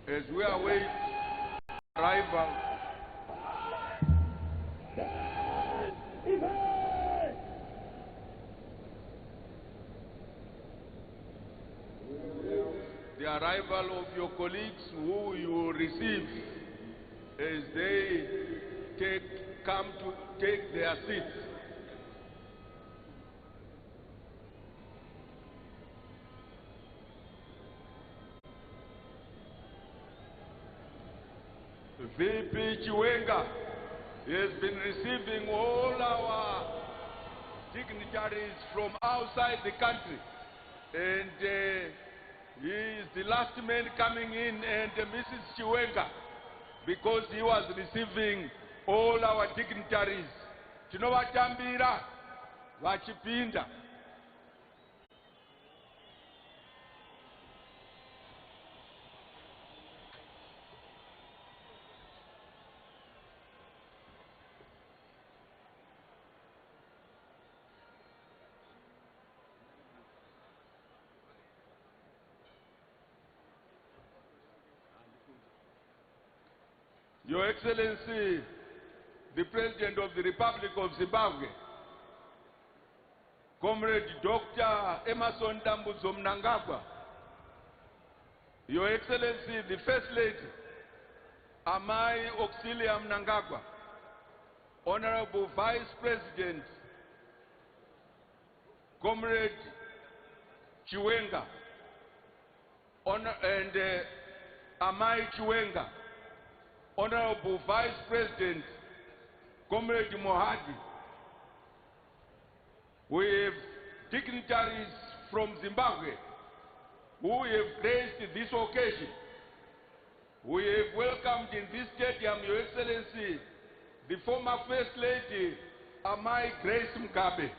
As we await arrival, the arrival of your colleagues who you receive as they come to take their seats. VP Chiwenga has been receiving all our dignitaries from outside the country, and he is the last man coming in, and Mrs. Chiwenga, because he was receiving all our dignitaries. Tinovatambira vachipinda. Your Excellency, the President of the Republic of Zimbabwe, Comrade Dr. Emerson Dambudzo Mnangagwa, Your Excellency, the First Lady, Amai Auxilia Mnangagwa, Honorable Vice President, Comrade Chiwenga, and Amai Chiwenga, Honorable Vice President, Comrade Mohadi. We have dignitaries from Zimbabwe who have graced this occasion. We have welcomed in this stadium, Your Excellency, the former First Lady, Amai Grace Mugabe.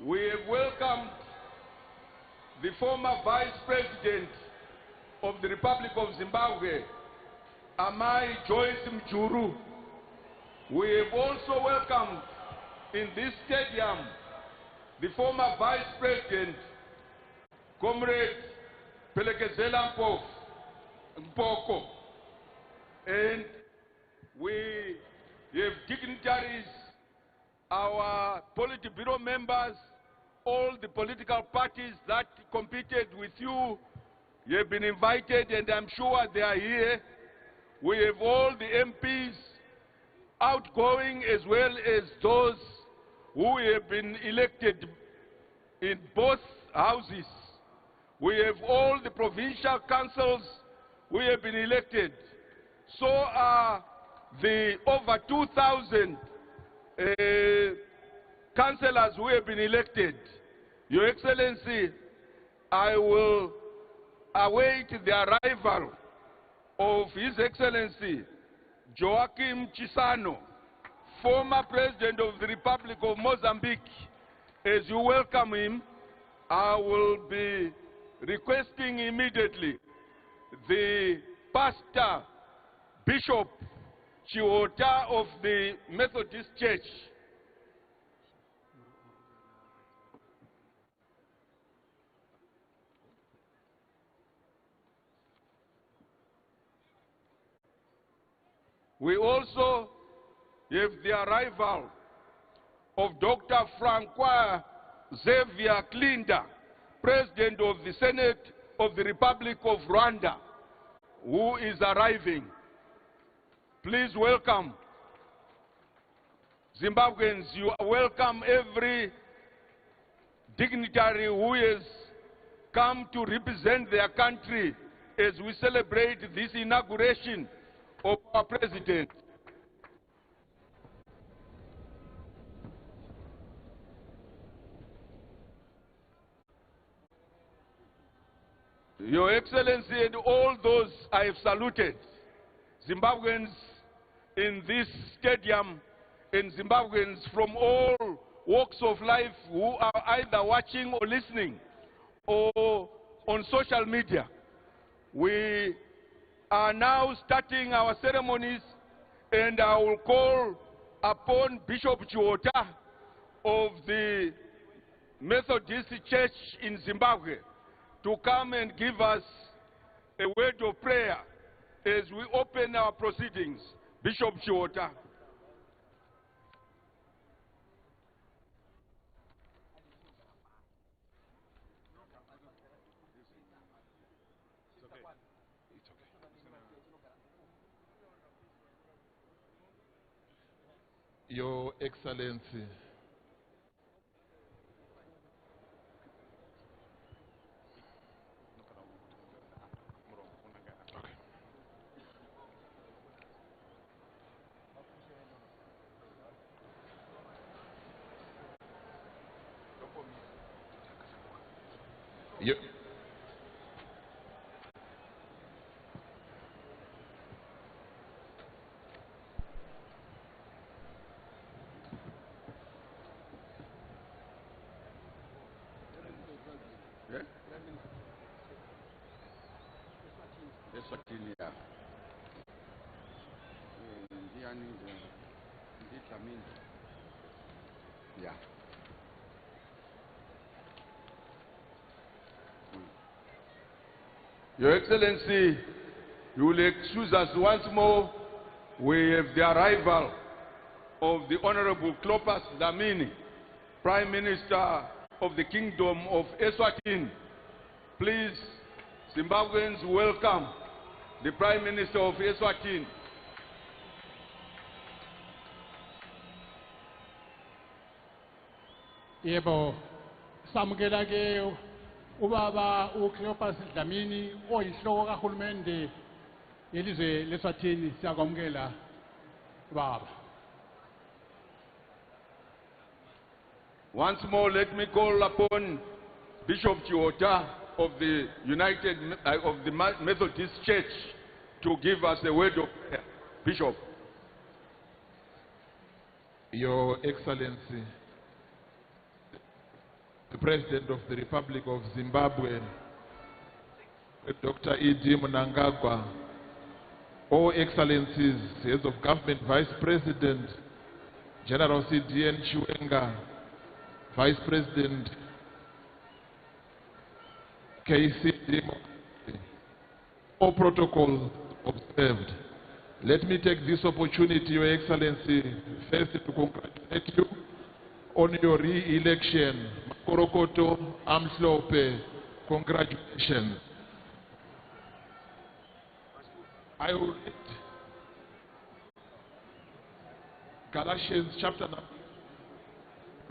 We have welcomed the former Vice President of the Republic of Zimbabwe, Amai Joyce Mjuru. We have also welcomed in this stadium the former Vice President, Comrade Pelekezela Mpoko. And we have dignitaries, our Politburo members, all the political parties that competed with you. You have been invited, and I'm sure they are here. We have all the MPs, outgoing as well as those who have been elected in both houses. We have all the provincial councils who have been elected. So are the over 2,000 councillors who have been elected. Your Excellency, I will await the arrival of His Excellency Joaquim Chissano, former President of the Republic of Mozambique. As you welcome him, I will be requesting immediately the Pastor Bishop Chiota of the Methodist Church. We also have the arrival of Dr. Francois Xavier Klinda, President of the Senate of the Republic of Rwanda, who is arriving. Please welcome. Zimbabweans, you are welcome. Every dignitary who has come to represent their country as we celebrate this inauguration of our president. Your Excellency and all those I have saluted, Zimbabweans in this stadium and Zimbabweans from all walks of life who are either watching or listening or on social media. We are now starting our ceremonies, and I will call upon Bishop Chiota of the Methodist Church in Zimbabwe to come and give us a word of prayer as we open our proceedings. Bishop Chiota. Your Excellency, Yeah. Your Excellency, you will excuse us once more. We have the arrival of the Honorable Clopas Dlamini, Prime Minister of the Kingdom of Eswatini. Please, Zimbabweans, welcome the Prime Minister of Eswatini. Yebo, samukela ke ubaba uCleopas Dlamini oyinhloko kahulumende yelizwe leSwatini. Siyakwamukela baba. Once more, let me call upon Bishop Chiota of the Methodist Church to give us a word of prayer. Bishop. Your Excellency, the President of the Republic of Zimbabwe, Dr. E.D. Mnangagwa, all Excellencies, Heads of Government, Vice President, General C.D.N. Chiwenga, Vice President, KCD, all protocols observed. Let me take this opportunity, Your Excellency, first to congratulate you on your re-election. Makorokoto Amslope, congratulations. I will read Galatians chapter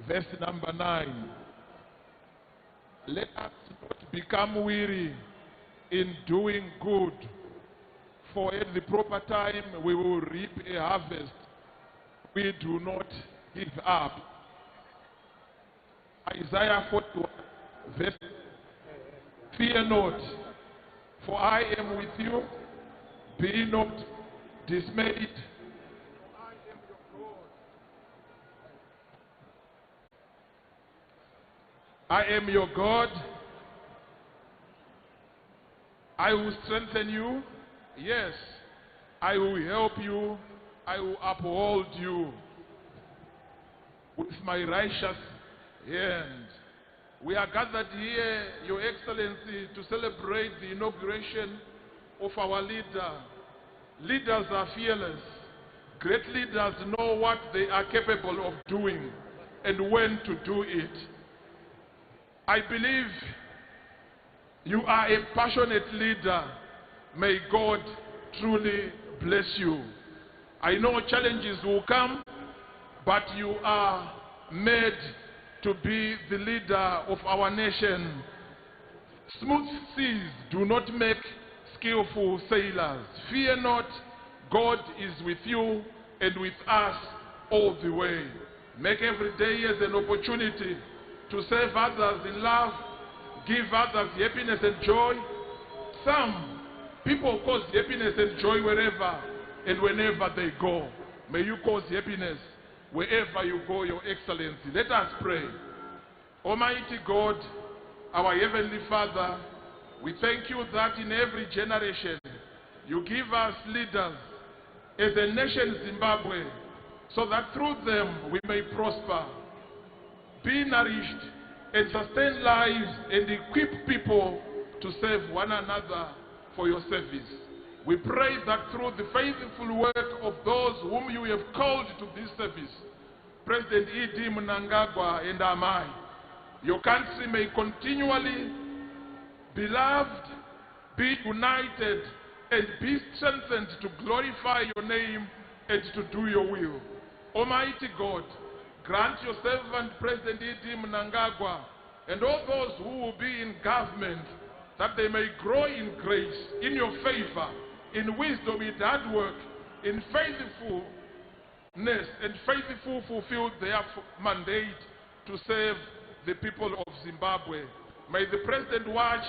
verse number 9. Let us not become weary in doing good, for at the proper time we will reap a harvest. We do not give up. Isaiah 41, verse. Fear not, for I am with you. Be not dismayed. I am your God. I will strengthen you. Yes, I will help you. I will uphold you with my righteous hand. We are gathered here, Your Excellency, to celebrate the inauguration of our leader. Leaders are fearless. Great leaders know what they are capable of doing and when to do it. I believe You are a passionate leader. May God truly bless you. I know challenges will come, but you are made to be the leader of our nation. Smooth seas do not make skillful sailors. Fear not, God is with you and with us all the way. Make every day as an opportunity to serve others in love, give others happiness and joy. Some people cause happiness and joy wherever and whenever they go. May you cause happiness wherever you go, Your Excellency. Let us pray. Almighty God, our Heavenly Father, we thank you that in every generation you give us leaders as a nation Zimbabwe, so that through them we may prosper, be nourished, and sustain lives and equip people to serve one another for your service. We pray that through the faithful work of those whom you have called to this service, President E.D. Mnangagwa and Amai, your country may continually be loved, be united, and be strengthened to glorify your name and to do your will. Almighty God, grant your servant President E.D. Mnangagwa and all those who will be in government that they may grow in grace, in your favor, in wisdom, in hard work, in faithfulness, and faithful fulfill their mandate to serve the people of Zimbabwe. May the President watch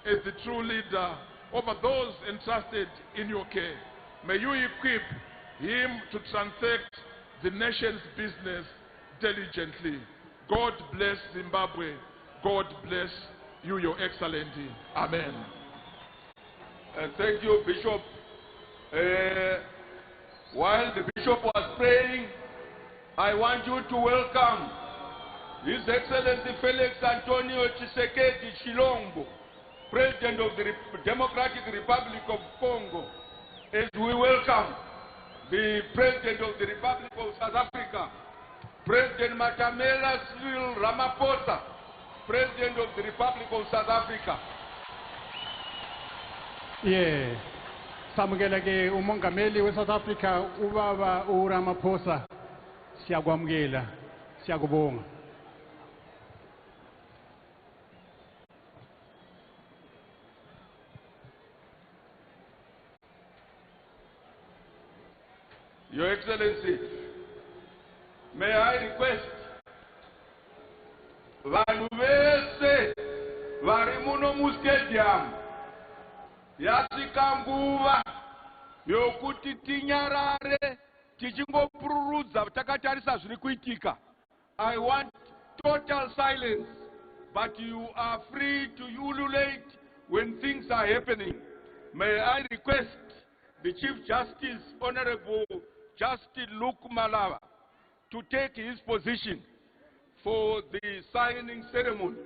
as the true leader over those entrusted in your care. May you equip him to transact the nation's business diligently. God bless Zimbabwe. God bless you, Your Excellency. Amen. Thank you, Bishop. While the Bishop was praying, I want you to welcome His Excellency Felix Antonio Tshisekedi Tshilombo, President of the Democratic Republic of Congo, as we welcome the President of the Republic of South Africa, President Matamela Cyril Ramaphosa, President of the Republic of South Africa. Yeah. Samukela ke umongameli we South Africa ubaba uRamaphosa. Siyakwamukela, siyakubonga. Your Excellency, may I request vanhu vese vari muno mustadium yasvika nguva yokuti tinyarare tichingopururudza takatarisa zviri kuitika. I want total silence, but you are free to ululate when things are happening. May I request the Chief Justice, Honorable Justice Luke Malava, to take his position for the signing ceremony.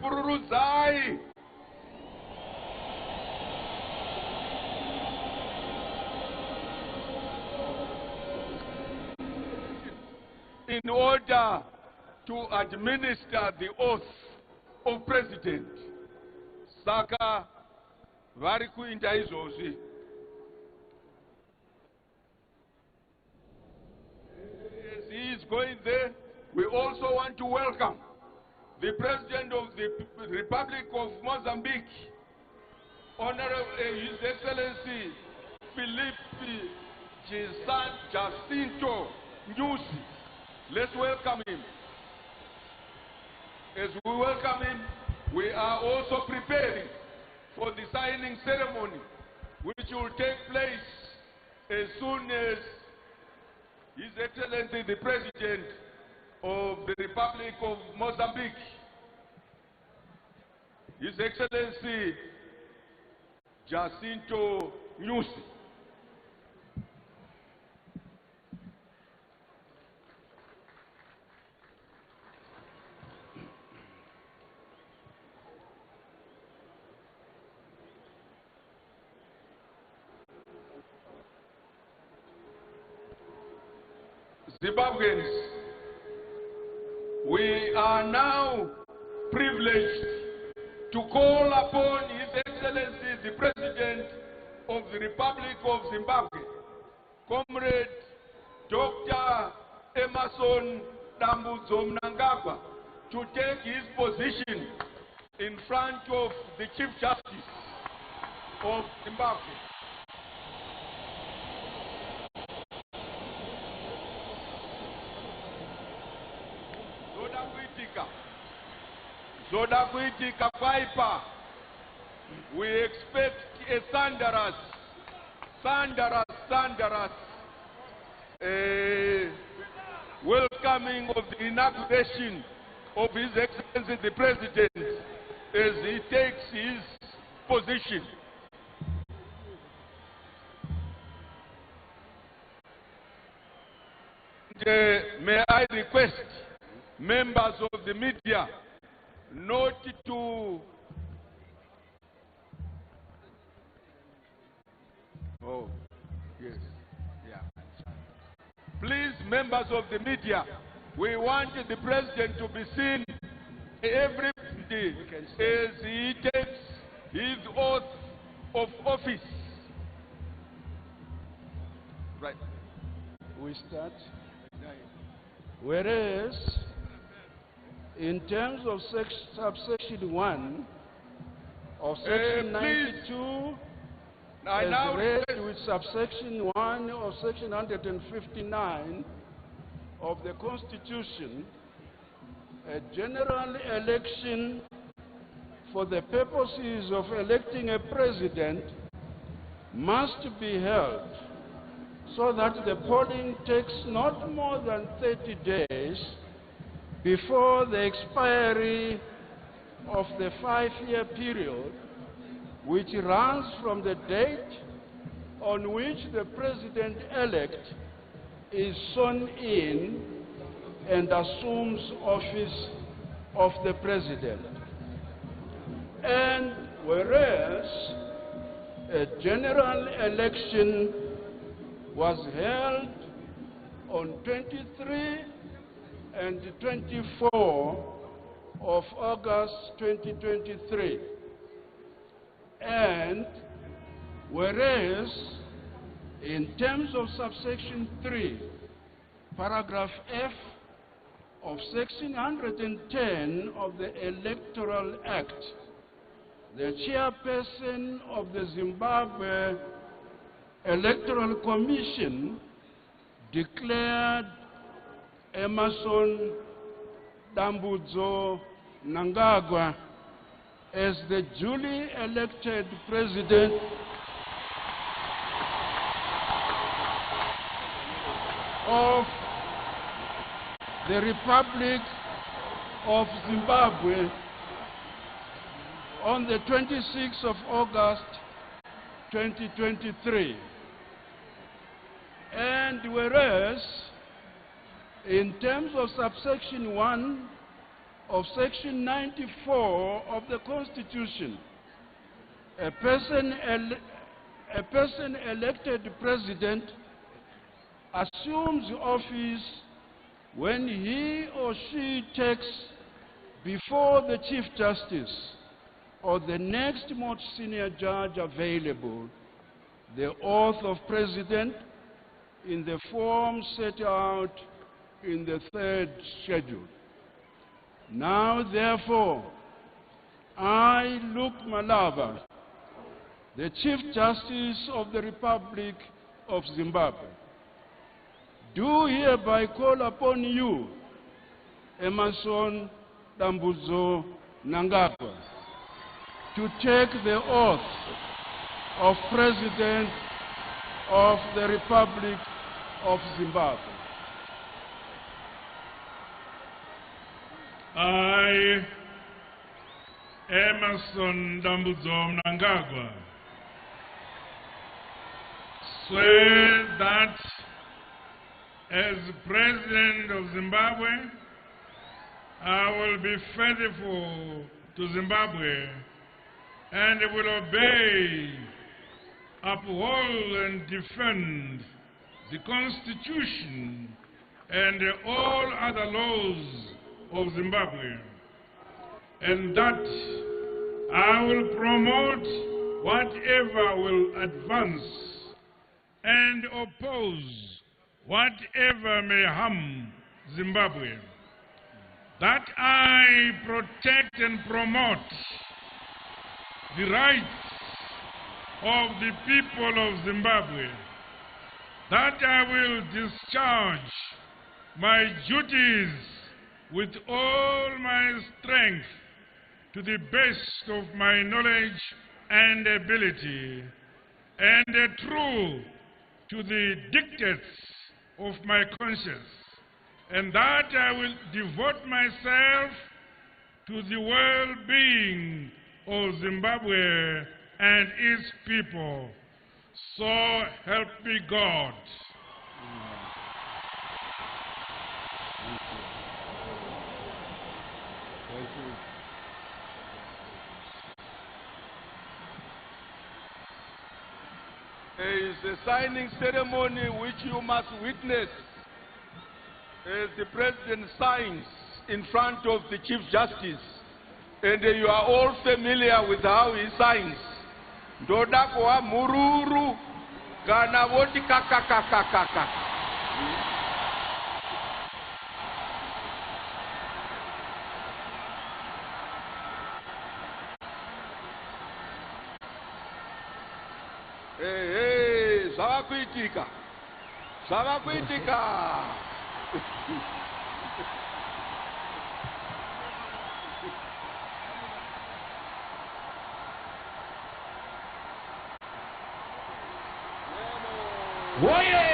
Pururuzai! In order to administer the oath of President, Saka vari kuita izvozvi. As he is going there, we also want to welcome the President of the Republic of Mozambique, Honorable His Excellency Felipe Jacinto Nyusi. Let's welcome him. As we welcome him, we are also preparing for the signing ceremony, which will take place as soon as His Excellency the President of the Republic of Mozambique, His Excellency Jacinto Nyusi. Zimbabweans, We are now privileged to call upon His Excellency, the President of the Republic of Zimbabwe, Comrade Dr. Emmerson Dambudzo Mnangagwa, to take his position in front of the Chief Justice of Zimbabwe. Zoda kuitika kwaipa. We expect a thunderous welcoming of the inauguration of His Excellency the President as he takes his position. May I request members of the media not to please, members of the media, we want the President to be seen every day as he takes his oath of office. Right. We start. Whereas, in terms of subsection 1 of section 92, as read with subsection 1 of section 159 of the Constitution, a general election for the purposes of electing a president must be held so that the polling takes not more than 30 days before the expiry of the 5-year period, which runs from the date on which the president-elect is sworn in and assumes office of the president. And whereas a general election was held on 23 and 24 of August 2023, and whereas in terms of subsection 3, paragraph F of section 110 of the Electoral Act, the chairperson of the Zimbabwe Electoral Commission declared Emmerson Dambudzo Mnangagwa as the duly elected president of the Republic of Zimbabwe on the 26th of August 2023. And whereas in terms of subsection 1 of section 94 of the Constitution, a person elected president assumes office when he or she takes before the Chief Justice or the next most senior judge available the oath of president in the form set out in the 3rd schedule. Now, therefore, I, Luke Malava, the Chief Justice of the Republic of Zimbabwe, do hereby call upon you, Emmerson Dambudzo Mnangagwa, to take the oath of President of the Republic of Zimbabwe. I, Emmerson Dambudzo Mnangagwa, swear that as President of Zimbabwe, I will be faithful to Zimbabwe and will obey, uphold and defend the Constitution and all other laws of Zimbabwe, and that I will promote whatever will advance and oppose whatever may harm Zimbabwe, that I protect and promote the rights of the people of Zimbabwe, that I will discharge my duties with all my strength to the best of my knowledge and ability, and true to the dictates of my conscience, and that I will devote myself to the well-being of Zimbabwe and its people. So help me God. There is a signing ceremony which you must witness as the President signs in front of the Chief Justice. And you are all familiar with how he signs. Ndoda kwa mururu kana voti kakakakakaka. Hey, zavakuitika. Zavakuitika. Oye!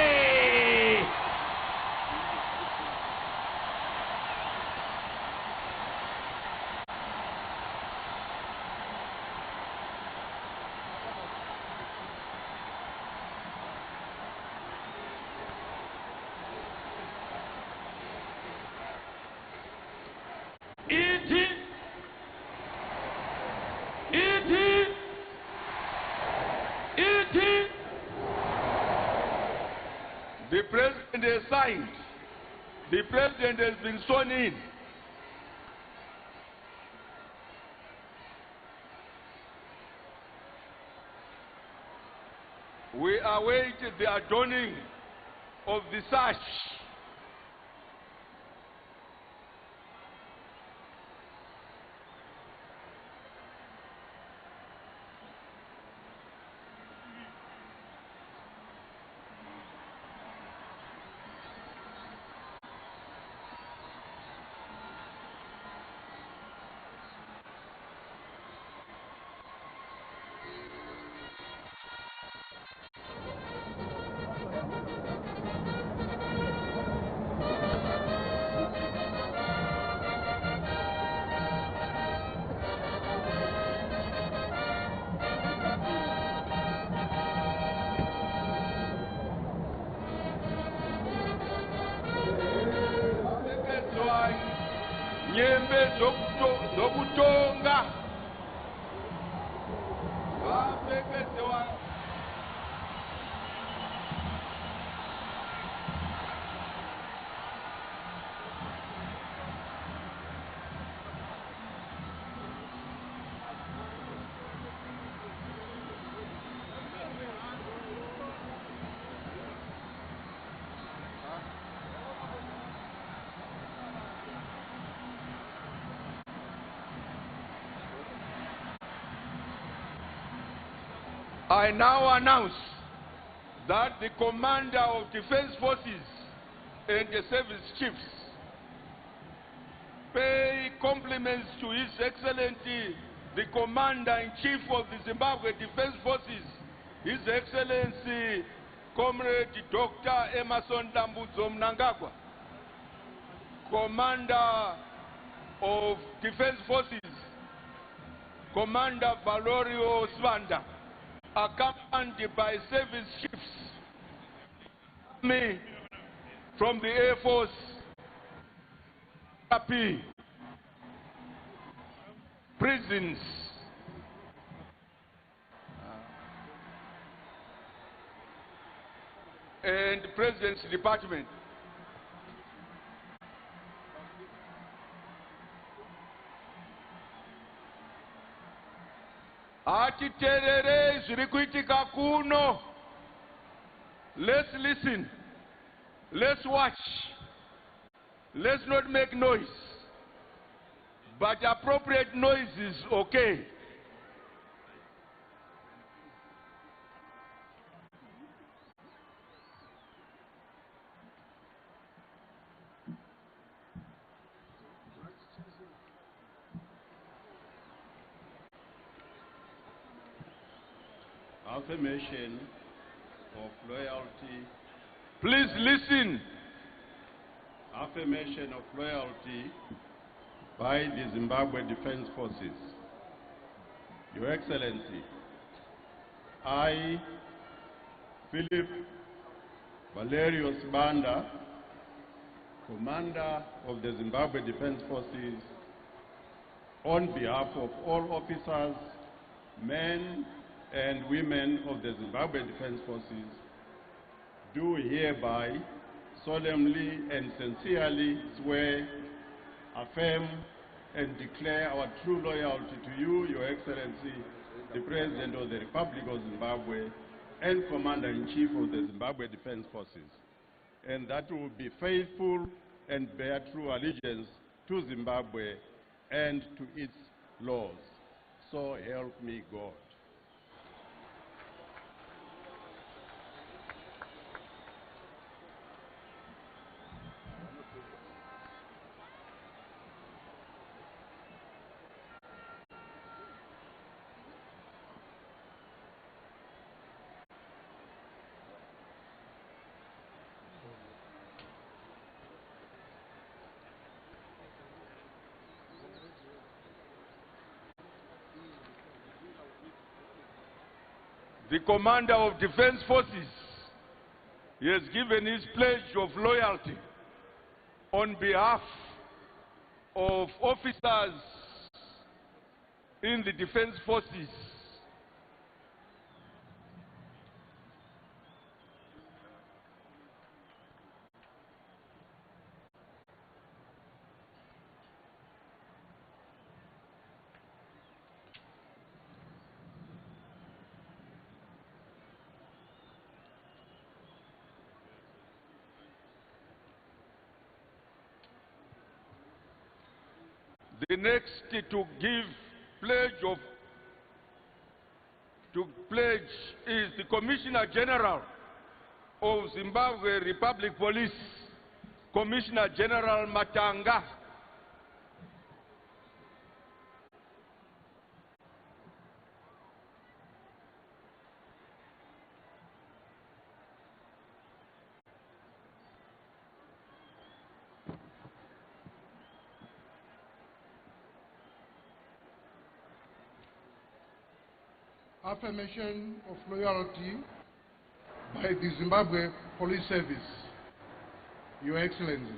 The President has signed. The President has been sworn in. We await the adorning of the sash. Nyembe zokutonga vapfekedziwa I now announce that the Commander of Defense Forces and the Service Chiefs pay compliments to His Excellency, the Commander-in-Chief of the Zimbabwe Defense Forces, His Excellency, Comrade Dr. Emerson Dambudzo Mnangagwa, Commander of Defense Forces, Commander Valerio Svanda, accompanied by service chiefs from the Air Force, prisons, and President's Department. atiterere zviri kuitika kuno. Let's listen. Let's watch. Let's not make noise. But appropriate noise is okay. Affirmation of loyalty. Please listen. Affirmation of loyalty by the Zimbabwe Defense Forces. Your Excellency, I, Philip Valerio Sibanda, Commander of the Zimbabwe Defense Forces, on behalf of all officers, men and women of the Zimbabwe Defense Forces, do hereby solemnly and sincerely swear, affirm, and declare our true loyalty to you, Your Excellency, the President of the Republic of Zimbabwe and Commander-in-Chief of the Zimbabwe Defense Forces, and that we will be faithful and bear true allegiance to Zimbabwe and to its laws. So help me God. The Commander of Defense Forces, he has given his pledge of loyalty on behalf of officers in the Defense Forces. The next to give pledge is the Commissioner General of Zimbabwe Republic Police, Commissioner General Matanga. Affirmation of loyalty by the Zimbabwe Police Service. Your Excellency,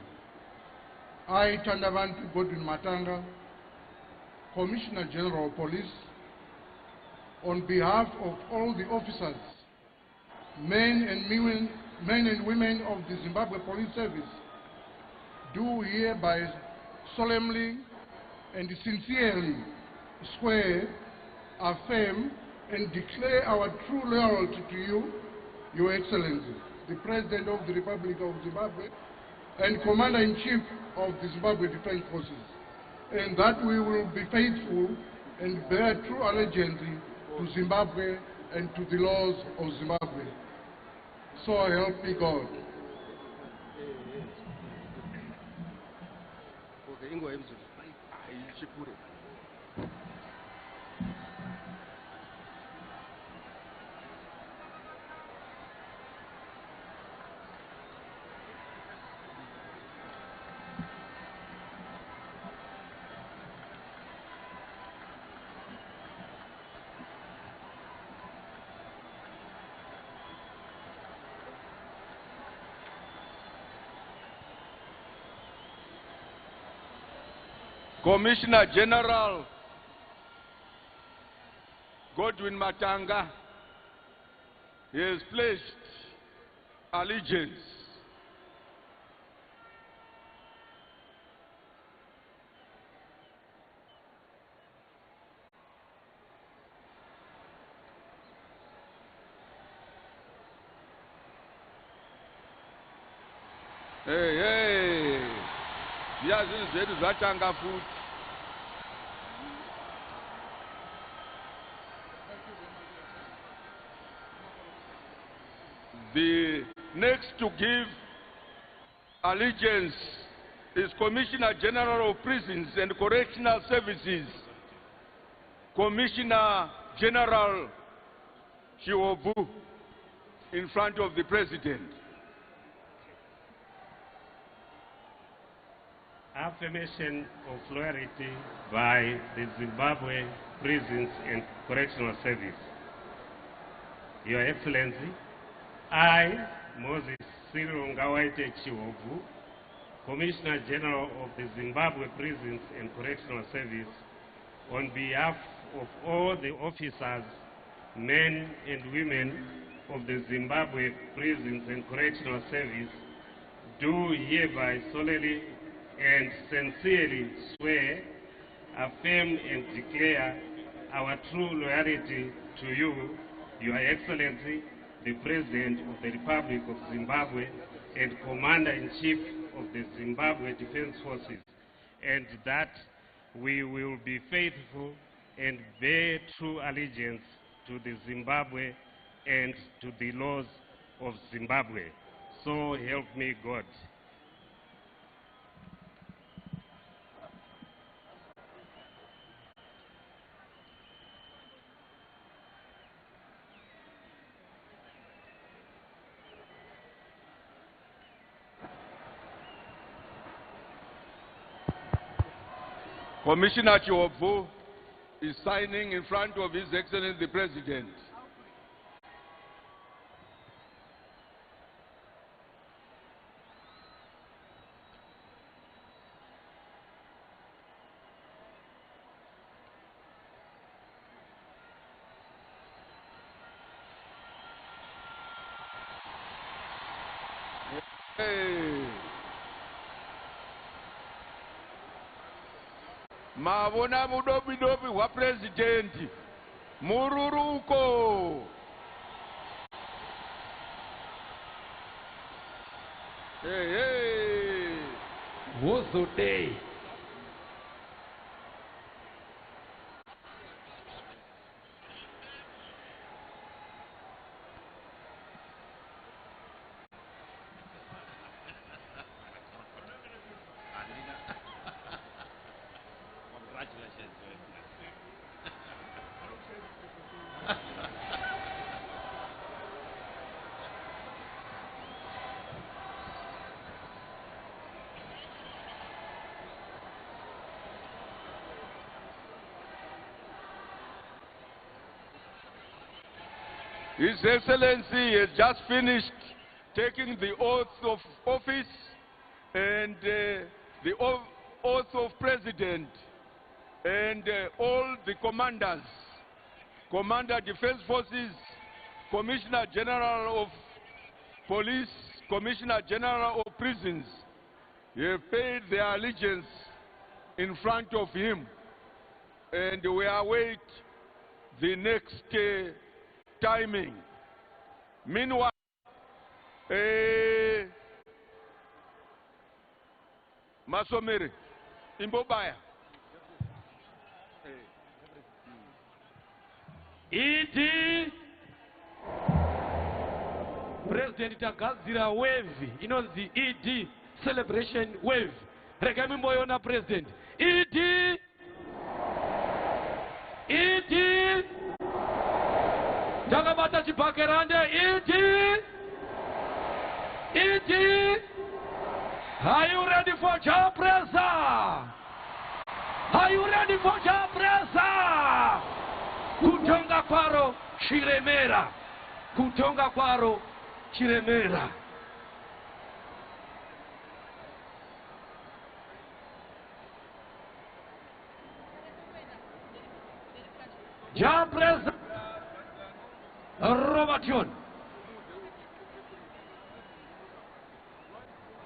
I, Chandavantu Godwin Matanga, Commissioner General of Police, on behalf of all the officers, men and women of the Zimbabwe Police Service, do hereby solemnly and sincerely swear, affirm, and declare our true loyalty to you, Your Excellency, the President of the Republic of Zimbabwe and Commander-in-Chief of the Zimbabwe Defense Forces, and that we will be faithful and bear true allegiance to Zimbabwe and to the laws of Zimbabwe. So help me God. Commissioner General Godwin Matanga, he has pledged allegiance. Hey, hey. Zviya zvedu zvatanga futi. The next to give allegiance is Commissioner General of Prisons and Correctional Services, Commissioner General Chiwobu, in front of the President. Affirmation of loyalty by the Zimbabwe Prisons and Correctional Service. Your Excellency, I, Moses Cyril Ngawaite Chiwobu, Commissioner General of the Zimbabwe Prisons and Correctional Service, on behalf of all the officers, men and women of the Zimbabwe Prisons and Correctional Service, do hereby solemnly and sincerely swear, affirm and declare our true loyalty to you, Your Excellency, the President of the Republic of Zimbabwe and Commander-in-Chief of the Zimbabwe Defense Forces, and that we will be faithful and bear true allegiance to the Zimbabwe and to the laws of Zimbabwe. So help me God. Commissioner Chiwobu is signing in front of His Excellency the President. Hey. Mavona mudobi-dobi wa President mururuko. Hey, hey. Wozo Day. Congratulations. His Excellency has just finished taking the oath of office and the oath of President, and all the commanders, Commander Defense Forces, Commissioner General of Police, Commissioner General of Prisons, have paid their allegiance in front of him, and we await the next timing. Meanwhile, Masomere, Imbobaya. Iti President Tagazira wave, the ED celebration wave. Regami moyona President. Iti Tagabata Chipakerande. Iti Are you ready for Japresa? Are you ready for Japresa? Kutonga kwaro Chiremera. Kutonga kwaro Chiremera. Japresa Robert John.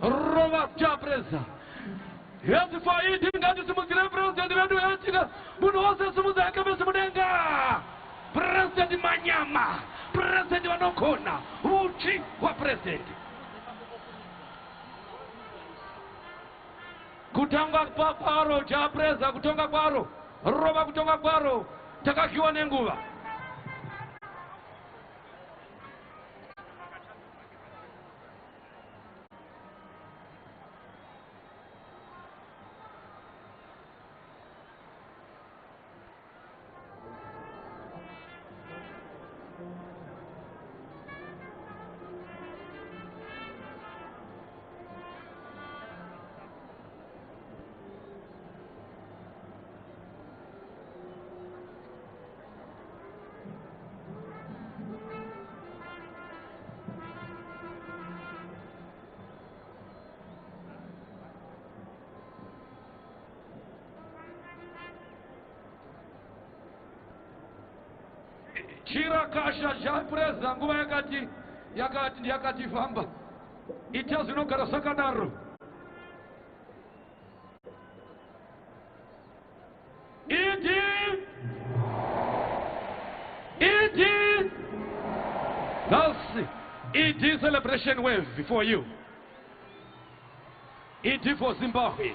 Robert Japresa. Yes, for eating that is Muslim President Raduachiga, Bunosa Sumuzaka Mudenga, President Manyama, President Wanokona, Uchi, what President? Kutonga kwaro cha preza kutonga kwaro. Roba kutonga kwaro. Takakiwa nenguva. Chira kasha japreza nguva yakati famba. Itazvinogara sakadaro. Thus, it is celebration wave for you. It is for Zimbabwe.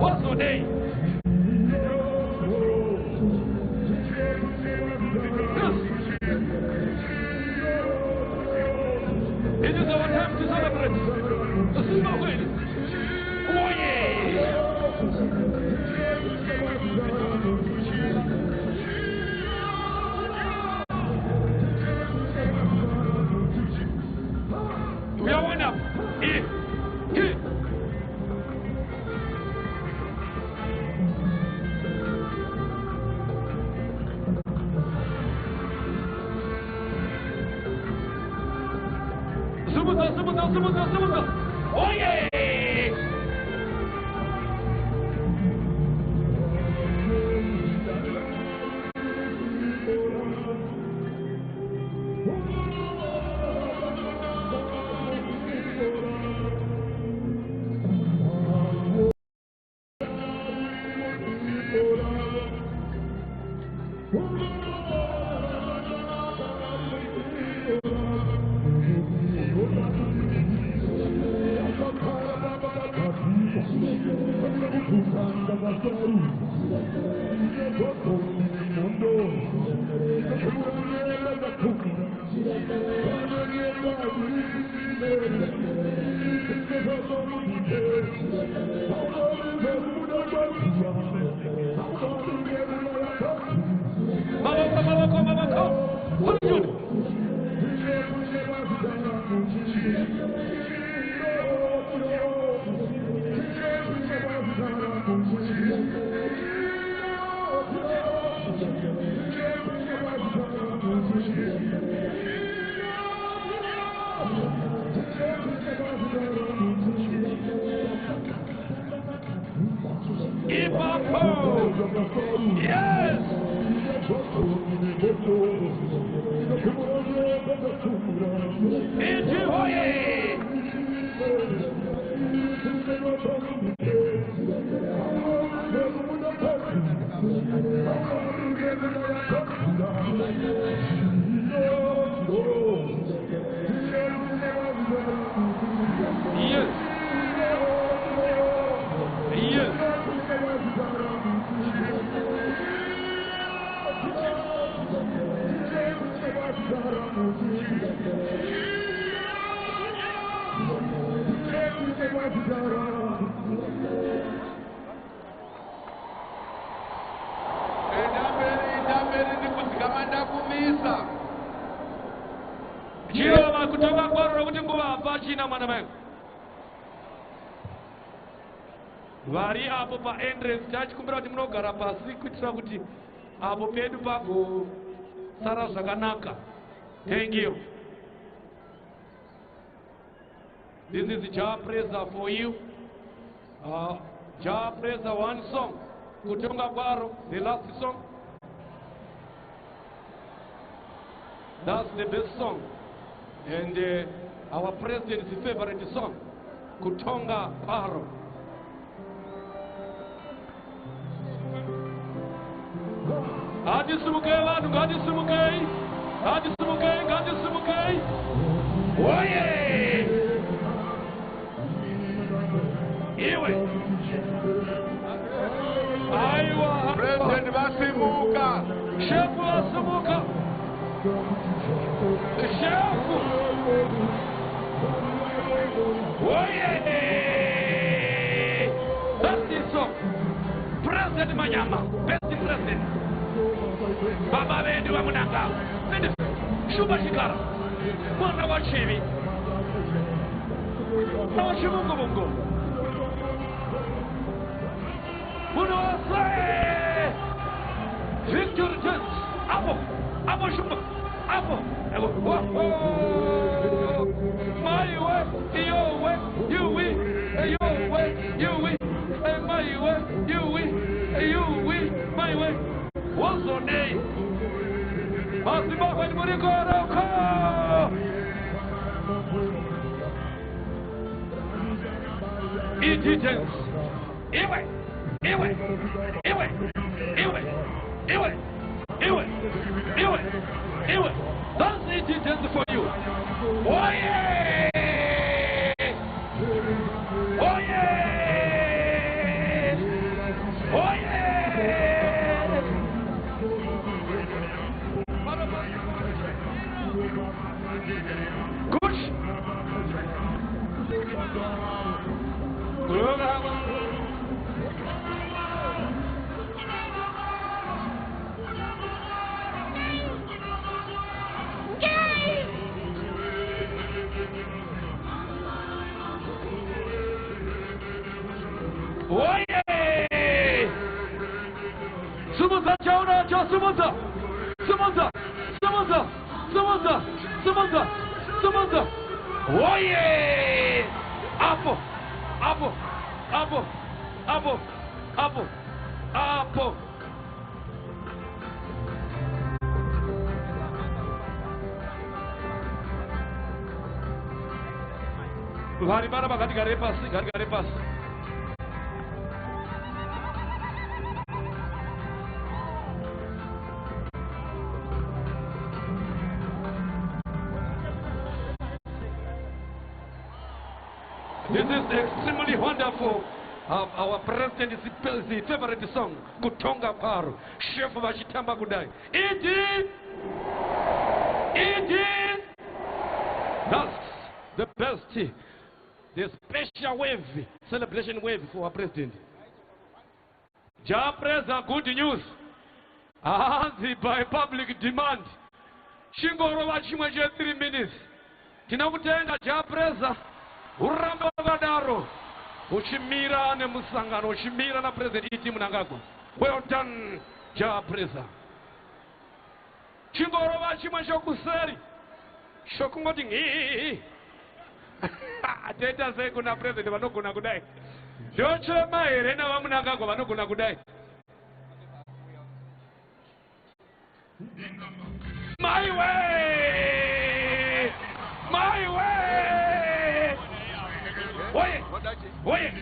What's your name? Yes. It is our time to celebrate. This is my way. Oh yeah. We are one up. Here. Sumuta. Oh yeah. Yes! Vari apo pa entrance tachikumbira kuti munogara pasi kuitira kuti apo pedu pago sara zvakanaka. Thank you. This is Jah Praiser for you. Jah Praiser one song. Kutonga Kwaro, the last song. That's the best song. And our president's favorite song. Kutonga Kwaro. Adisumukei lado, Adisumukei. Oye! Iwe. Aiwa. President Basimuka. Shefu Basimuka. Shefu. Oye! That's the song. President Manyama. Best president. Baba Bedu Amunanga. Shuba Shikara. Mwana wa Chivi. Na Shimungu Mungu. Mwana wa Sae. Victory Dance. Apo Shuba. Apo. My way, your way, you win. Your way, you win. My way, you win. You win. My way. What's your name? Masima when we go indigence. Iwe. That's indigence for you. Oh yeah! Oye! Sumunza chauna cho sumunza. Sumunza. Sumunza. Sumunza. Sumunza. Sumunza. Oye! Apo. Apo. Apo. Apo. Apo. Apo. Hari mana bagati gare pas. This is extremely wonderful. Our president is the favorite song, Kutonga Paru, Chef Vachitamba Kudai. That's the best, the special wave, celebration wave for our president. Japreza, good news. By public demand. Shingoro Vachimwaje 3 minutes. Tinakutenga Japreza. Uramba gadaro. Uchimira ne musangano. Uchimira na president iti munangagwa. Well done, Japreza. Chingoro vachimwa shokuseri. Shokungoti ngi. Ateta se kuna president vanogona kudai. Docho maere na vamunangagwa vanogona kudai. My way! My way! Oye! Oye!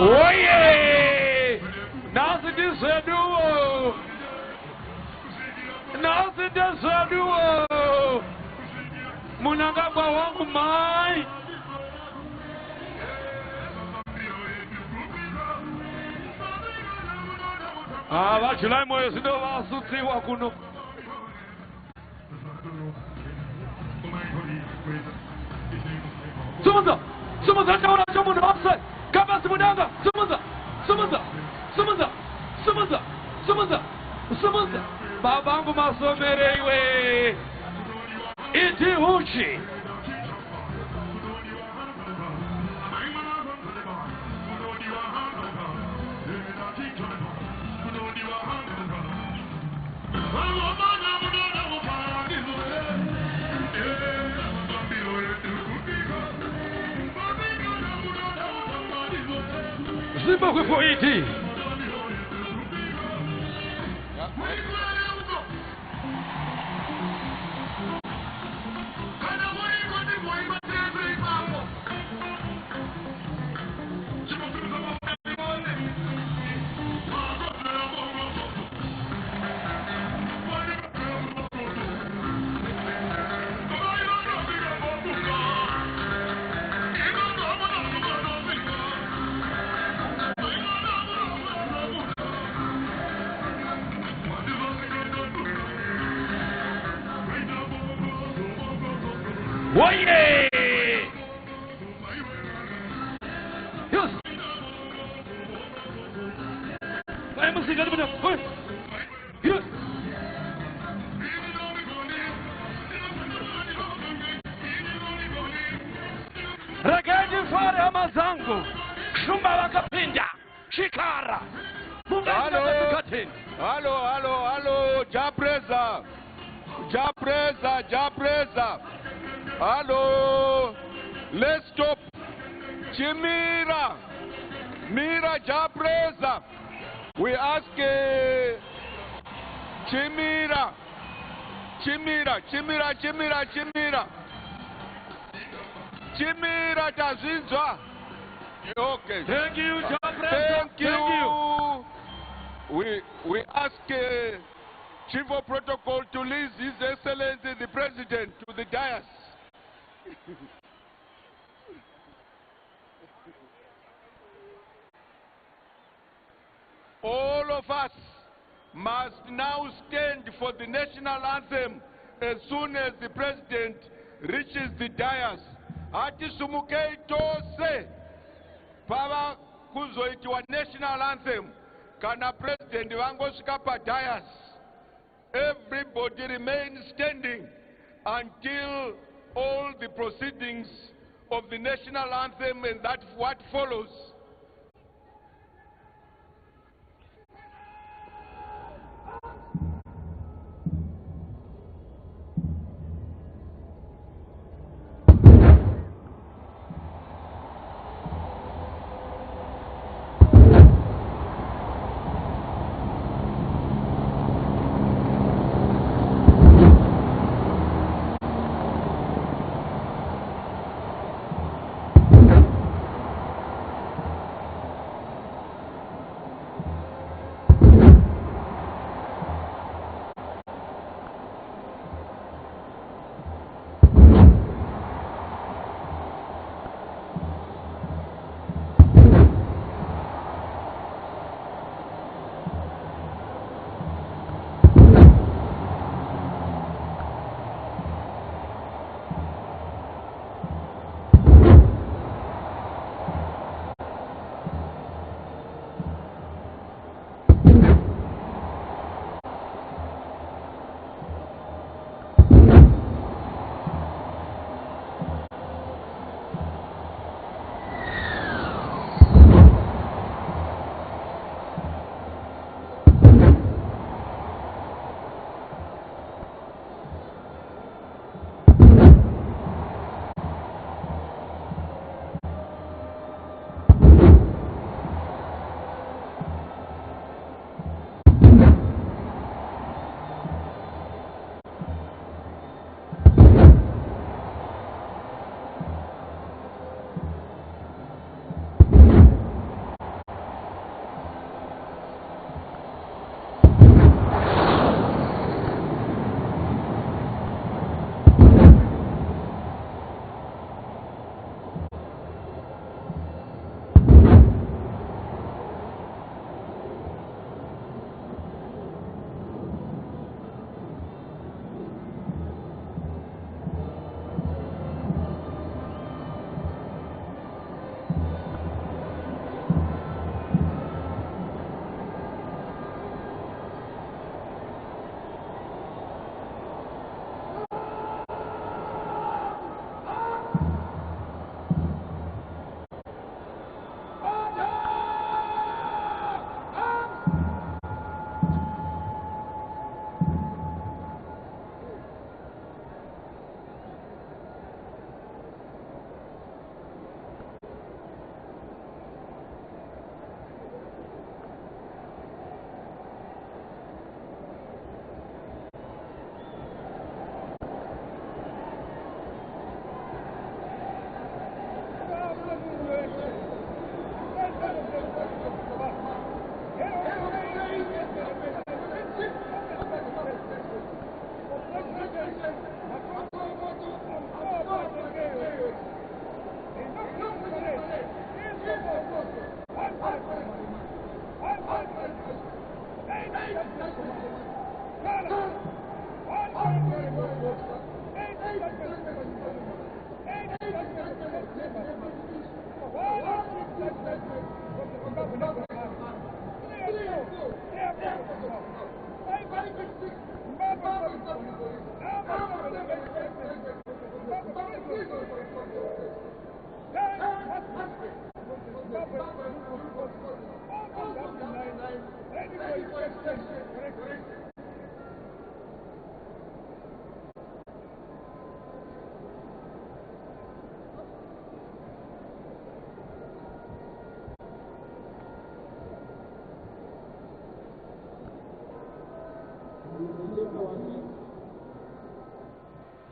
Oye! Nasi diseduo! Nasi diseduo! Munangagwa wangu mai! Vachilai moyo sido vasuti wakuno. Sumunza! Sumunza chauna chamu na offside! Kabasi munanga! Sumunza! Sumunza! Sumunza! Sumunza! Sumunza! Sumunza! Babangu masomereiwe! Iti uchi! Zimbabwe for ET. Oye! Yes! Vai música do Oi! Yes! Ragazzi fare amazango! Shumba wakapinda! Shikara! Alô! President. Hello, Japreza. Hello. Let's stop. Mira Japreza. We ask Chimira Tazinzwa. Okay. Thank you, Japreza. Thank you. We ask Chief of Protocol to release His Excellency the President to the dais. All of us must now stand for the national anthem as soon as the President reaches the dais. Ati sumukei tose pava kuzoitiwa national anthem kana President vangosvika padais. Everybody remains standing until all the proceedings of the national anthem and that what follows.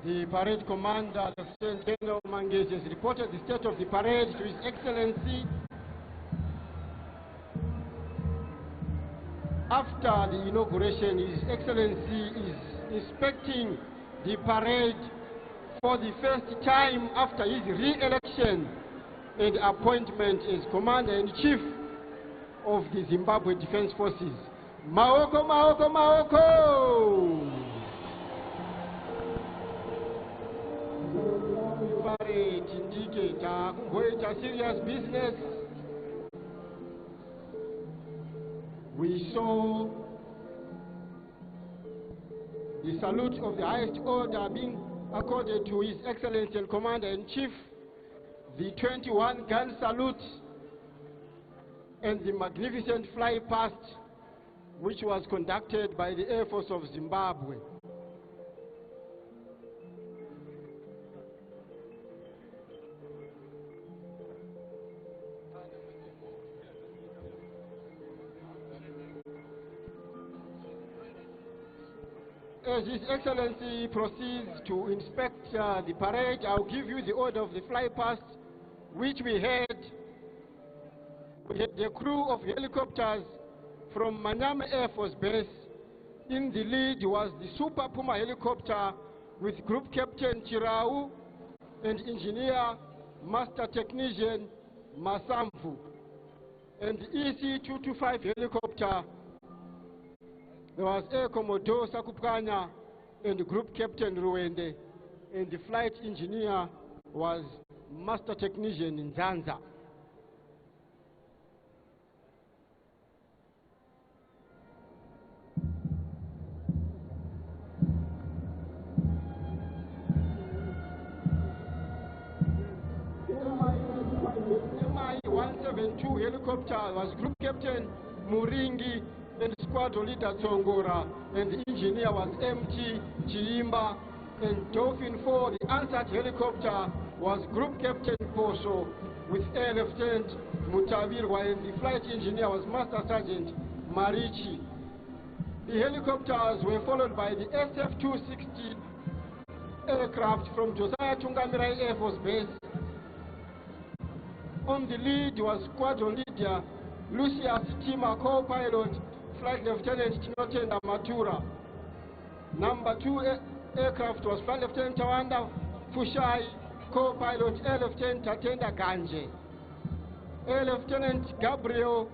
The parade commander, Lieutenant General Manges, has reported the state of the parade to His Excellency. After the inauguration, His Excellency is inspecting the parade for the first time after his re-election and appointment as Commander-in-Chief of the Zimbabwe Defense Forces. Maoko, Maoko, Maoko! Parade indicator, quite serious business. We saw the salute of the highest order being accorded to His Excellency and Commander-in-Chief, the 21-gun salute, and the magnificent fly past, which was conducted by the Air Force of Zimbabwe. As His Excellency proceeds to inspect the parade, I'll give you the order of the fly past, which we had. We had the crew of helicopters from Manyama Air Force Base. In the lead was the Super Puma helicopter with Group Captain Chirau and Engineer Master Technician Masamvu. And the EC-225 helicopter, there was Air Commodore Sakupkanya and Group Captain Ruende, and the flight engineer was Master Technician Nzanza. Mi-172 helicopter was Group Captain Muringi and Squadron Leader Tsongora, and the engineer was MT Chiimba. And Dolphin 4, the answered helicopter, was Group Captain Poso with Air Lieutenant Mutavirwa, and the flight engineer was Master Sergeant Marichi. The helicopters were followed by the SF-260 aircraft from Josiah Tungamirai Air Force Base. On the lead was Squadron Leader Lucius Tima, co-pilot Flight Lieutenant Tinotenda Matura. Number 2 aircraft was Flight Lieutenant Tawanda Fushai, co-pilot Air Lieutenant Tatenda Ganje. Air Lieutenant Gabriel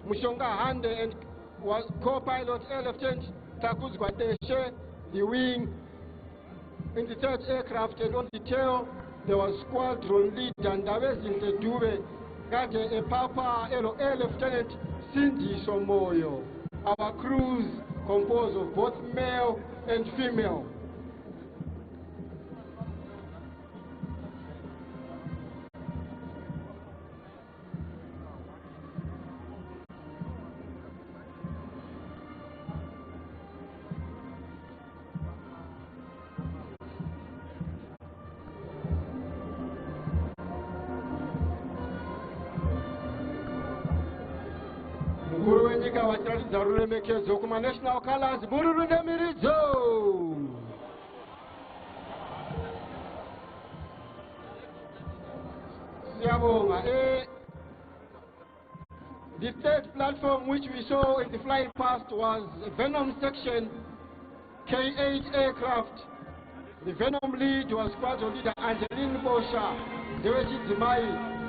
Mushonga Hande and was co-pilot Air Lieutenant Takuzwa Deshe, the wing. In the third aircraft and on the tail, there was Squadron Leader Ndawezi Dube, Gade Papa Air Lieutenant Cindy Somoyo. Our crews composed of both male and female. National colors, Bururu Mirizo. The third platform which we saw in the flying past was Venom section, K-8 aircraft. The Venom lead was Squadron Leader Angeline Bosha, Deweji Zimai,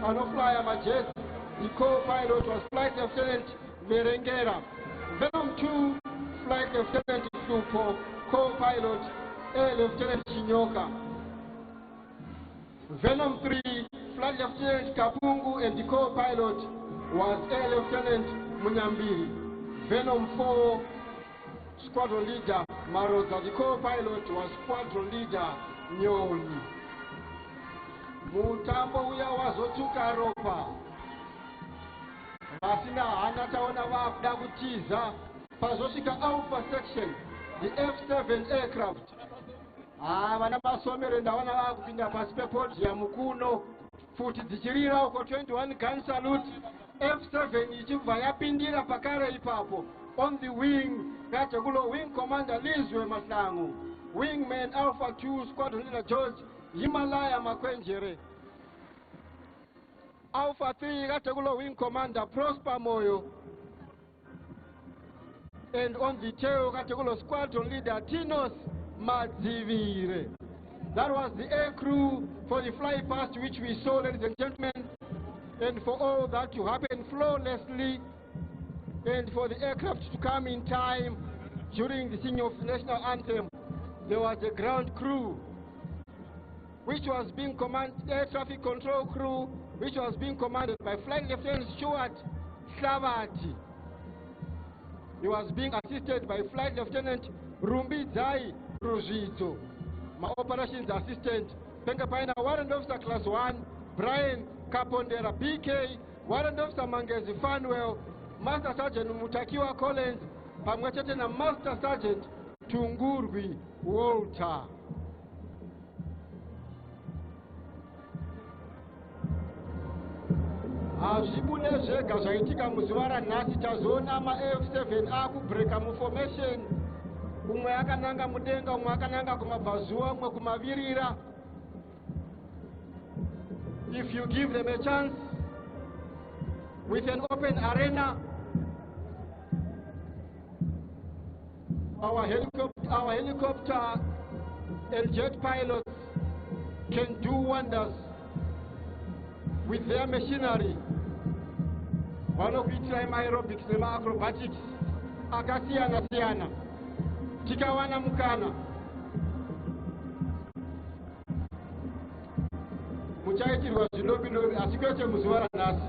Anoflyer Majet. The co-pilot was Flight Lieutenant Merengera. Venom 2, Flight Lieutenant Supo, co-pilot Air Lieutenant Chinyoka. Venom 3, Flight Lieutenant Kapungu, and the co-pilot was Air Lieutenant Munyambiri. Venom 4, Squadron Leader Maroza. The co-pilot was Squadron Leader Nyoni. Mutambo uya wazotuka ropa. Asina hana taona vakuda kutiza pazosvika alpha section, the F7 aircraft. Vana masomero ndaona vakupinda pasi pepodium kuno futi dzichirira uko 21 gun salute. F7 ichibva yapindira pakare ipapo on the wing katekulo wing commander Lizwe Mahlangu, wingman Alpha 2 squadron leader George Himalaya Makwenjere, Alpha 3 katekulo wing commander Prosper Moyo, and on the tail katekulo squadron leader Tinos Madzivire. That was the air crew for the fly past which we saw, ladies and gentlemen, and for all that to happen flawlessly, and for the aircraft to come in time during the singing of the national anthem. There was a ground crew which was being commanded, air traffic control crew, which was being commanded by Flight Lieutenant Stuart Savati. He was being assisted by Flight Lieutenant Rumbi Zai Ruzito, my operations assistant. Pengapaina Warrant Officer Class 1, Brian Kapondera BK, Warrant Officer Mangezi Fanwell, Master Sergeant Mutakiwa Collins, pamwechete na Master Sergeant Tungurwi Walter. Azvibune zvega zvaitika muzuva ranhasi. Tazoona ma-F7 akubreka muformation, umwe akananga mudenga, umwe akananga kumabvazuva, umwe kumavirira. If you give them a chance with an open arena, our helicopter and jet pilots can do wonders with their machinery. Vanokuitirai aerobics nemaacrobatics akasiyana siyana. Tikawana mukana muchaitirwa zvidobidobi, asi kwete muzuva ranhasi.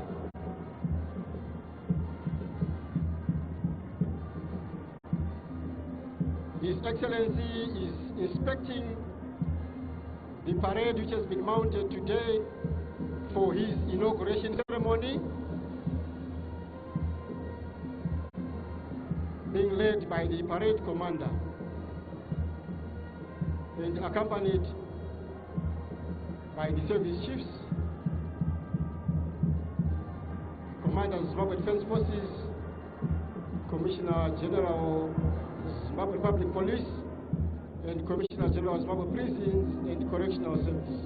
His Excellency is inspecting the parade which has been mounted today for his inauguration ceremony, being led by the parade commander and accompanied by the service chiefs, Commander of Zimbabwe Defense Forces, Commissioner General Zimbabwe Public Police, and Commissioner General Zimbabwe Prisons and Correctional Service.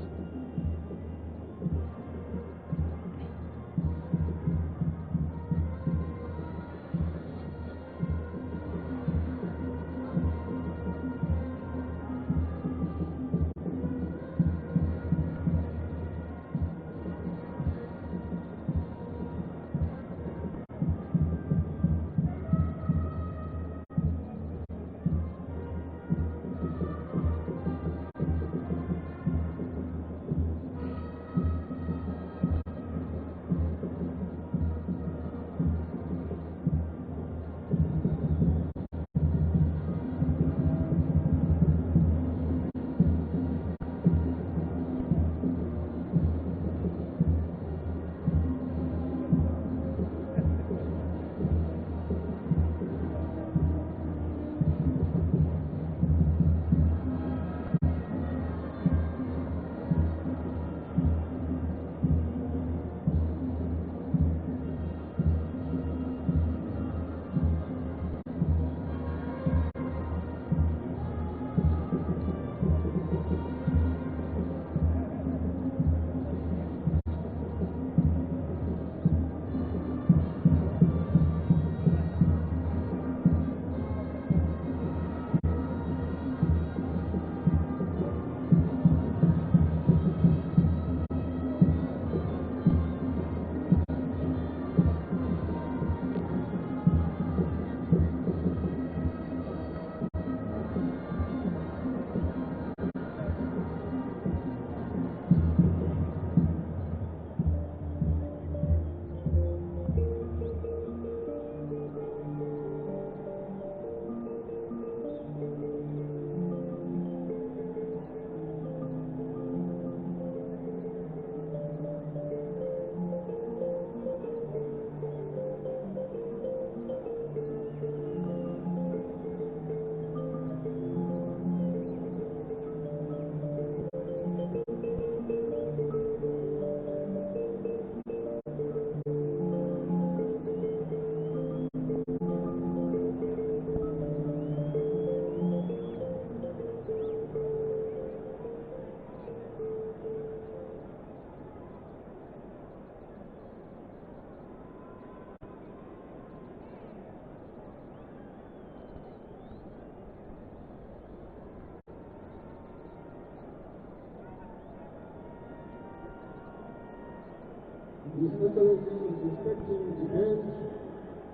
His Excellency is inspecting the band,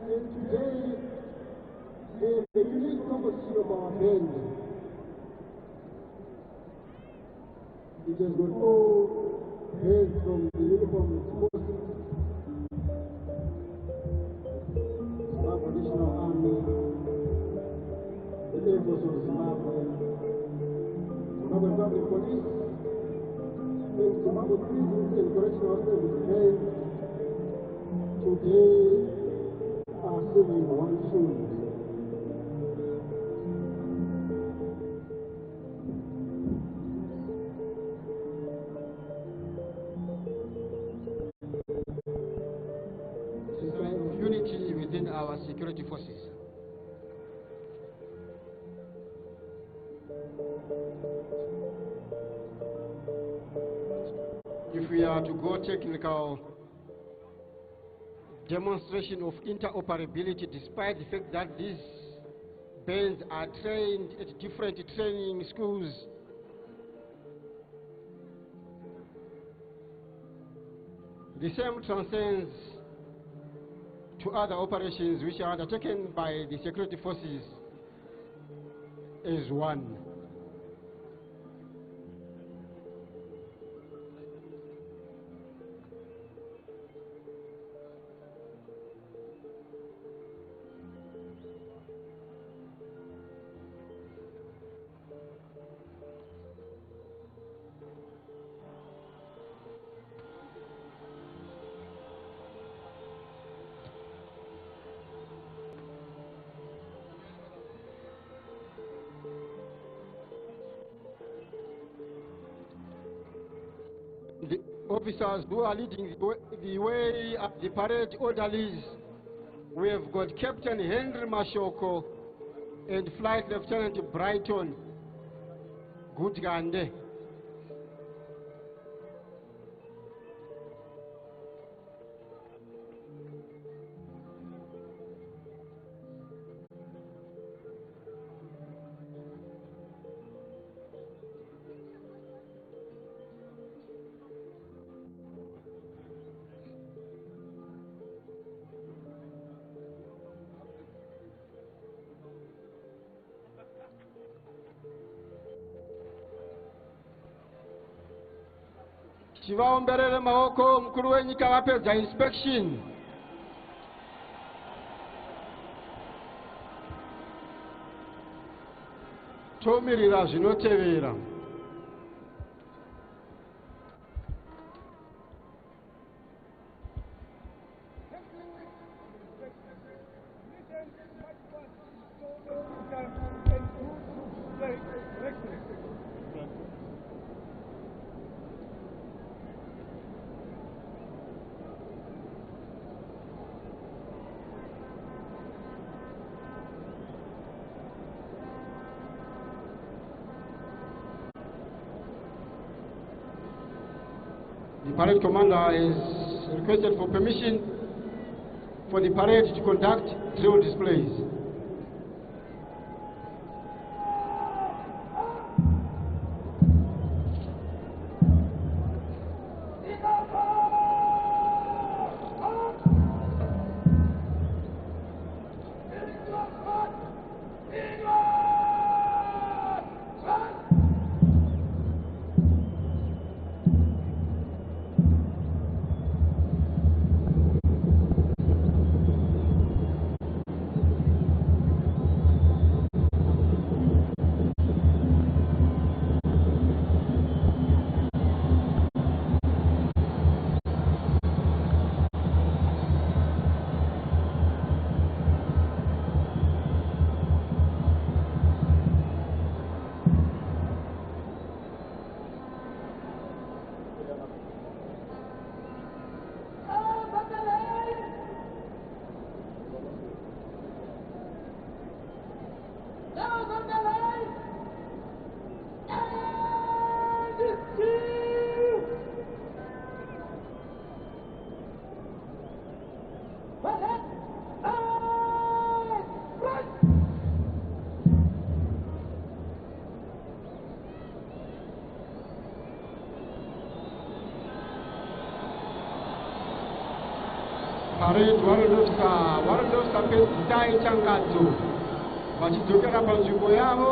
and today the unique composition of our band. It has got all bands from the uniformed forces, Zimbabwe National Army, the Air Force of Zimbabwe, Zimbabwe Public Police, and Zimbabwe Prisons and Correctional Service Band. Today are singing one tune. Unity within our security forces. If we are to go technical, demonstration of interoperability, despite the fact that these bands are trained at different training schools, the same transcends to other operations which are undertaken by the security forces as one. The officers who are leading the way are the parade orderlies. We have got Captain Henry Mashoko and Flight Lieutenant Brighton Gutgande. Chivaomberere maoko mkuru wenyika wapedza inspection. Tomirira zvinotevera. The parade commander has requested for permission for the parade to conduct drill displays. parade warrant officer pedzisai changadzo vachidzokera panzvimbo yavo.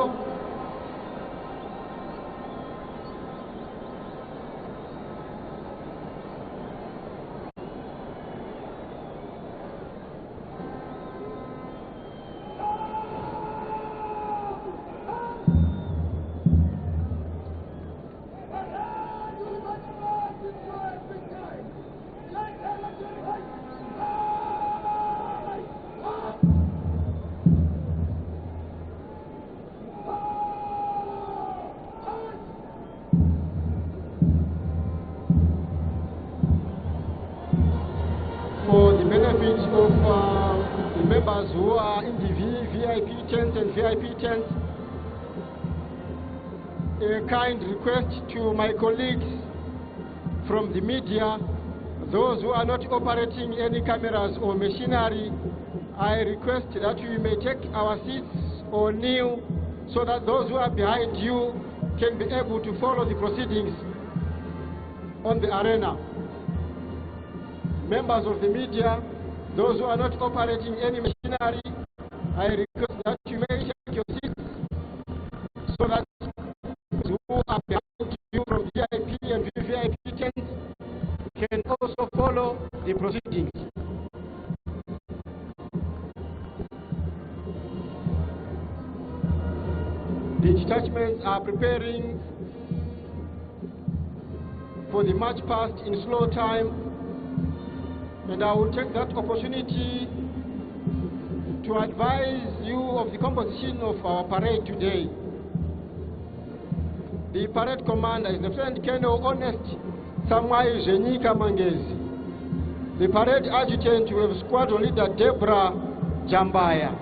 For the benefit of the members who are in the VIP tents and VIP tents, a kind request to my colleagues from the media, those who are not operating any cameras or machinery, I request that we may take our seats or kneel so that those who are behind you can be able to follow the proceedings on the arena. Members of the media, those who are not operating any machinery, I request that you may take your seats so that those who are behind you from VIP and VVIP tents can also follow the proceedings. The detachments are preparing for the march past in slow time, and I will take that opportunity to advise you of the composition of our parade today. The parade commander is Lieutenant Colonel Honest Samwai Zenika Mangezi. The parade adjutant, we have squadron leader Deborah Jambaya.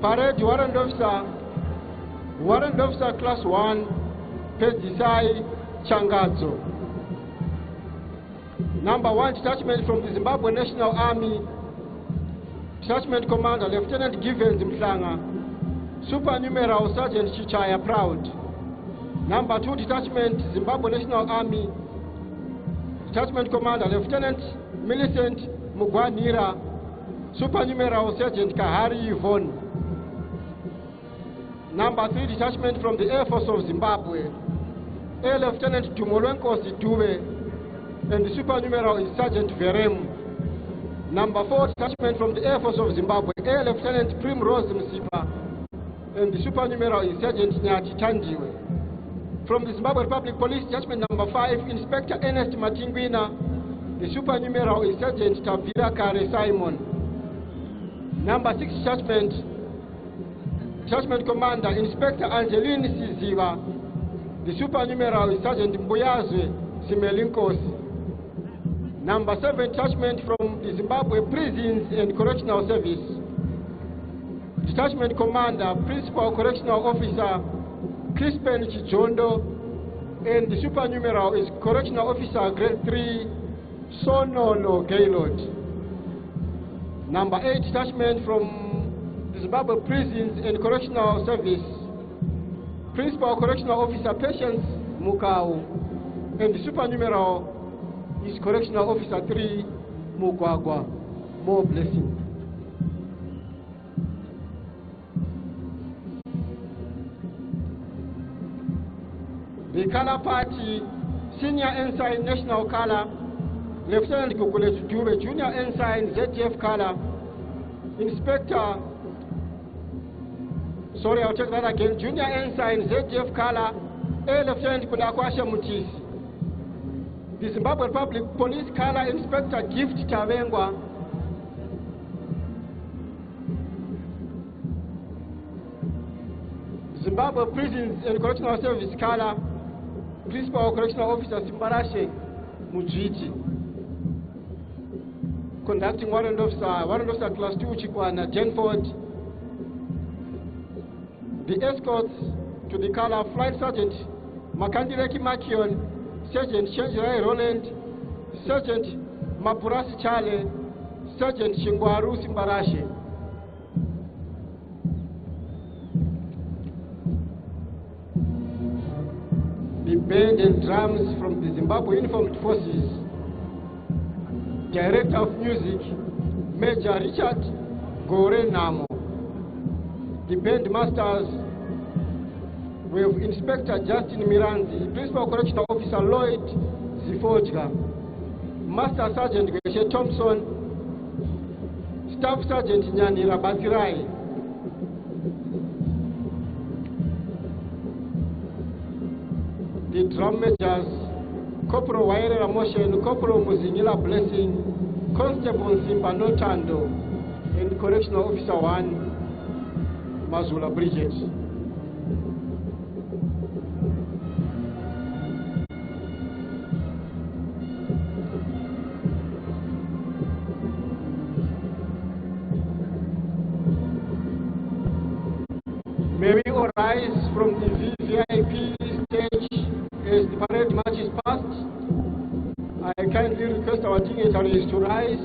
Parade warrant officer class 1, Pedzisai Changadzo. Number 1 detachment from the Zimbabwe National Army, Detachment Commander Lieutenant Givens Mhlanga, Supernumeral Sergeant Chichaya Proud. Number 2 detachment Zimbabwe National Army, Detachment Commander Lieutenant Millicent Mugwanira, Supernumeral Sergeant Kahari Yvonne. Number 3 detachment from the Air Force of Zimbabwe, Air Lieutenant Tumolwenko Sidube, and the supernumeral is Sergeant Verem. Number 4 detachment from the Air Force of Zimbabwe, Air Lieutenant Primrose Msipa, and the supernumeral is Sergeant Nyati Tandiwe. From the Zimbabwe Republic Police Detachment number 5, Inspector Ernest Matingwina, the supernumeral is Sergeant Tabira Kare Simon. Number 6 Detachment Commander Inspector Angeline Siziva, the supernumeral is Sergeant Mbuyazwe Simelinkosi. Number 7 detachment from the Zimbabwe Prisons and Correctional Service, Detachment Commander Principal Correctional Officer Crispin Chijondo, and the supernumeral is Correctional Officer Grade 3 Sonono Gaylord. Number 8 detachment from the Zimbabwe Prisons and Correctional Service, Principal Correctional Officer Patience Mukau, and the supernumeral is Correctional Officer 3 Mugwagwa. More blessing. The color party, Senior Ensign National Color, Lieutenant Kukule Dube, Junior Ensign ZTF Color, Inspector, sorry, I'll take that again, Junior Ensign ZTF Color, Air Lieutenant Kudakwasha Mutisi. The Zimbabwe Republic Police Color Inspector Gift Tavengwa, Zimbabwe Prisons and Correctional Service Color, Principal Correctional Officer Simbarashe Mujiti. Conducting Warrant Officer Class 2 Chikwana Jenford. The escorts to the color, Flight Sergeant Makandireki Makion, Sergeant Shenjirai Roland, Sergeant Mapurasi Chale, Sergeant Shingwaru Simbarashe. The band and drums from the Zimbabwe Uniformed Forces, Director of Music, Major Richard Gore Namo. The band masters, we have Inspector Justin Miranzi, Principal Correctional Officer Lloyd Zifojga, Master Sergeant Geshe Thompson, Staff Sergeant Nyani Rabatirai, the drum majors, Corporal Waire Ramoshen, Corporal Muzingila Blessing, Constable Simba Notando, and Correctional Officer 1, Mazula Bridget. May we all rise from the VIP stage as the parade march is past. I kindly request our dignitaries to rise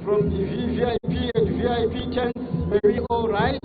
from the VIP and VIP tents. May we all rise.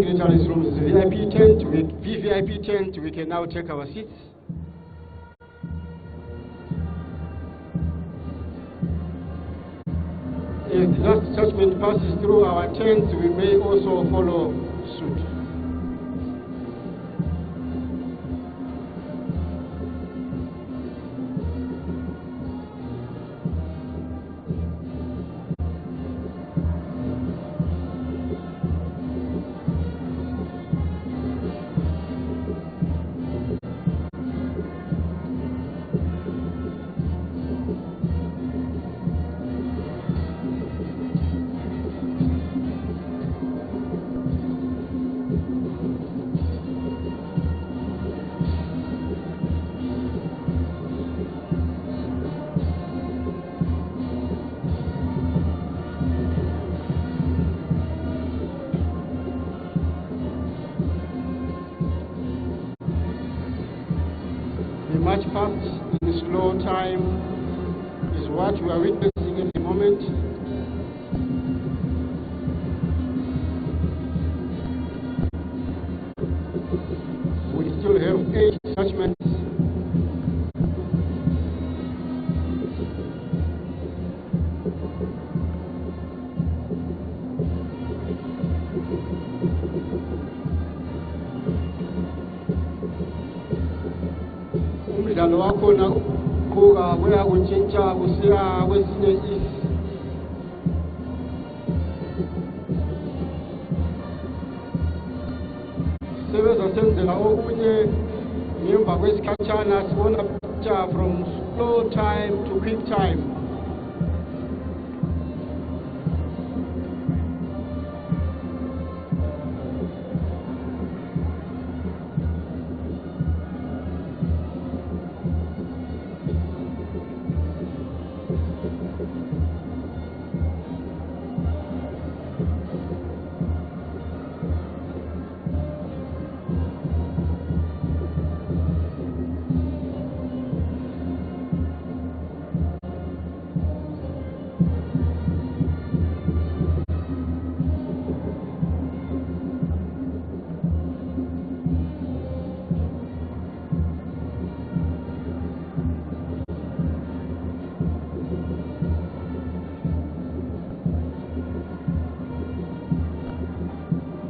dignitaries' rooms, the VIP tent, VVIP tent, we can now take our seats. As the last judgment passes through our tents, we may also follow suit. March past in slow time is what we are witnessing at the moment. We still have 8 judgments. Umdlalo wakhona kuka kuya kutshintsha kusiya kwesinye sebenza senzela okunye ngemva kwesikhatshana sibona picture from slow time to quick time.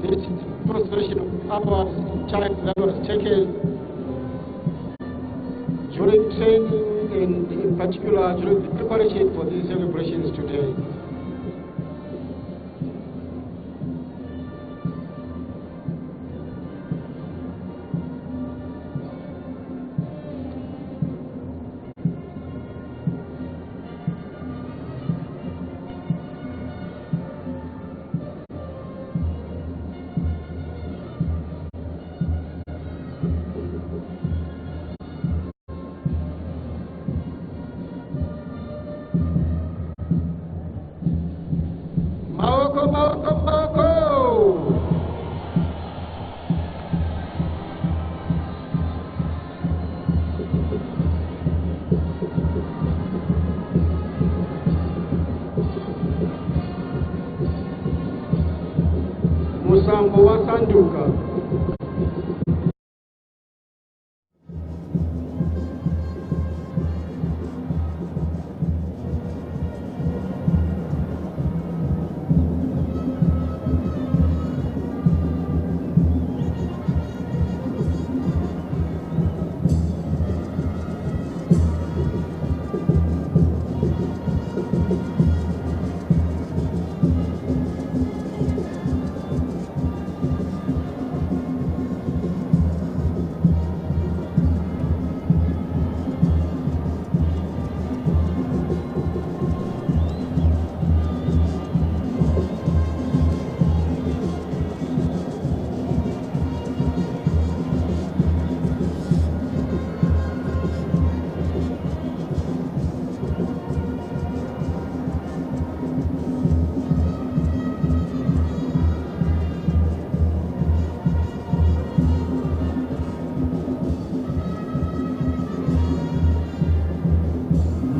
This demonstration of our time that was taken during training and in particular during the preparation for these celebrations today. Musambo wa Sanduka.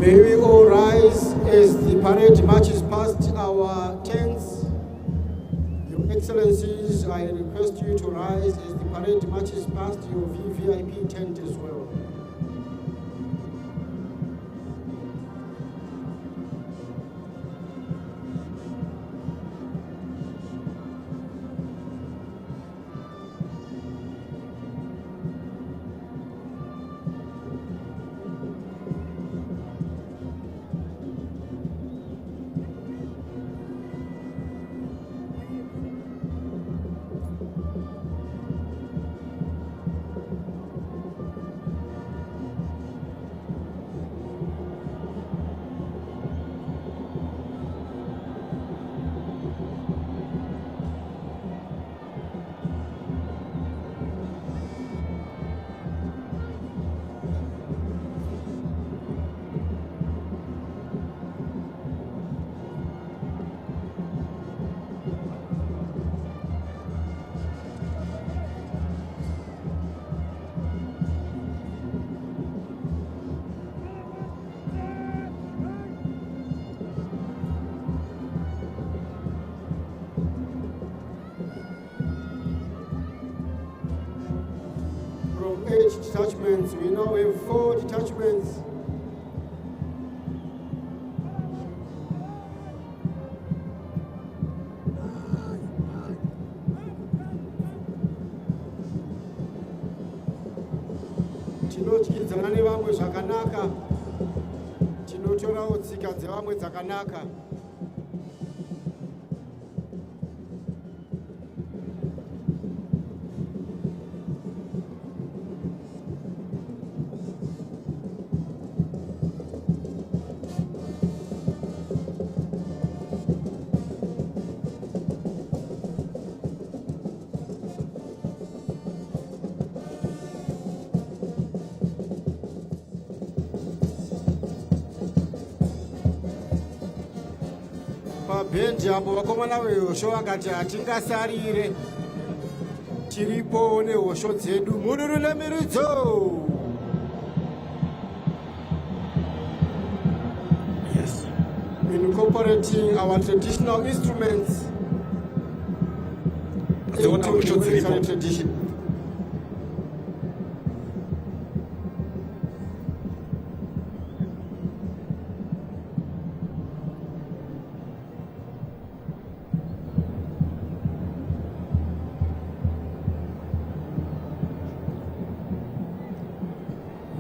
May we all rise as the parade marches past our tents. Your Excellencies, I request you to rise as the parade marches past your VVIP tent as well. From 8 detachments, we now have 4 detachments. Tinotyidzana nevamwe zvakanaka, tinotorawo tsika dzevamwe dzakanaka. Pabhendi apo vakomana vehosho vakati hatingasarire, tiripo nehosho dzedu. Mururunamiridzo. Yes. Incorporating our traditional instruments into military tradition.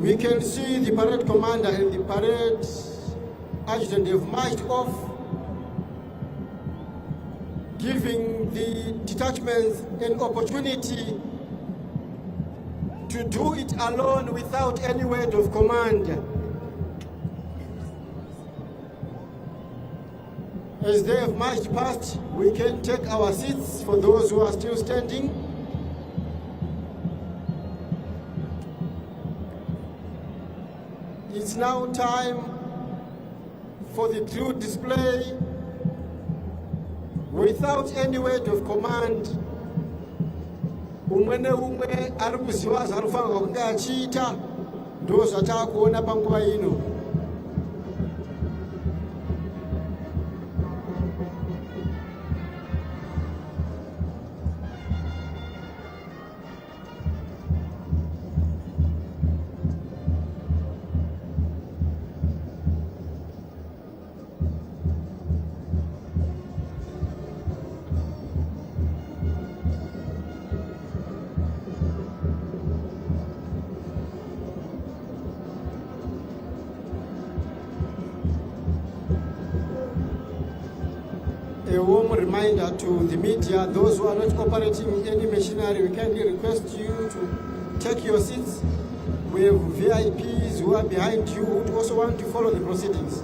We can see the parade commander and the parade adjutant have marched off, giving the detachments an opportunity to do it alone without any word of command. As they have marched past, we can take our seats for those who are still standing. It's now time for the true display. Without any word of command, umwe neumwe ari kuziva zvaanofanirwa kunge achiita, ndo zvataakuona panguva ino. A warm reminder to the media, those who are not operating any machinery, we kindly request you to take your seats. We have VIPs who are behind you who also want to follow the proceedings.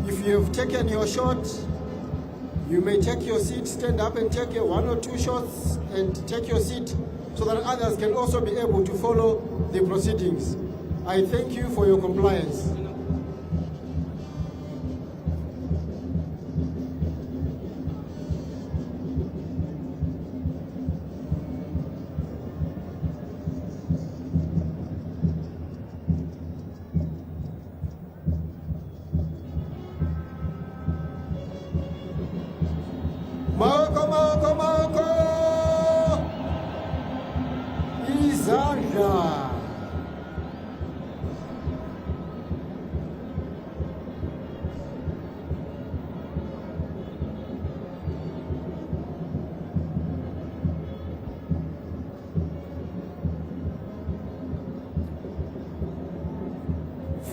If you have taken your shot, you may take your seat, stand up and take 1 or 2 shots and take your seat so that others can also be able to follow the proceedings. I thank you for your compliance. Maoko, maoko, maoko.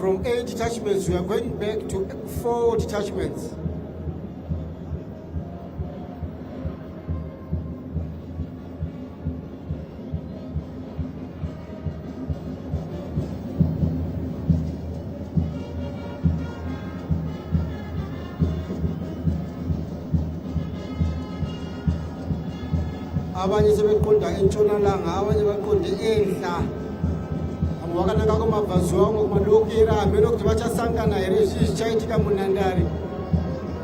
From 8 detachments, we are going back to 4 detachments. Abanye sebeqonda entshonalanga, abanye baqonde enhla. Wakanaka kumabvazu wangu kumadokera hameno kuti vachasangana here zvii zvichaitika munhandare.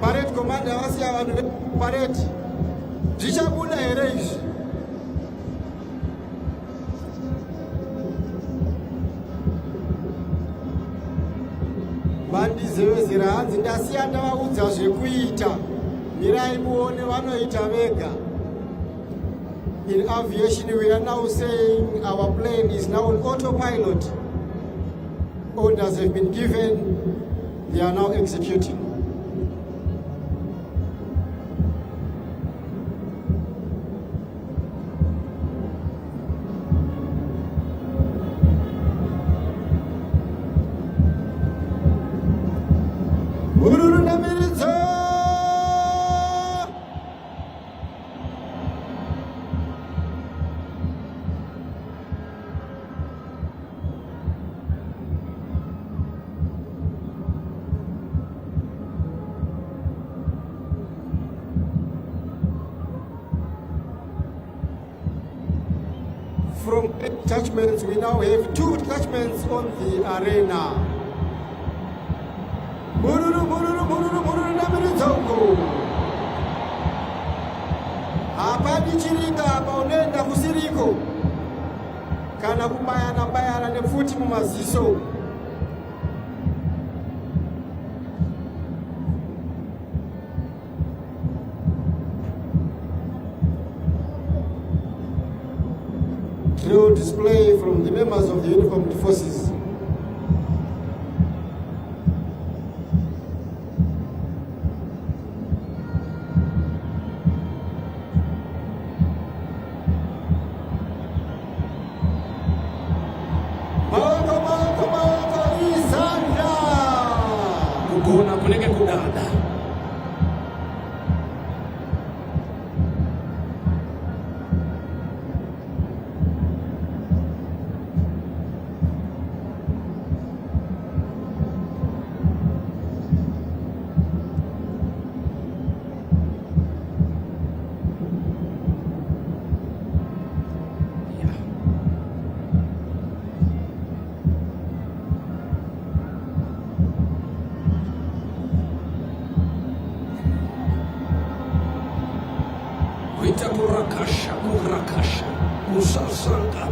Parade commander vasiya vanhu veparade. Zvichabuda here izvi? Vandizevezera hanzi ndasiya ndavaudza zvekuita. Mirai muone vanoita vega. In aviation, we are now saying our plane is now on autopilot. Orders have been given, they are now executing. From 8 detachments, we now have 2 detachments on the arena. Mururu, mururu, mururu, mururu, namirizongo. Hapadi chirika, hapa unenda kusiriko. Kana kubayana bayana nefuti mumaziso. Drill display from the members of the uniformed forces. Maoko, Isanda! Kukuna kunenge kudada. Kurakasha, Musasanga.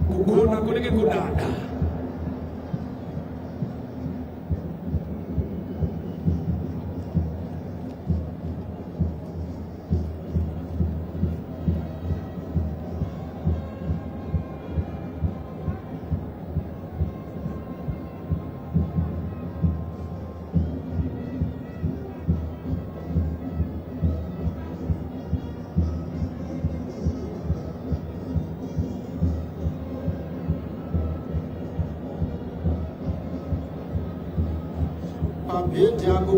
Kukuna kunenge kudada.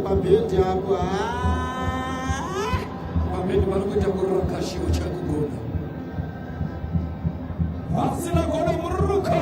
pabhendi apo vamweni vari kuita kururuka chiwo chakugona vasina gona mururuka.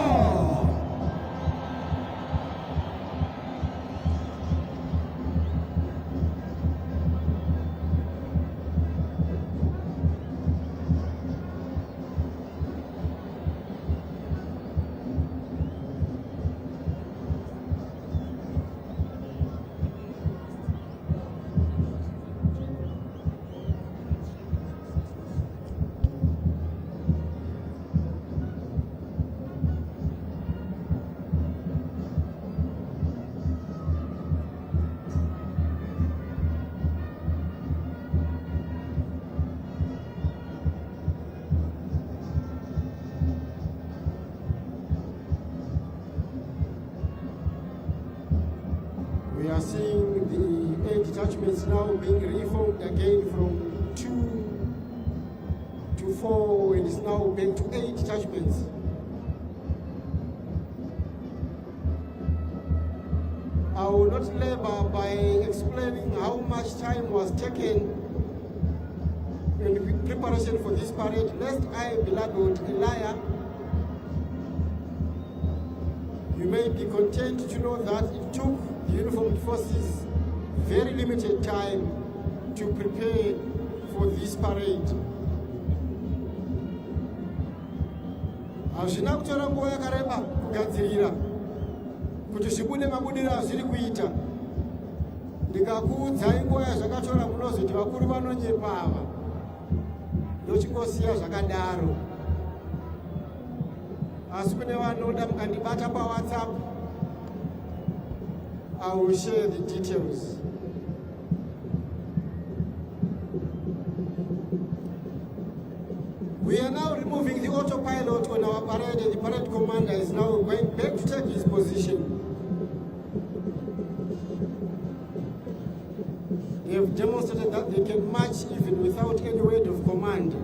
We are seeing the 8 detachments now being reformed again from 2 to 4, and it's now back to 8 detachments. I will not labor by explaining how much time was taken in preparation for this parade, lest I be labeled a liar. You may be content to know that it took the uniformed forces very limited time to prepare for this parade. Hazvina kutora nguva yakareba kugadzirira kuti zvibude mabudiro azviri kuita. Ndikakuudzai nguva yazvakatora munozoti vakuru vanonyepa ava. Ndochingosiya zvakadaro. Asi kune vanoda mukandibata paWhatsApp, I will share the details. We are now removing the autopilot on our parade, and the parade commander is now going back to take his position. They have demonstrated that they can march even without any word of command.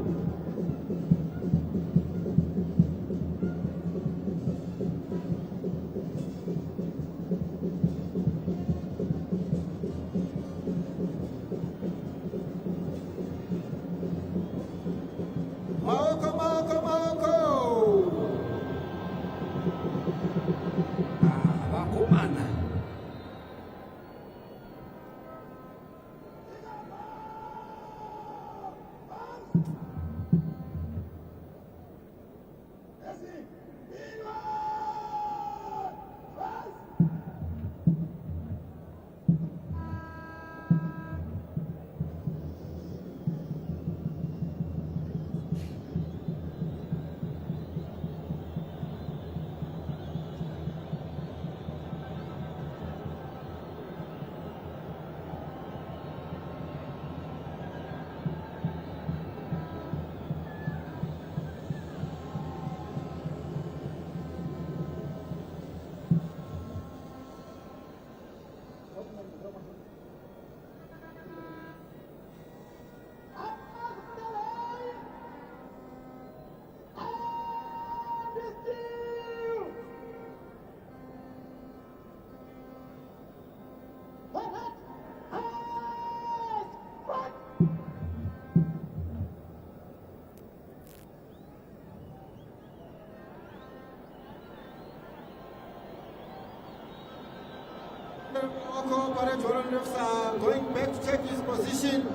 Going back to take his position.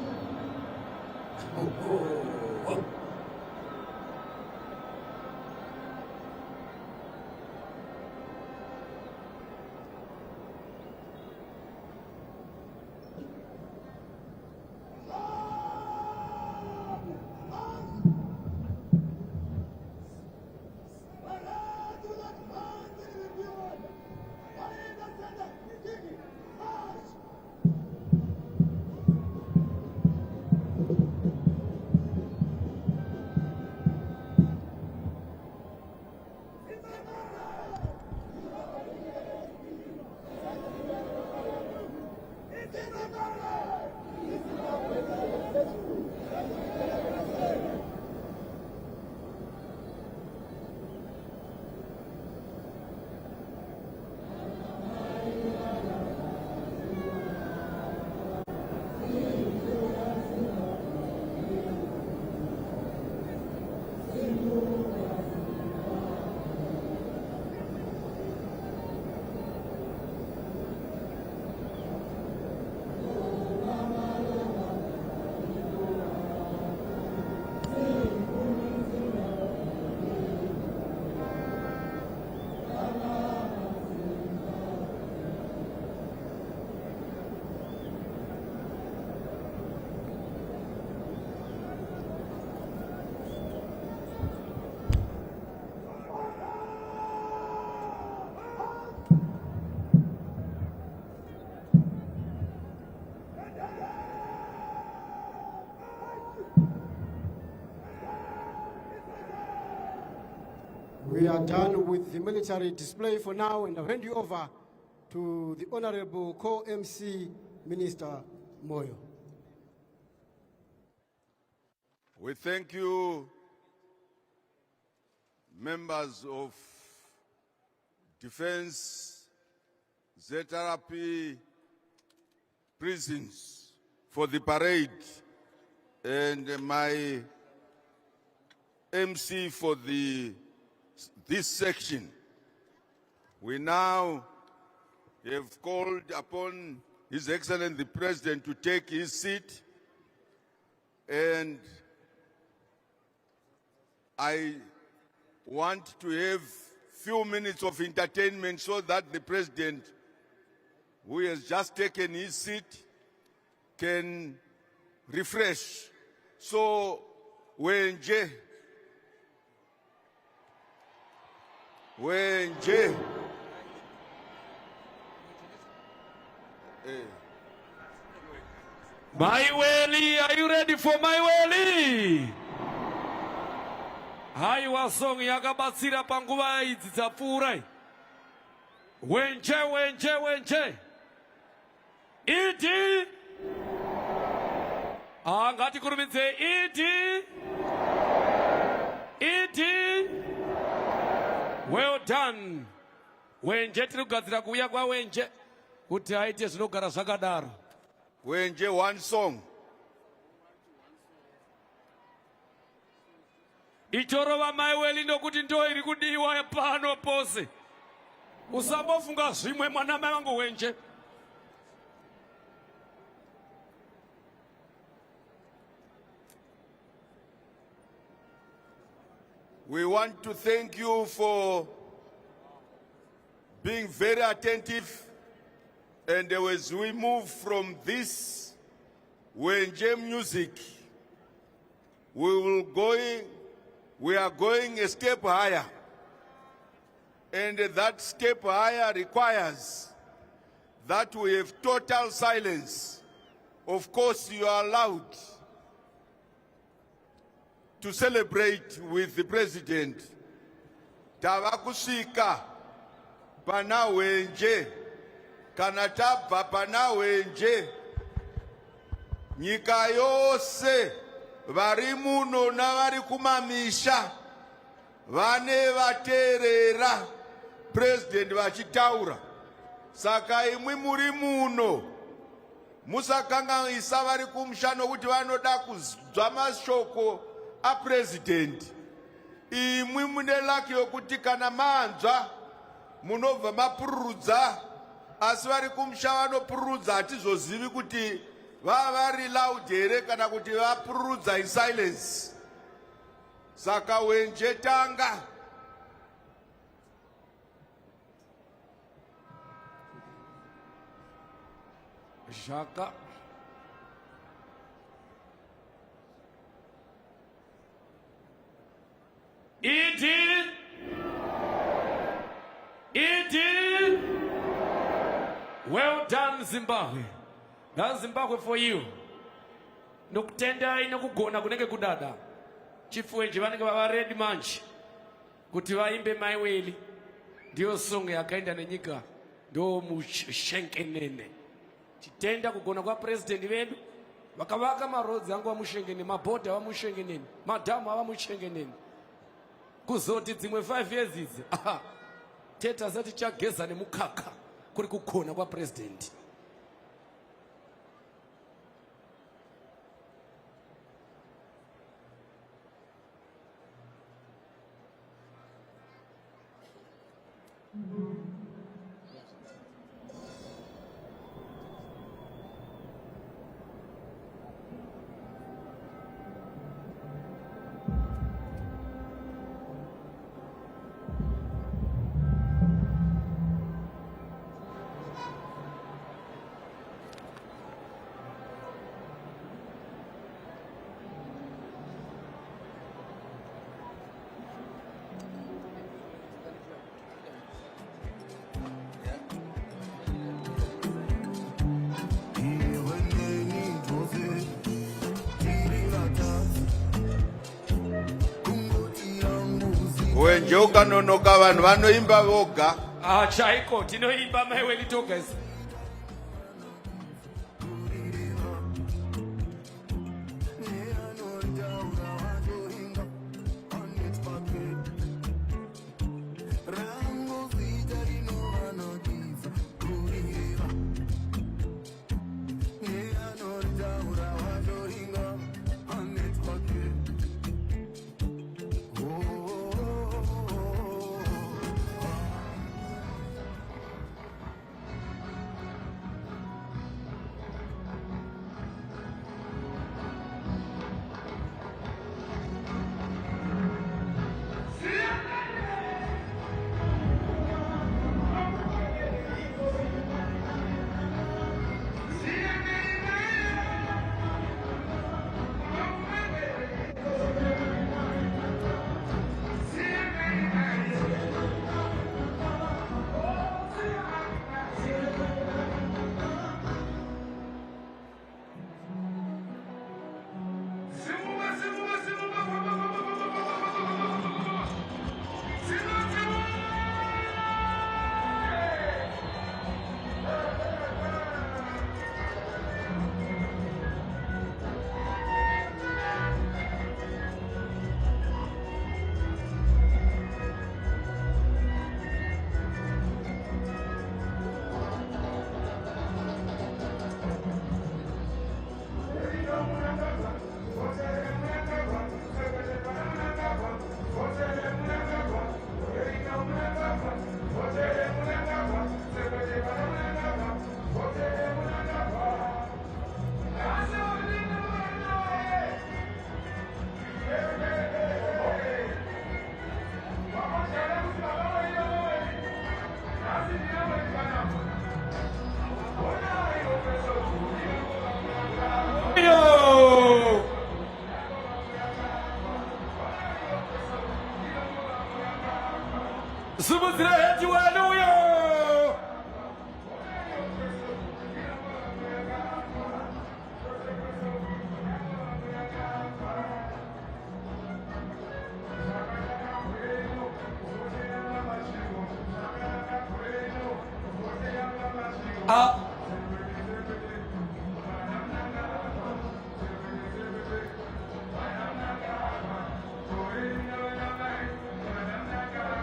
We are done with the military display for now, and I'll hand you over to the Honorable Co-MC Minister Moyo. We thank you, members of Defense, ZRP, prisons for the parade, and my MC for this section. We now have called upon His Excellency the President to take his seat, and I want to have few minutes of entertainment so that the President, who has just taken his seat, can refresh. So, Wenje. Maiweli, are you ready for Maiweli? Haiwa song yakabatsira panguva idzi dzapfuura. Wenje. Iti. Ngati kurumidze iti. Well done. Wenje tirikugadzira kuuya kwawenje kuti aite zvinogara zvakadaro. Wenje, one song. Ichorova Maiweli ndokuti ndo iri kudiwa pano pose. Usambofunga zvimwe mwana mai wangu Wenje. We want to thank you for being very attentive, and as we move from this Wenje music, we are going a step higher, and that step higher requires that we have total silence. Of course, you are allowed to celebrate with the President. Tavakusika pana Wenje, kana tabva pana Wenje, nyika yose vari muno navari kumamisha vane vateerera President vachitaura. Saka imwi muri muno musakanganisa vari kumushano kuti vanoda kuzwa mashoko a President. Imwi mune laki yokuti kana manzwa munobva mapururudza, asi vari kumusha vanopururudza hatizozivi kuti vari loud here kana kuti vapururudza in silence. Saka Wenje tanga. Shaka. Iti. Well done, Zimbabwe. That's Zimbabwe for you. Nokutenda inokugona kunenge kudada. Chief Wenje vanenge vava ready manje kuti vaimbe Maiweli. Ndiyo song yakaenda nenyika ndo mushenkenene. Chitenda kugona kwa president vedu vakavaka marodzi angu vamushengenene, mabhodha vamushengenene, madhamu avamushengenene. Kuzoti dzimwe 5 years idzi teta zati chageza nemukaka kuri kugona kwa president. Wenje ukanonoka vanhu vanoimba voga. Chaiko tinoimba maiwe litokesi.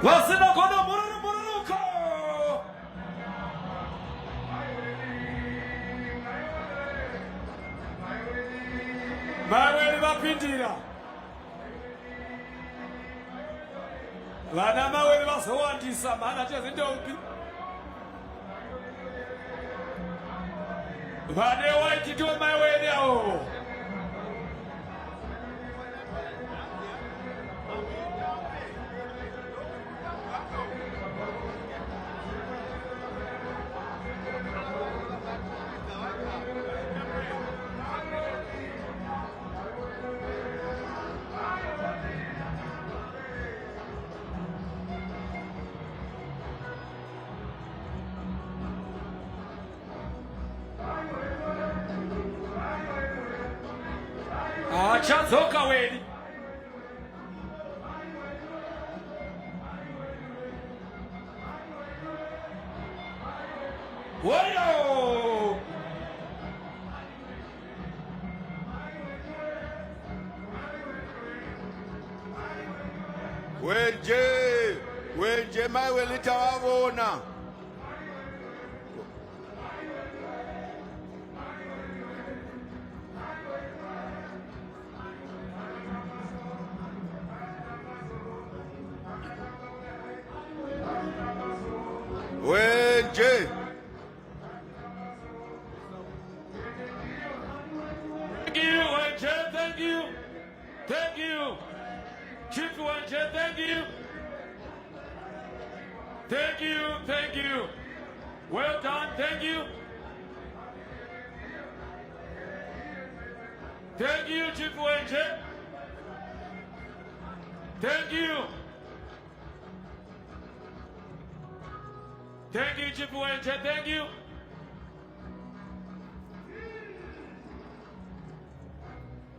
Wasina kono murunuko. Maiwe vapindira. Vana maiwe vasowandisa mana chezindombi. Vane waititwe maiwe yao. Chazoka weni. Wayo! Wenje maiwe litawabona. Wenje. Thank you, Wenje, thank you. Thank you. Chief Wenje, thank you. Thank you, thank you. Well done, thank you. Thank you, Chief Wenje. Thank you. Thank you, Chief Wenje, thank you.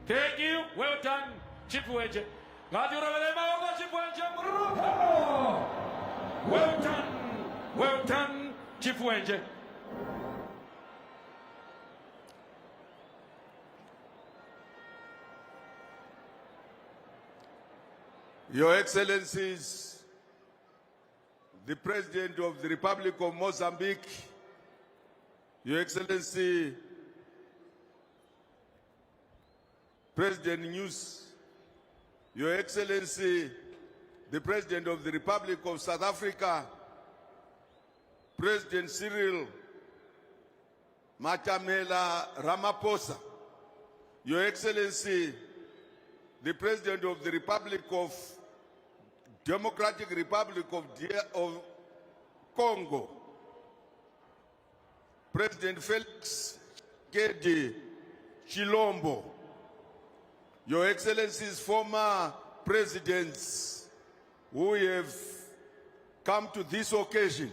Thank you, well done, Chief Wenje. Well done, Chifuenje. Your Excellencies, the President of the Republic of Mozambique, Your Excellency, President News, Your Excellency, the President of the Republic of South Africa, President Cyril Matamela Ramaphosa, Your Excellency, the President of the Republic of Democratic Republic of Congo, President Felix Tshisekedi Tshilombo, Your Excellencies, former presidents who have come to this occasion,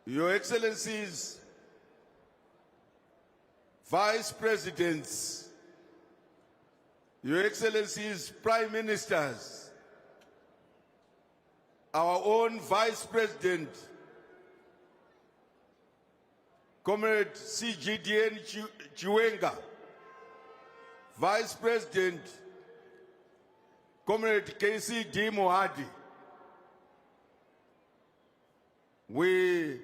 Your Excellencies, Vice Presidents, Your Excellencies, Prime Ministers, our own Vice President, Comrade CGDN Chiwenga, Vice President, Comrade KCD Mohadi. We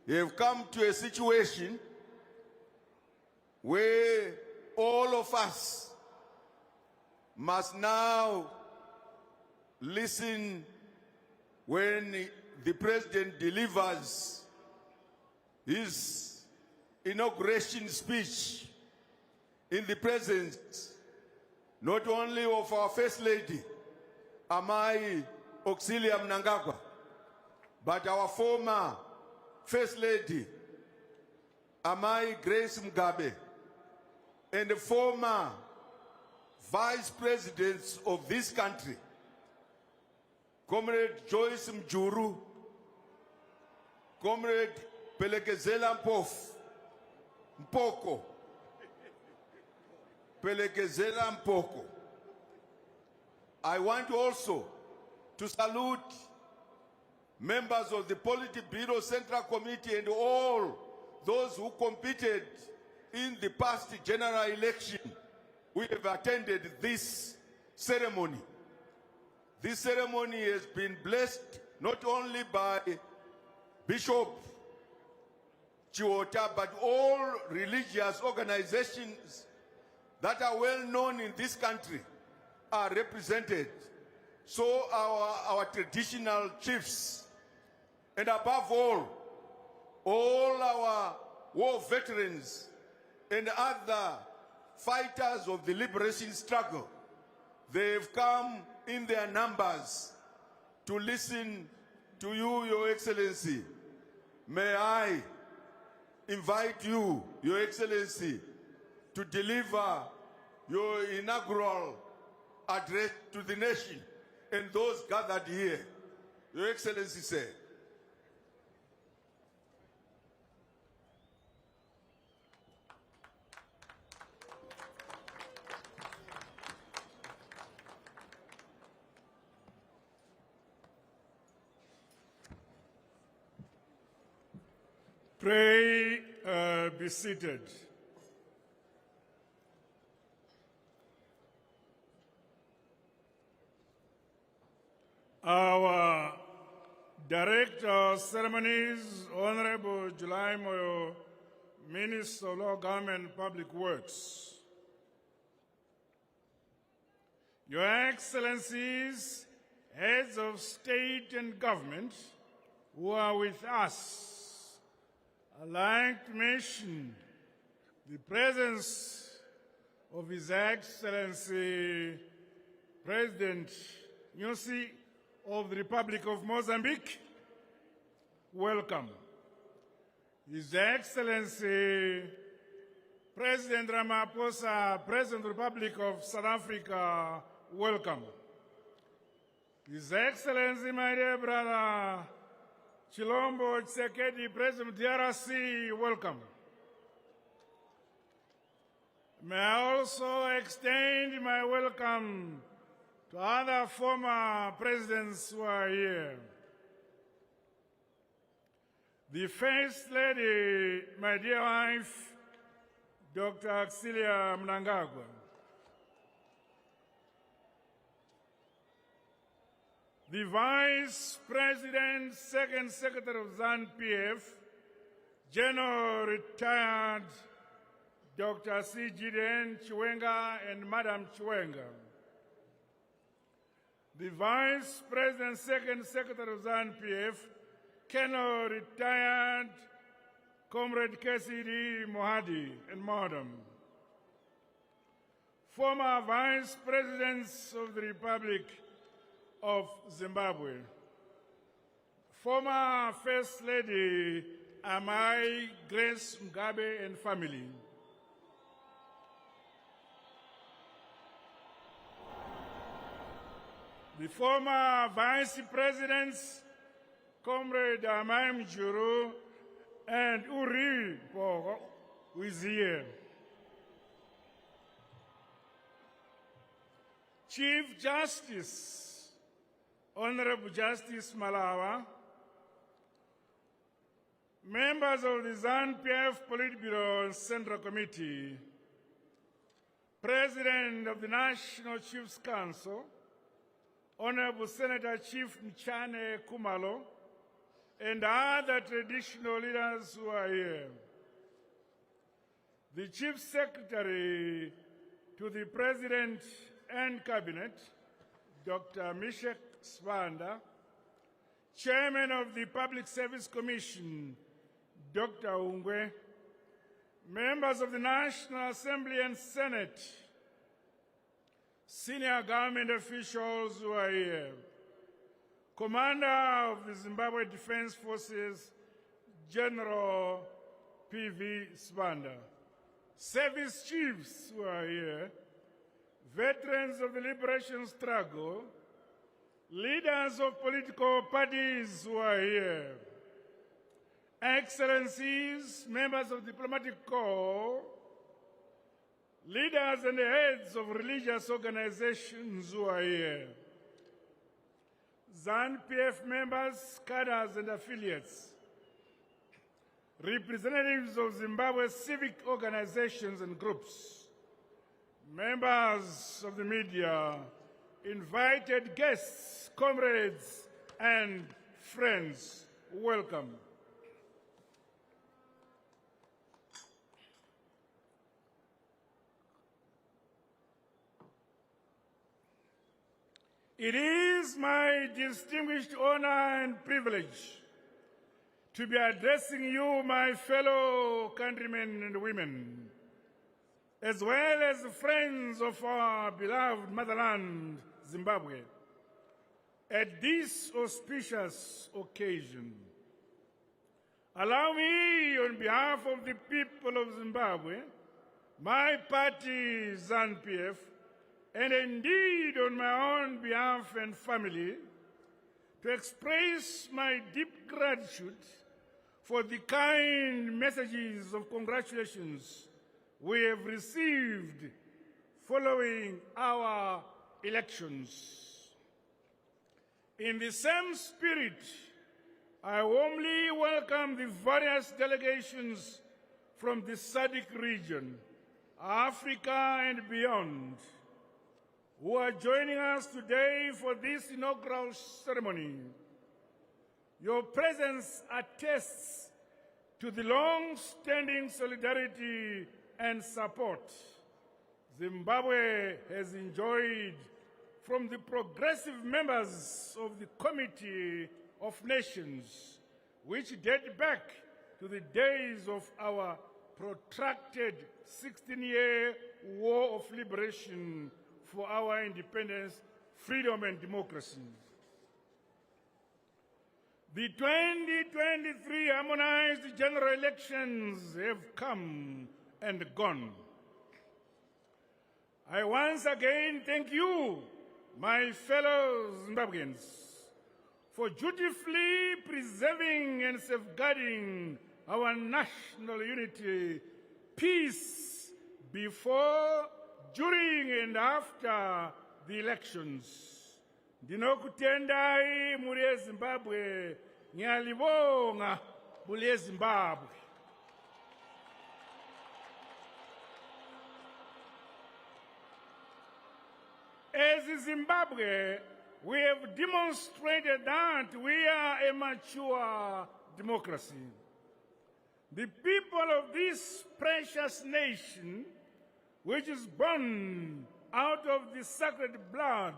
have come to a situation where all of us must now listen when the President delivers his inauguration speech in the presence not only of our First Lady, Amai Auxilia Mnangagwa, but our former First Lady, Amai Grace Mugabe, and the former Vice Presidents of this country, Comrade Joyce Mjuru, Comrade Pelekezela Mpoko, Pelekezela Mpoko. I want also to salute members of the Politburo Central Committee and all those who competed in the past general election. We have attended this ceremony. This ceremony has been blessed not only by Bishop Chiota, but all religious organizations that are well known in this country are represented. So our traditional chiefs, and above all our war veterans and other fighters of the liberation struggle, they've come in their numbers to listen to you, Your Excellency. May I invite you, Your Excellency, to deliver your inaugural address to the nation and those gathered here. Your Excellency, sir. Pray, be seated. Our Director of Ceremonies, Honorable July Moyo, Minister of Law, Government and Public Works. Your Excellencies, heads of state and government who are with us, I'd like to mention the presence of His Excellency President Nyusi of the Republic of Mozambique. Welcome. His Excellency President Ramaphosa, President of the Republic of South Africa, welcome. His Excellency, my dear brother, Tshilombo Tshisekedi, President of DRC, welcome. May I also extend my welcome to other former presidents who are here. The First Lady, my dear wife, Dr. Auxilia Mnangagwa. The Vice President, Second Secretary of ZANU-PF, General Retired Dr. C. Gideon Chiwenga and Madam Chiwenga. The Vice President, Second Secretary of ZANU-PF, Colonel Retired Comrade KCD Mohadi and Madam. Former Vice Presidents of the Republic of Zimbabwe. Former First Lady Amai Grace Mugabe and family. The former Vice Presidents, Comrade Amai Mjuru and Uri Pogo, who is here. Chief Justice, Honorable Justice Malawa, members of the ZANU-PF Politburo and Central Committee, President of the National Chiefs Council, Honorable Senator Chief Mchane Kumalo, and other traditional leaders who are here. The Chief Secretary to the President and Cabinet, Dr. Mishek Svanda, Chairman of the Public Service Commission, Dr. Ungwe, members of the National Assembly and Senate, senior government officials who are here, Commander of the Zimbabwe Defense Forces, General P.V. Svanda, service chiefs who are here, veterans of the liberation struggle, leaders of political parties who are here, excellencies, members of the diplomatic corps, leaders and heads of religious organizations who are here, ZANU-PF members, cadres and affiliates, representatives of Zimbabwe's civic organizations and groups, members of the media, invited guests, comrades, and friends, welcome. It is my distinguished honor and privilege to be addressing you, my fellow countrymen and women, as well as friends of our beloved motherland, Zimbabwe, at this auspicious occasion. Allow me, on behalf of the people of Zimbabwe, my party, ZANU-PF, and indeed on my own behalf and family, to express my deep gratitude for the kind messages of congratulations we have received following our elections. In the same spirit, I warmly welcome the various delegations from the SADC region, Africa and beyond, who are joining us today for this inaugural ceremony. Your presence attests to the long-standing solidarity and support Zimbabwe has enjoyed from the progressive members of the Committee of Nations, which date back to the days of our protracted 16-year war of liberation for our independence, freedom, and democracy. The 2023 harmonized general elections have come and gone. I once again thank you, my fellow Zimbabweans, for dutifully preserving and safeguarding our national unity, peace, before, during, and after the elections. Ndinokutendai muri eZimbabwe, ngiyalibonga muri eZimbabwe. As Zimbabwe, we have demonstrated that we are a mature democracy. The people of this precious nation, which is born out of the sacred blood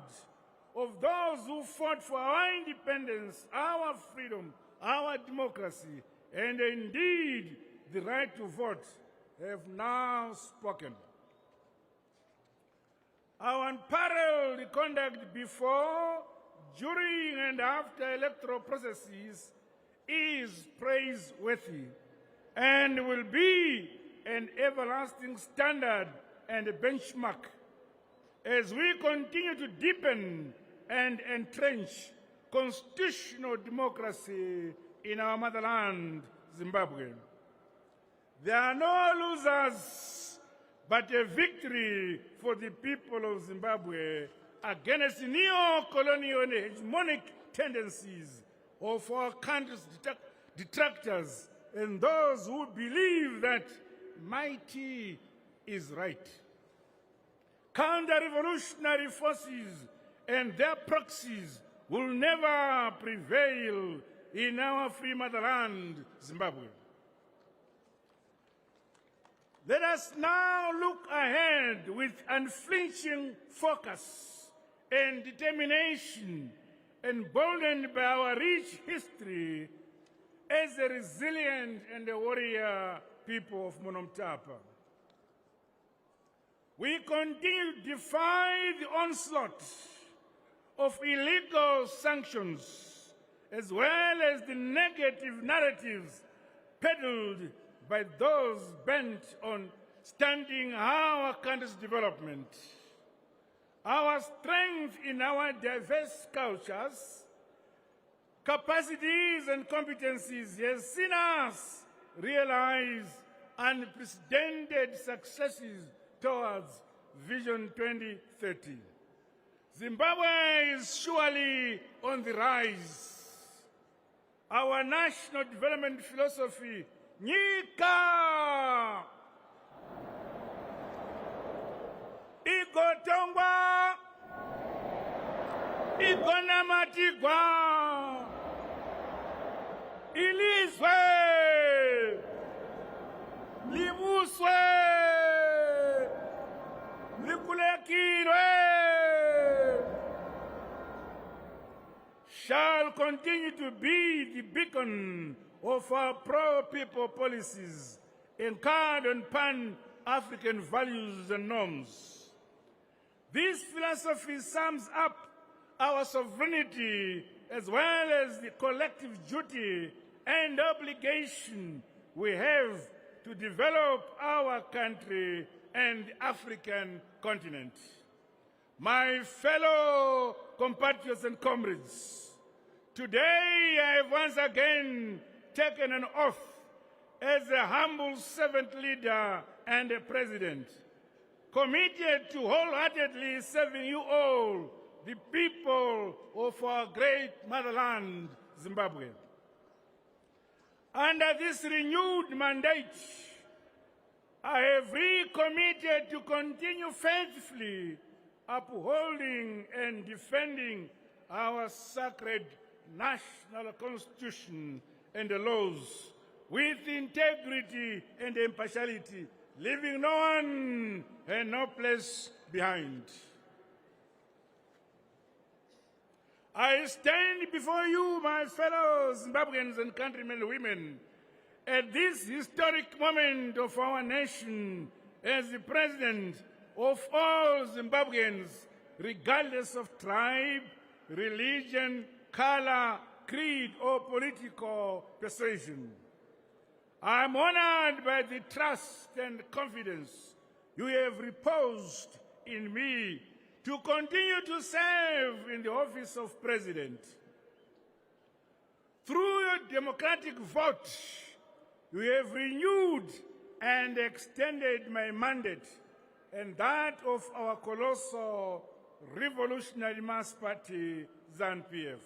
of those who fought for our independence, our freedom, our democracy, and indeed the right to vote, have now spoken. Our unparalleled conduct before, during, and after electoral processes is praiseworthy and will be an everlasting standard and a benchmark as we continue to deepen and entrench constitutional democracy in our motherland, Zimbabwe. There are no losers, but a victory for the people of Zimbabwe against neo-colonial and hegemonic tendencies of our country's detractors and those who believe that mighty is right. Counter-revolutionary forces and their proxies will never prevail in our free motherland, Zimbabwe. Let us now look ahead with unflinching focus and determination, emboldened by our rich history as a resilient and a warrior people of Monomtapa. We continue to defy the onslaught of illegal sanctions, as well as the negative narratives peddled by those bent on stunting our country's development. Our strength in our diverse cultures, capacities, and competencies has seen us realize unprecedented successes towards Vision 2030. Zimbabwe is surely on the rise. Our national development philosophy, Nyika Igotongwa Igonamatigwa Ilizwe Limuswe Likulekirwe shall continue to be the beacon of our pro-people policies anchored on pan-African values and norms. This philosophy sums up our sovereignty as well as the collective duty and obligation we have to develop our country and the African continent. My fellow compatriots and comrades, today I have once again taken an oath as a humble servant leader and a president, committed to wholeheartedly serving you all, the people of our great motherland, Zimbabwe. Under this renewed mandate, I have recommitted to continue faithfully upholding and defending our sacred national constitution and the laws with integrity and impartiality, leaving no one and no place behind. I stand before you, my fellow Zimbabweans and countrymen and women, at this historic moment of our nation as the president of all Zimbabweans, regardless of tribe, religion, color, creed, or political persuasion. I am honored by the trust and confidence you have reposed in me to continue to serve in the office of president. Through your democratic vote, you have renewed and extended my mandate and that of our colossal revolutionary mass party, ZANU-PF.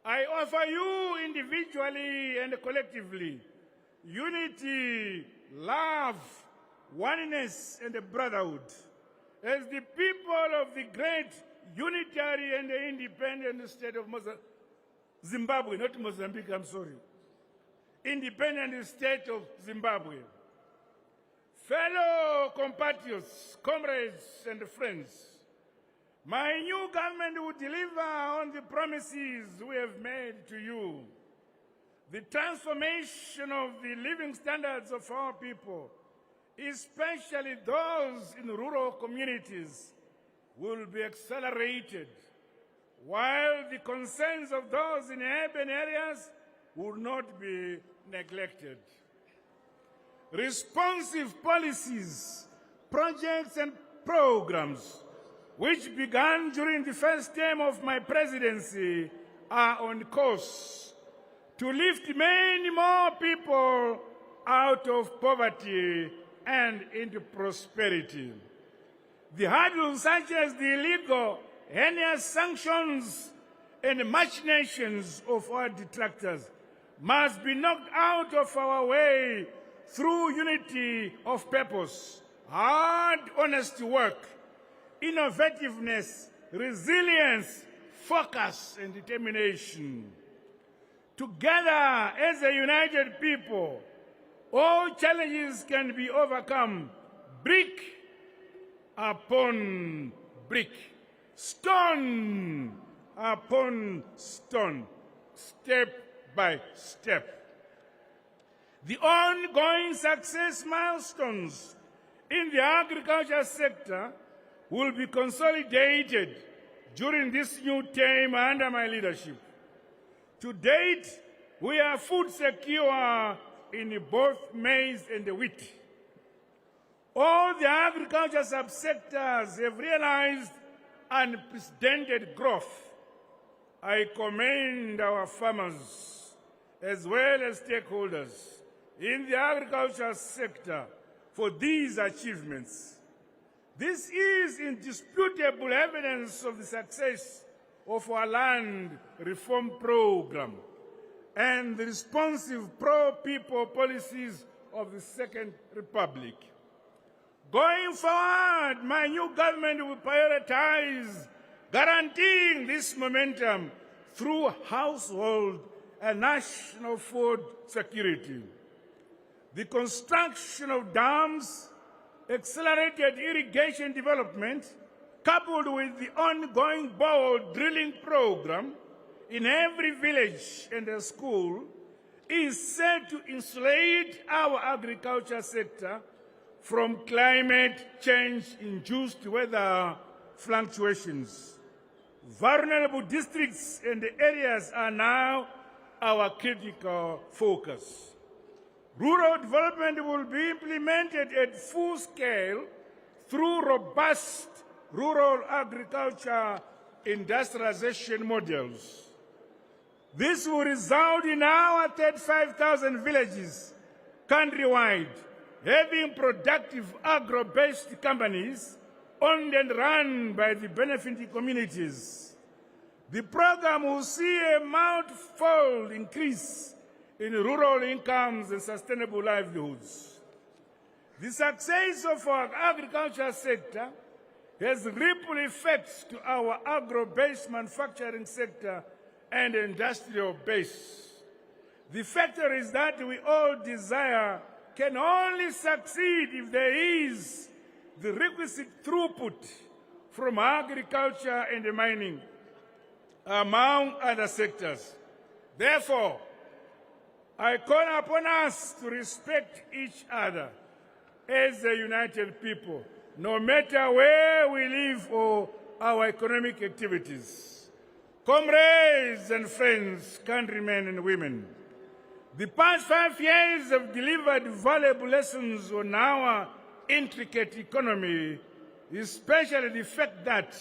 I offer you individually and collectively unity, love, oneness, and brotherhood as the people of the great unitary and independent state of Zimbabwe, not Mozambique, I'm sorry. Independent state of Zimbabwe. Fellow compatriots, comrades, and friends, my new government will deliver on the promises we have made to you. The transformation of the living standards of our people, especially those in rural communities, will be accelerated, while the concerns of those in urban areas will not be neglected. Responsive policies, projects, and programs which began during the first term of my presidency are on course to lift many more people out of poverty and into prosperity. The hurdles such as the illegal, heinous sanctions and machinations of our detractors must be knocked out of our way through unity of purpose, hard, honest work, innovativeness, resilience, focus, and determination. Together, as a united people, all challenges can be overcome, brick upon brick, stone upon stone, step by step. The ongoing success milestones in the agriculture sector will be consolidated during this new term under my leadership. To date, we are food secure in both maize and wheat. All the agriculture subsectors have realized unprecedented growth. I commend our farmers as well as stakeholders in the agriculture sector for these achievements. This is indisputable evidence of the success of our land reform program and the responsive pro-people policies of the Second Republic. Going forward, my new government will prioritize guaranteeing this momentum through household and national food security. The construction of dams, accelerated irrigation development, coupled with the ongoing borehole drilling program in every village and a school, is set to insulate our agriculture sector from climate change-induced weather fluctuations. Vulnerable districts and areas are now our critical focus. Rural development will be implemented at full scale through robust rural agriculture industrialization models. This will result in our 35,000 villages countrywide having productive agro-based companies owned and run by the benefiting communities. The program will see a multi-fold increase in rural incomes and sustainable livelihoods. The success of our agriculture sector has ripple effects to our agro-based manufacturing sector and industrial base. The factors that we all desire can only succeed if there is the requisite throughput from agriculture and mining, among other sectors. Therefore, I call upon us to respect each other as a united people, no matter where we live or our economic activities. Comrades and friends, countrymen and women, the past 5 years have delivered valuable lessons on our intricate economy, especially the fact that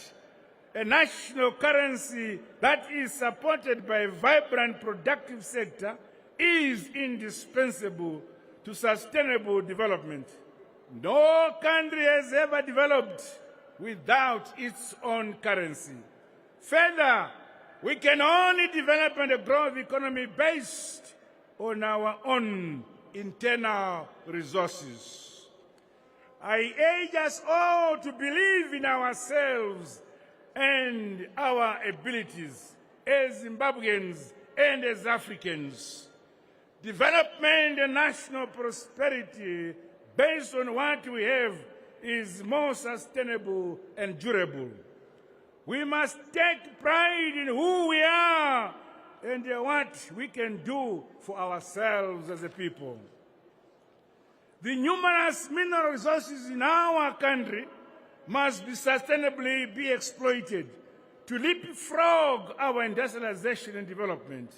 a national currency that is supported by a vibrant productive sector is indispensable to sustainable development. No country has ever developed without its own currency. Further, we can only develop and grow the economy based on our own internal resources. I urge us all to believe in ourselves and our abilities as Zimbabweans and as Africans. Development and national prosperity based on what we have is more sustainable and durable. We must take pride in who we are and what we can do for ourselves as a people. The numerous mineral resources in our country must be sustainably be exploited to leapfrog our industrialization and development.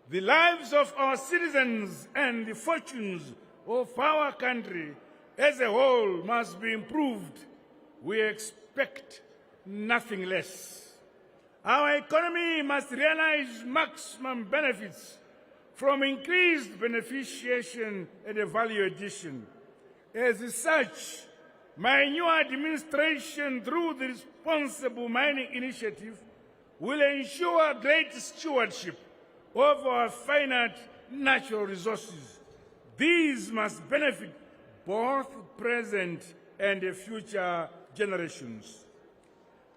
The lives of our citizens and the fortunes of our country as a whole must be improved. We expect nothing less. Our economy must realize maximum benefits from increased beneficiation and value addition. As such, my new administration, through the Responsible Mining Initiative, will ensure great stewardship of our finite natural resources. These must benefit both present and future generations.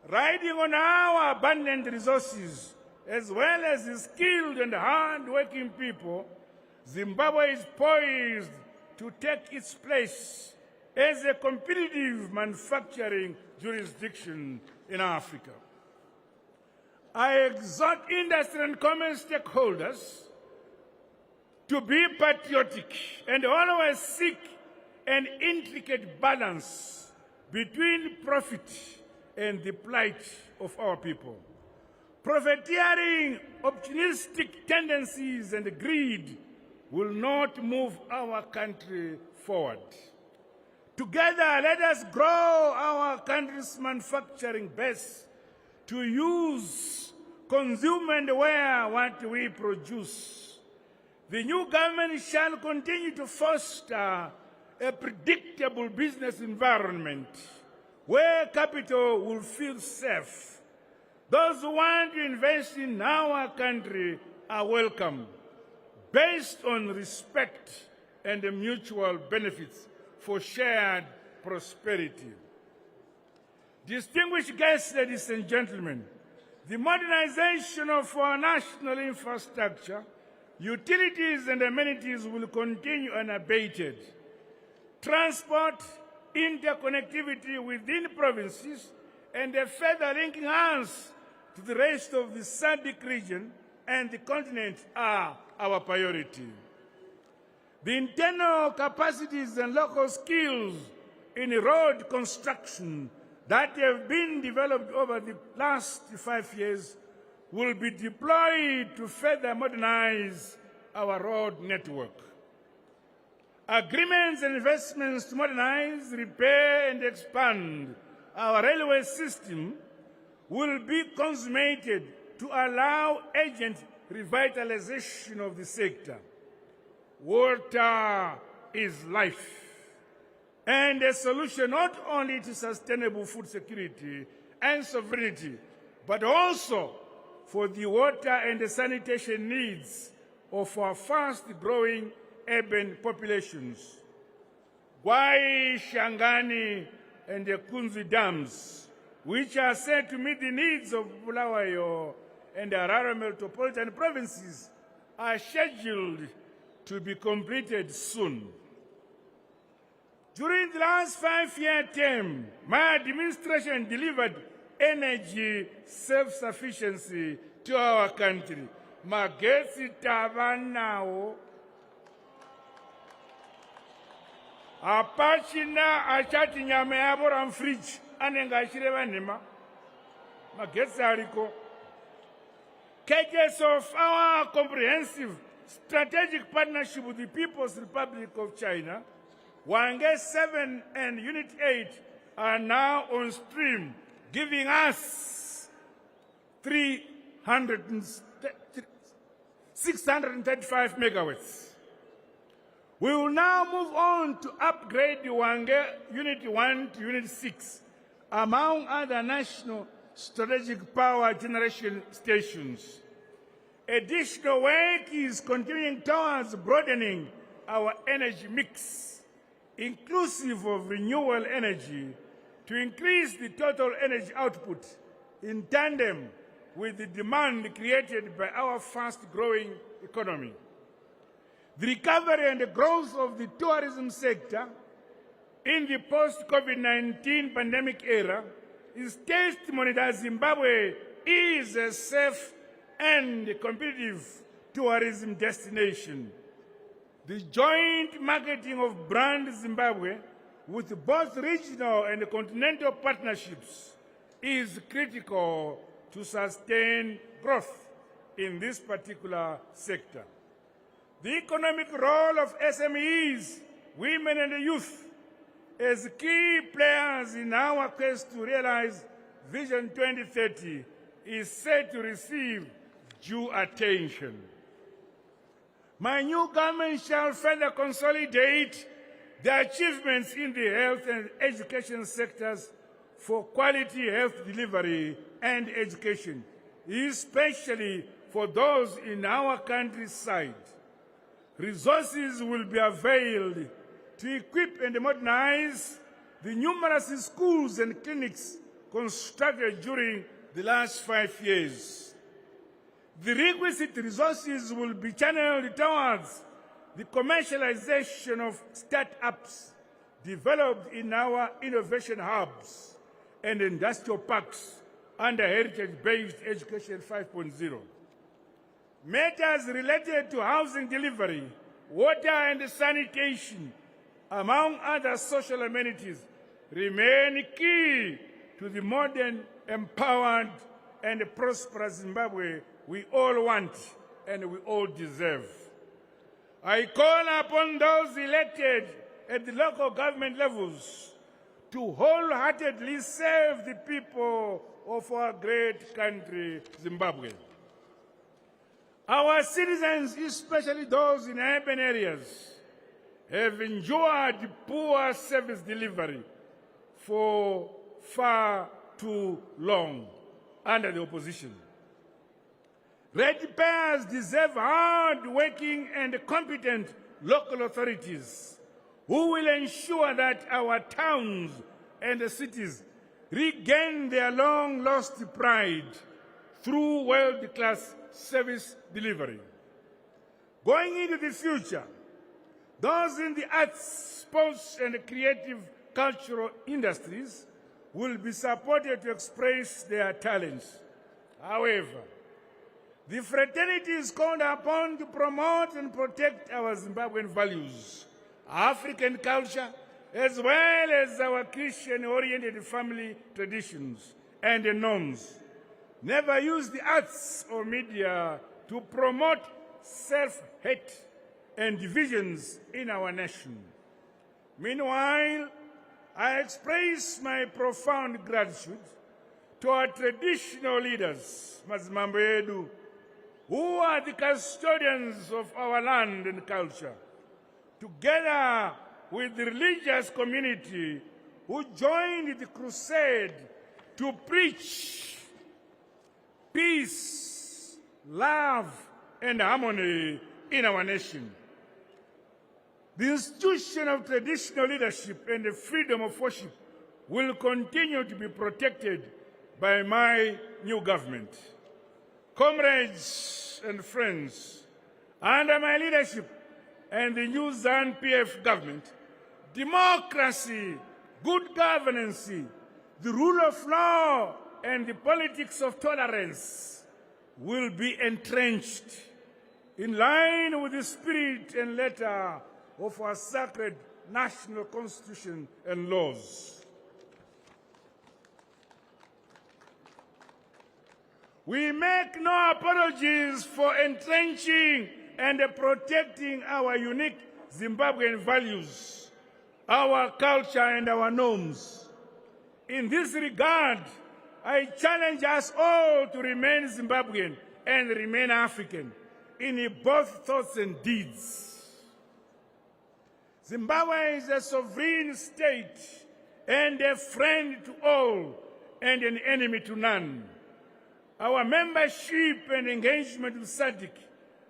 Riding on our abundant resources, as well as the skilled and hard-working people, Zimbabwe is poised to take its place as a competitive manufacturing jurisdiction in Africa. I exhort industry and commerce stakeholders to be patriotic and always seek an intricate balance between profit and the plight of our people. Profiteering, opportunistic tendencies and greed will not move our country forward. Together, let us grow our country's manufacturing base to use, consume and wear what we produce. The new government shall continue to foster a predictable business environment where capital will feel safe. Those who want to invest in our country are welcome, based on respect and mutual benefits for shared prosperity. Distinguished guests, ladies and gentlemen, the modernization of our national infrastructure, utilities and amenities will continue unabated. Transport, interconnectivity within provinces, and a further linking us to the rest of the SADC region and the continent are our priority. The internal capacities and local skills in road construction that have been developed over the last 5 years will be deployed to further modernize our road network. Agreements and investments to modernize, repair, and expand our railway system will be consummated to allow urgent revitalization of the sector. Water is life, and a solution not only to sustainable food security and sovereignty, but also for the water and the sanitation needs of our fast-growing urban populations. Gwai, Shangani, and the Kunzi dams, which are said to meet the needs of Bulawayo and the Harare metropolitan provinces, are scheduled to be completed soon. During the last 5-year term, my administration delivered energy self-sufficiency to our country. Magetsi tavanao. Apachina achati nyama yabo ram fridge anenga ashireva nima. Magetsi ariko. Cages of our comprehensive strategic partnership with the People's Republic of China, Wange 7 and Unit 8 are now on stream, giving us 635 megawatts. We will now move on to upgrade the Wange Unit 1 to Unit 6, among other national strategic power generation stations. Additional work is continuing towards broadening our energy mix, inclusive of renewable energy, to increase the total energy output in tandem with the demand created by our fast-growing economy. The recovery and the growth of the tourism sector in the post-COVID-19 pandemic era is testimony that Zimbabwe is a safe and competitive tourism destination. The joint marketing of brand Zimbabwe with both regional and continental partnerships is critical to sustain growth in this particular sector. The economic role of SMEs, women and youth, as key players in our quest to realize Vision 2030 is set to receive due attention. My new government shall further consolidate the achievements in the health and education sectors for quality health delivery and education, especially for those in our countryside. Resources will be availed to equip and modernize the numerous schools and clinics constructed during the last 5 years. The requisite resources will be channeled towards the commercialization of startups developed in our innovation hubs and industrial parks under Heritage-Based Education 5.0. Matters related to housing delivery, water and sanitation, among other social amenities, remain key to the modern, empowered, and prosperous Zimbabwe we all want and we all deserve. I call upon those elected at the local government levels to wholeheartedly serve the people of our great country, Zimbabwe. Our citizens, especially those in urban areas, have endured poor service delivery for far too long under the opposition. Ratepayers deserve hard-working and competent local authorities who will ensure that our towns and cities regain their long-lost pride through world-class service delivery. Going into the future, those in the arts, sports, and creative cultural industries will be supported to express their talents. However, the fraternity is called upon to promote and protect our Zimbabwean values, African culture, as well as our Christian-oriented family traditions and norms. Never use the arts or media to promote self-hate and divisions in our nation. Meanwhile, I express my profound gratitude to our traditional leaders, Mazimambedu, who are the custodians of our land and culture, together with the religious community who joined the crusade to preach peace, love, and harmony in our nation. The institution of traditional leadership and the freedom of worship will continue to be protected by my new government. Comrades and friends, under my leadership and the new ZANU-PF government, democracy, good governance, the rule of law, and the politics of tolerance will be entrenched in line with the spirit and letter of our sacred national constitution and laws. We make no apologies for entrenching and protecting our unique Zimbabwean values, our culture, and our norms. In this regard, I challenge us all to remain Zimbabwean and remain African in both thoughts and deeds. Zimbabwe is a sovereign state and a friend to all and an enemy to none. Our membership and engagement with SADC,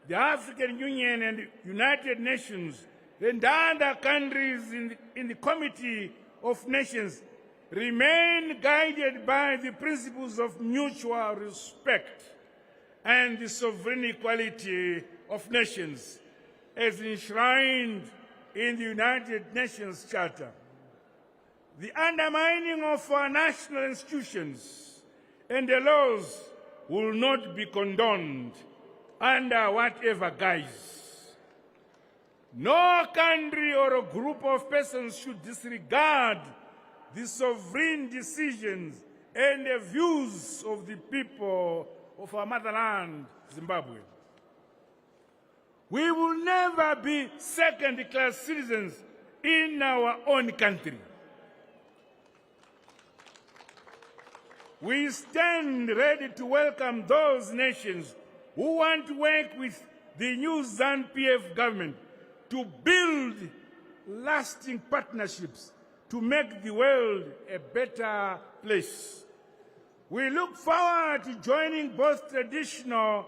the African Union and United Nations, and other countries in the Committee of Nations remain guided by the principles of mutual respect and the sovereign equality of nations as enshrined in the United Nations Charter. The undermining of our national institutions and the laws will not be condoned under whatever guise. No country or a group of persons should disregard the sovereign decisions and the views of the people of our motherland, Zimbabwe. We will never be second-class citizens in our own country. We stand ready to welcome those nations who want to work with the new ZANU-PF government to build lasting partnerships to make the world a better place. We look forward to joining both traditional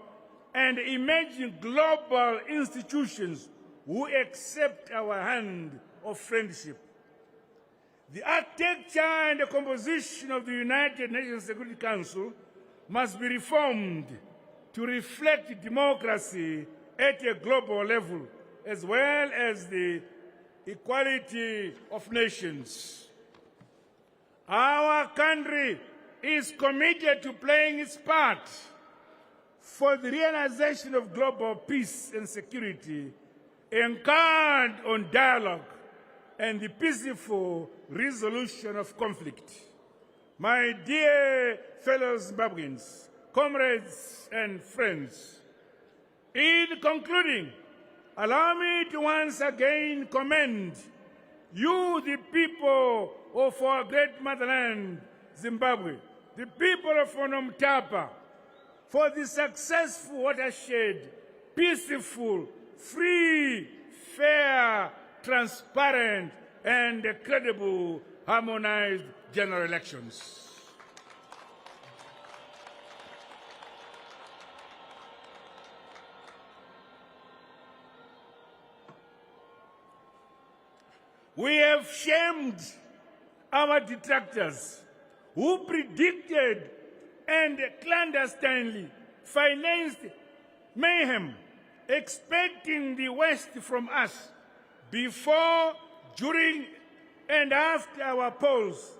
and emerging global institutions who accept our hand of friendship. The architecture and the composition of the United Nations Security Council must be reformed to reflect democracy at a global level, as well as the equality of nations. Our country is committed to playing its part for the realization of global peace and security, anchored on dialogue and the peaceful resolution of conflict. My dear fellow Zimbabweans, comrades and friends, in concluding, allow me to once again commend you, the people of our great motherland, Zimbabwe, the people of Onomtapa, for the successful watershed, peaceful, free, fair, transparent, and credible, harmonized general elections. We have shamed our detractors who predicted and clandestinely financed mayhem, expecting the West from us before, during, and after our polls.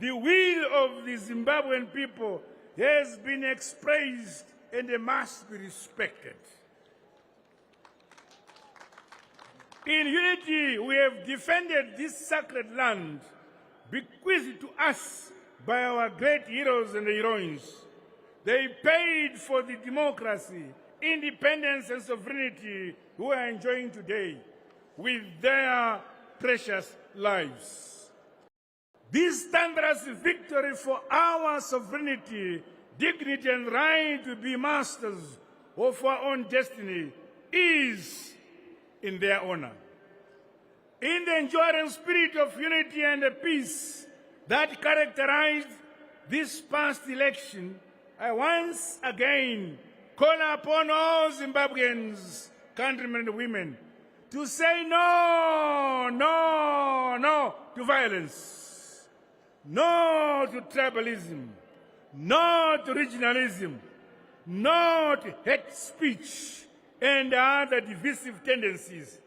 The will of the Zimbabwean people has been expressed and must be respected. In unity, we have defended this sacred land, bequeathed to us by our great heroes and heroines. They paid for the democracy, independence, and sovereignty we are enjoying today with their precious lives. This thunderous victory for our sovereignty, dignity, and right to be masters of our own destiny is in their honor. In the enduring spirit of unity and peace that characterized this past election, I once again call upon all Zimbabweans, countrymen and women, to say no, no, no to violence, no to tribalism, no to regionalism, no to hate speech and other divisive tendencies.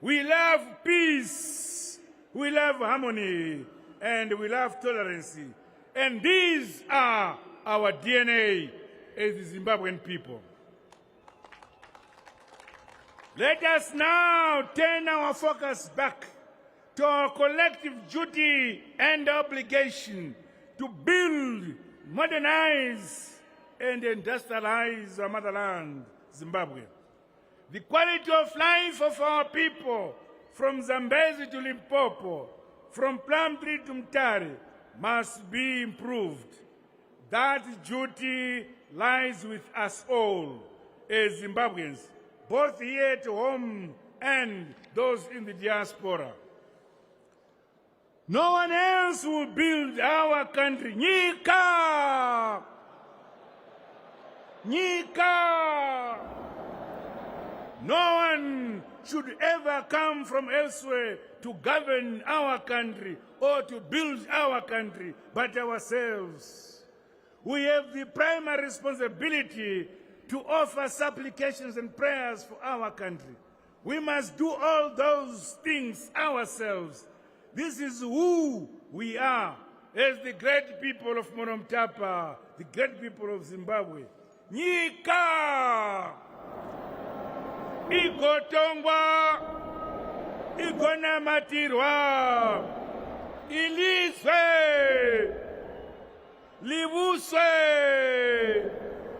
We love peace, we love harmony, and we love tolerance. And these are our DNA as the Zimbabwean people. Let us now turn our focus back to our collective duty and obligation to build, modernize, and industrialize our motherland, Zimbabwe. The quality of life of our people, from Zambezi to Limpopo, from Plumtree to Mtare, must be improved. That duty lies with us all as Zimbabweans, both here at home and those in the diaspora. No one else will build our country. Nyika! Nyika! No one should ever come from elsewhere to govern our country or to build our country, but ourselves. We have the primary responsibility to offer supplications and prayers for our country. We must do all those things ourselves. This is who we are as the great people of Monomtapa, the great people of Zimbabwe. Nyika! Igotongwa, igonamatirwa, ilizwe, libuswe,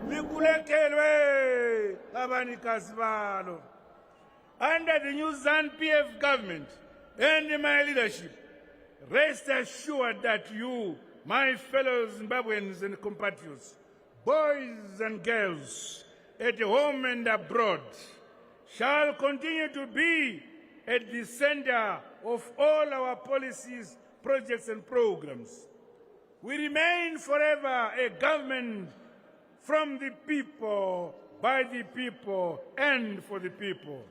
likulekelwe, abanikazi balo. Under the new ZANU-PF government and my leadership, rest assured that you, my fellow Zimbabweans and compatriots, boys and girls, at home and abroad, shall continue to be at the center of all our policies, projects, and programs. We remain forever a government from the people, by the people, and for the people.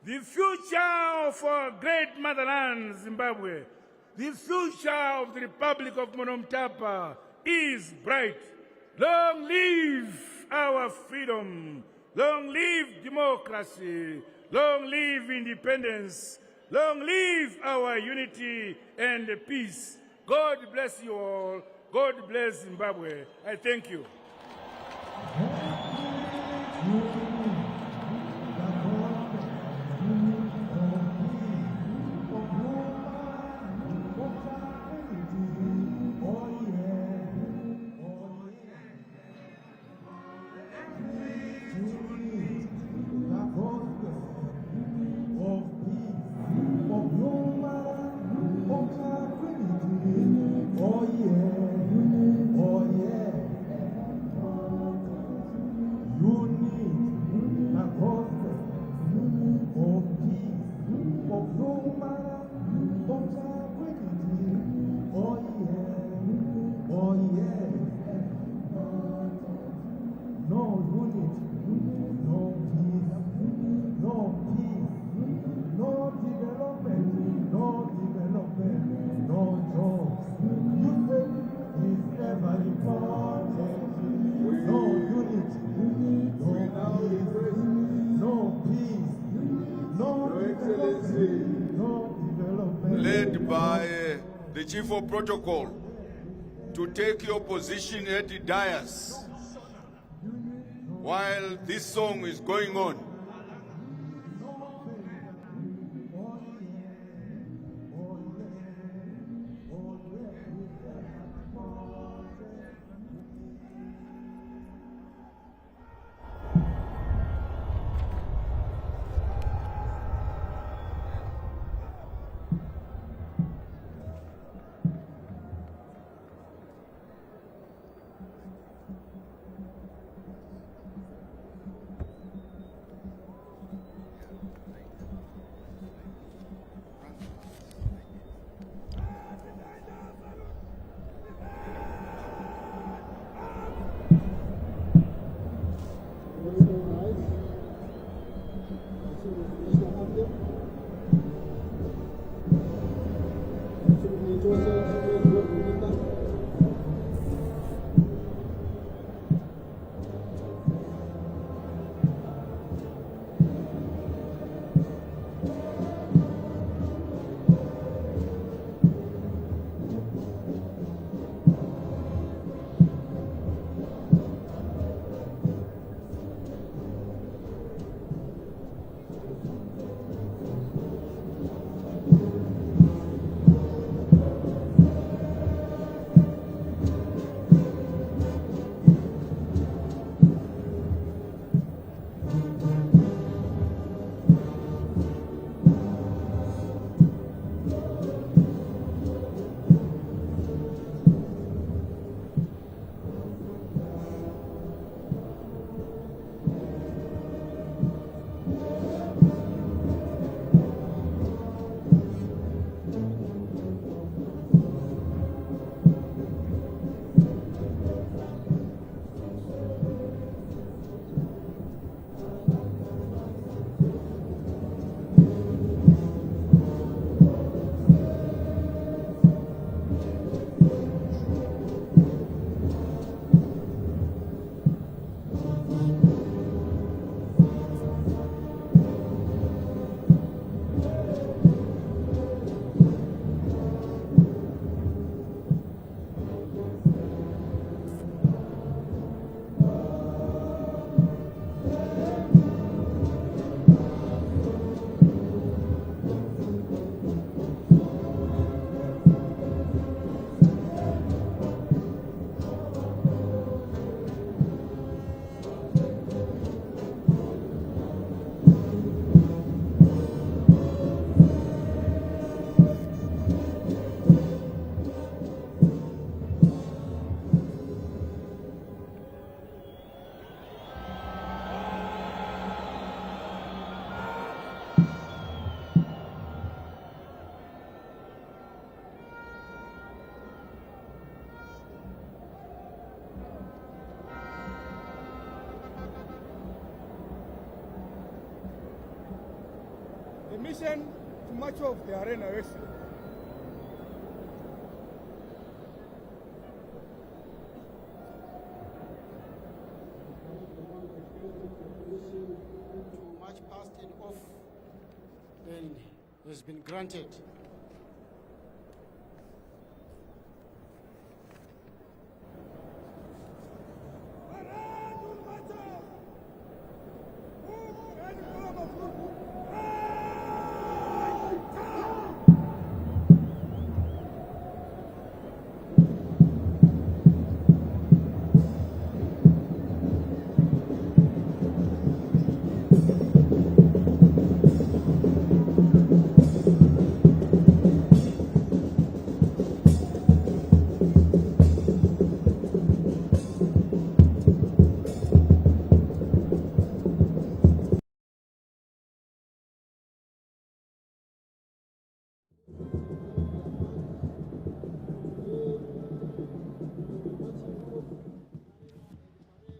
The future of our great motherland, Zimbabwe, the future of the Republic of Monomtapa is bright. Long live our freedom. Long live democracy. Long live independence. Long live our unity and peace. God bless you all. God bless Zimbabwe. I thank you. Led by the Chief of Protocol, to take your position at the dais while this song is going on. Admission to much of the arena racing. To march past and off and has been granted.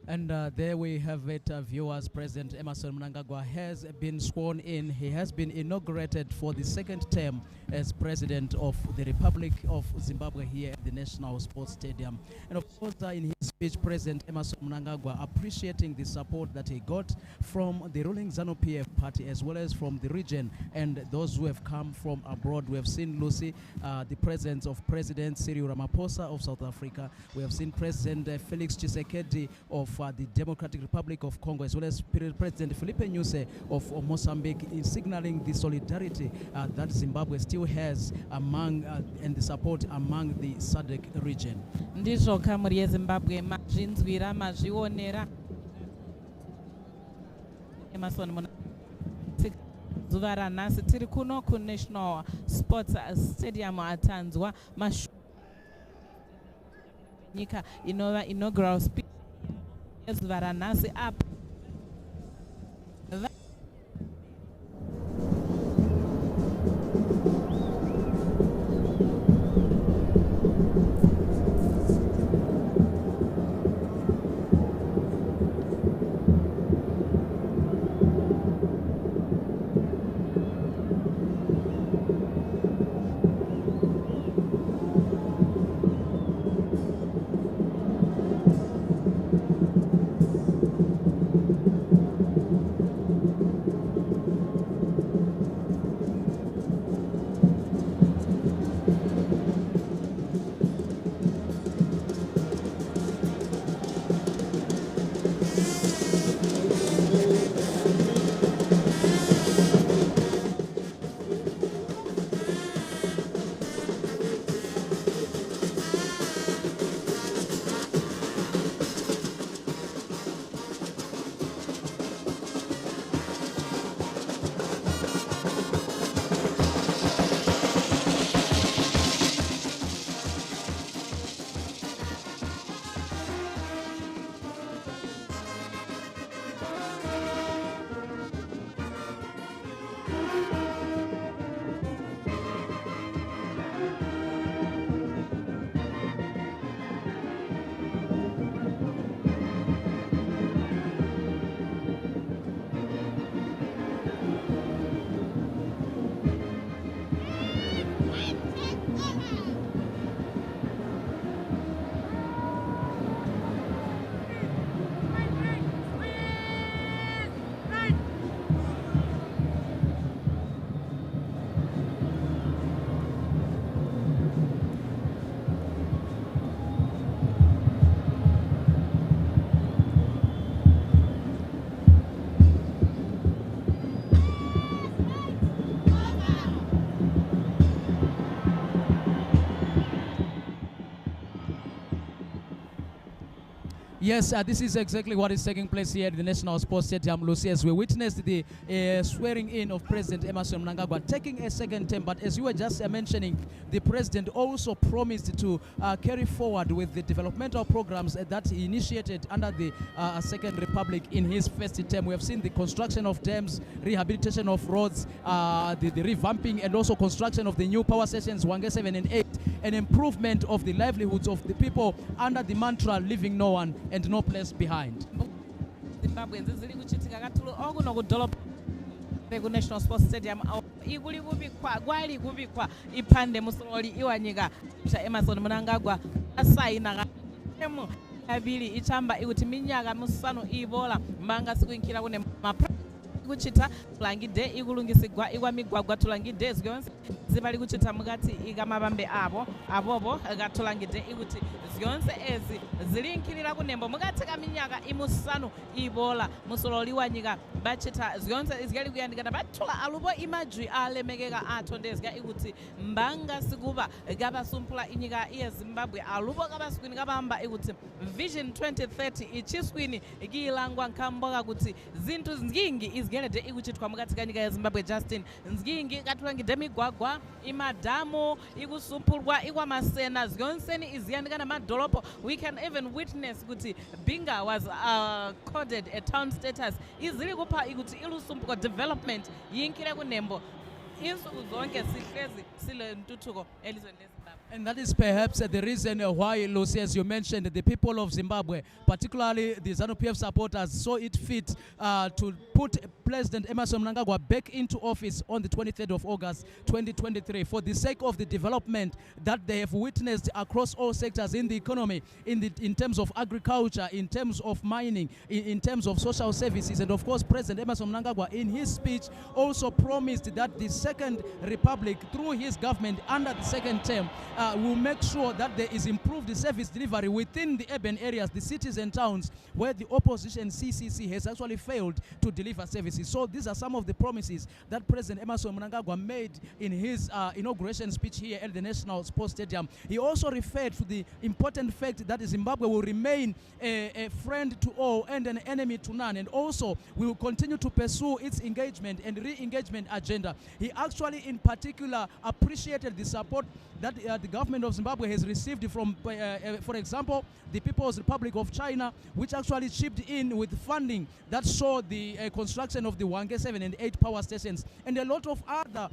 And there we have it, viewers. President Emmerson Mnangagwa has been sworn in. He has been inaugurated for the second term as President of the Republic of Zimbabwe here at the National Sports Stadium. And of course, in his speech, President Emmerson Mnangagwa appreciating the support that he got from the ruling ZANU-PF party as well as from the region and those who have come from abroad. We have seen, Lucy, the presence of President Cyril Ramaphosa of South Africa. We have seen President Felix Tshisekedi of the Democratic Republic of Congo, as well as President Filipe Nyusi of Mozambique, in signaling the solidarity that Zimbabwe still has among and the support among the SADC region. Ndizvo kamuri yeZimbabwe mazvinzwira mazvionera Emmerson zuva ranhasi tiri kuno kuNational Sports Stadium atanzwa nyika inova inaugural speech yezuva ranhasi apa Yes, this is exactly what is taking place here at the National Sports Stadium, Lucy, as we witnessed the swearing in of President Emmerson Mnangagwa taking a second term. But as you were just mentioning, the president also promised to carry forward with the developmental programs that he initiated under the Second Republic in his first term. We have seen the construction of dams, rehabilitation of roads, the revamping and also construction of the new power stations, Wange 7 and 8, and improvement of the livelihoods of the people under the mantra, leaving no one and no place behind. National Sports Stadium iguli kubikwa gwali kubikwa ipande musololi iwanyika cha Emerson Mnangagwa asayina kemu abili ichamba ikuti minyaka musanu ibola manga sikuinkira kune kuchita tulangide ikulungisigwa ikwamigwagwa tulangide ziyonse zibali kuchita mukati ikamabambe abobo katulangide ikuti ziyonse ezi zilinkirira kunembo mukati kaminyaka imusanu ibola musololi wanyika bachita ziyonse izigali kuyandikana batula alubo imajwi alemekeka atondezga ikuti mbanga sikuba kabasumpula inyika yeZimbabwe alubo kabaskwini kabamba ikuti Vision 2030 ichiskwini ikilangwa nkamboka kuti zintu nzingi izgelede ikuchitwa mukati kanyika yeZimbabwe Justin nzingi katulangide migwagwa imadamu ikusumpulwa ikwamasena ziyonseni iziyandikana madolopo. We can even witness kuti Binga was coded a town status izili kupha ikuti ilusumpuko development yinkire kunembo insuku zonke sihlezi sile ntuthuko elizweni leZimbabwe. And that is perhaps the reason why, Lucy, as you mentioned, the people of Zimbabwe, particularly the ZANU-PF supporters, saw it fit to put President Emerson Mnangagwa back into office on the 23rd of August 2023 for the sake of the development that they have witnessed across all sectors in the economy, in terms of agriculture, in terms of mining, in terms of social services. And of course, President Emerson Mnangagwa, in his speech, also promised that the Second Republic, through his government under the second term, will make sure that there is improved service delivery within the urban areas, the cities and towns where the opposition CCC has actually failed to deliver services. So these are some of the promises that President Emerson Mnangagwa made in his inauguration speech here at the National Sports Stadium. He also referred to the important fact that Zimbabwe will remain a friend to all and an enemy to none, and also will continue to pursue its engagement and re-engagement agenda. He actually in particular appreciated the support that the government of Zimbabwe has received from, for example, the People's Republic of China, which actually chipped in with funding that saw the construction of the Hwange 7 and 8 power stations. And a lot of other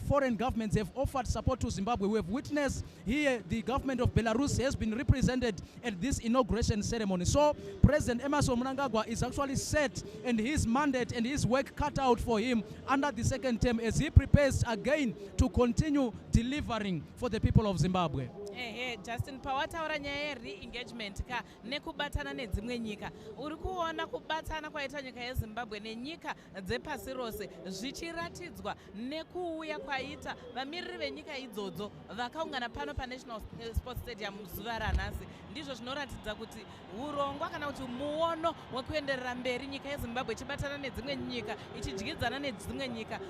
foreign governments have offered support to Zimbabwe. We have witnessed here the government of Belarus has been represented at this inauguration ceremony. So President Emerson Mnangagwa is actually set, and his mandate and his work cut out for him under the second term as he prepares again to continue delivering for the people of Zimbabwe. Justin pawataura nyaya re-engagement ka nekubatana nedzimwe nyika uri kuona kubatana kwaita nyika yeZimbabwe nenyika dzepasi rose zvichiratidzwa nekuuya kwaita vamiriri venyika idzodzo vakaungana pano paNational Sports Stadium zuva ranhasi. Ndizvo zvinoratidza kuti urongwa kana kuti muono wekuenderera mberi nyika yeZimbabwe ichibatana nedzimwe nyika ichidyidzana nedzimwe nyika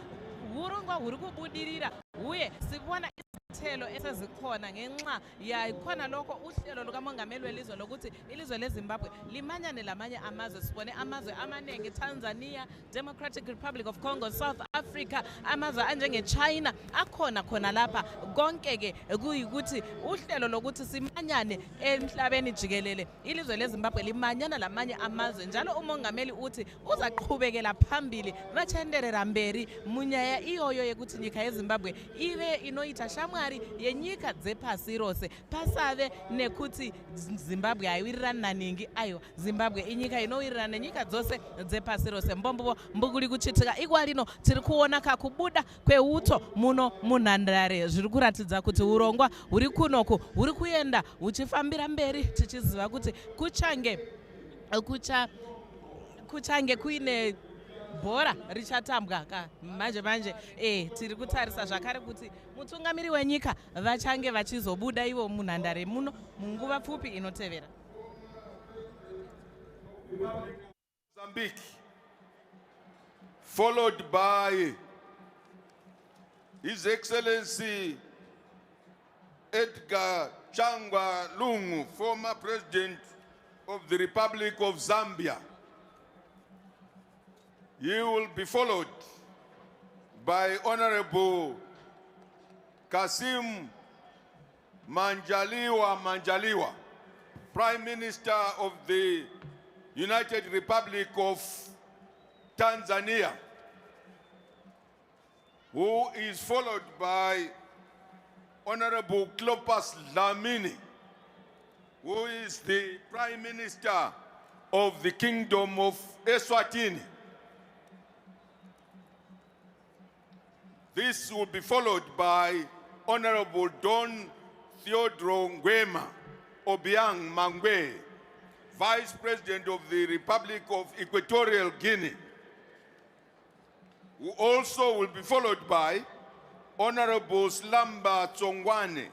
urongwa huri kubudirira uye sikuona izithelo esezikhona ngenxa yakhona lokho uhlelo lukamongameli welizwe lokuthi ilizwe leZimbabwe limanyane lamanye amazwe. Sibone amazwe amanengi, Tanzania, Democratic Republic of Congo, South Africa, amazwe anjenge-China akhona khona lapha. Konke-ke kuyikuthi uhlelo lokuthi simanyane emhlabeni jikelele ilizwe leZimbabwe limanyana lamanye amazwe, njalo umongameli uthi uzaqhubekela phambili vachaenderera mberi munyaya iyoyo yekuthi nyika yeZimbabwe ive inoita shamwari yenyika dzepasi rose, pasave nekuti Zimbabwe haiwirirani naningi. Ayo, Zimbabwe inyika inowirirana nenyika dzose dzepasi rose. Mbombo mbuguli kuchitika igwa lino tiri kuona kakubuda kweuto muno munhandare zviri kuratidza kuti urongwa huri kunoku huri kuenda huchifambira mberi tichiziva kuti kuchange kuine bhora richatambwa ka manje tiri kutarisa zvakare kuti mutungamiri wenyika vachange vachizobuda ivo munhandare muno munguva pfupi inotevera. Mozambique, followed by His Excellency Edgar Changwa Lungu, former President of the Republic of Zambia. He will be followed by Honorable Kasim Manjaliwa, Prime Minister of the United Republic of Tanzania, who is followed by Honorable Clopas Dlamini, who is the Prime Minister of the Kingdom of Eswatini. This will be followed by Honorable Don Theodore Ngwema Obiang Mangwe, Vice President of the Republic of Equatorial Guinea, who also will be followed by Honorable Slamba Tsongwane,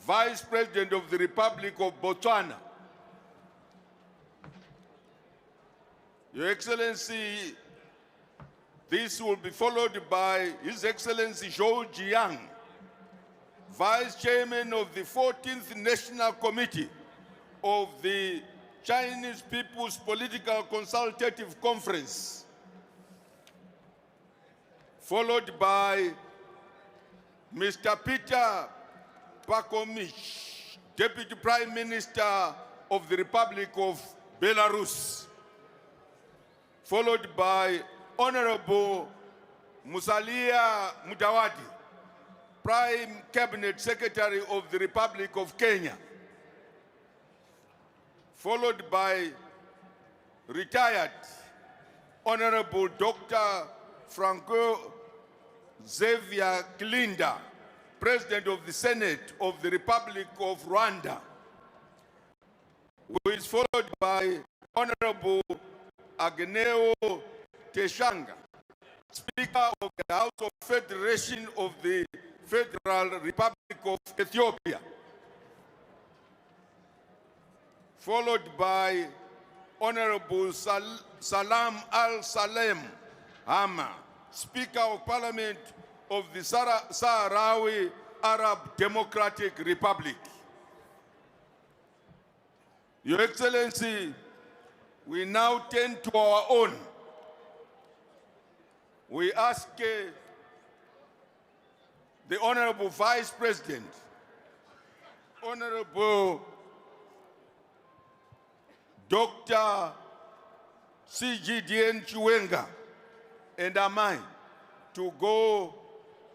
Vice President of the Republic of Botswana. Your Excellency, this will be followed by His Excellency Zhou Jiang, Vice Chairman of the 14th National Committee of the Chinese People's Political Consultative Conference, followed by Mr. Peter Pakomich, Deputy Prime Minister of the Republic of Belarus, followed by Honorable Musalia Mudawadi, Prime Cabinet Secretary of the Republic of Kenya, followed by retired Honorable Dr. Franco Xavier Kilinda, President of the Senate of the Republic of Rwanda, who is followed by Honorable Agneo Teshanga, Speaker of the House of Federation of the Federal Republic of Ethiopia, followed by Honorable Salam Al-Salem Hama, Speaker of Parliament of the Sahrawi Arab Democratic Republic. Your Excellency, we now turn to our own. We ask the Honorable Vice President, Honorable Dr. CGDN Chiwenga, and Amai to go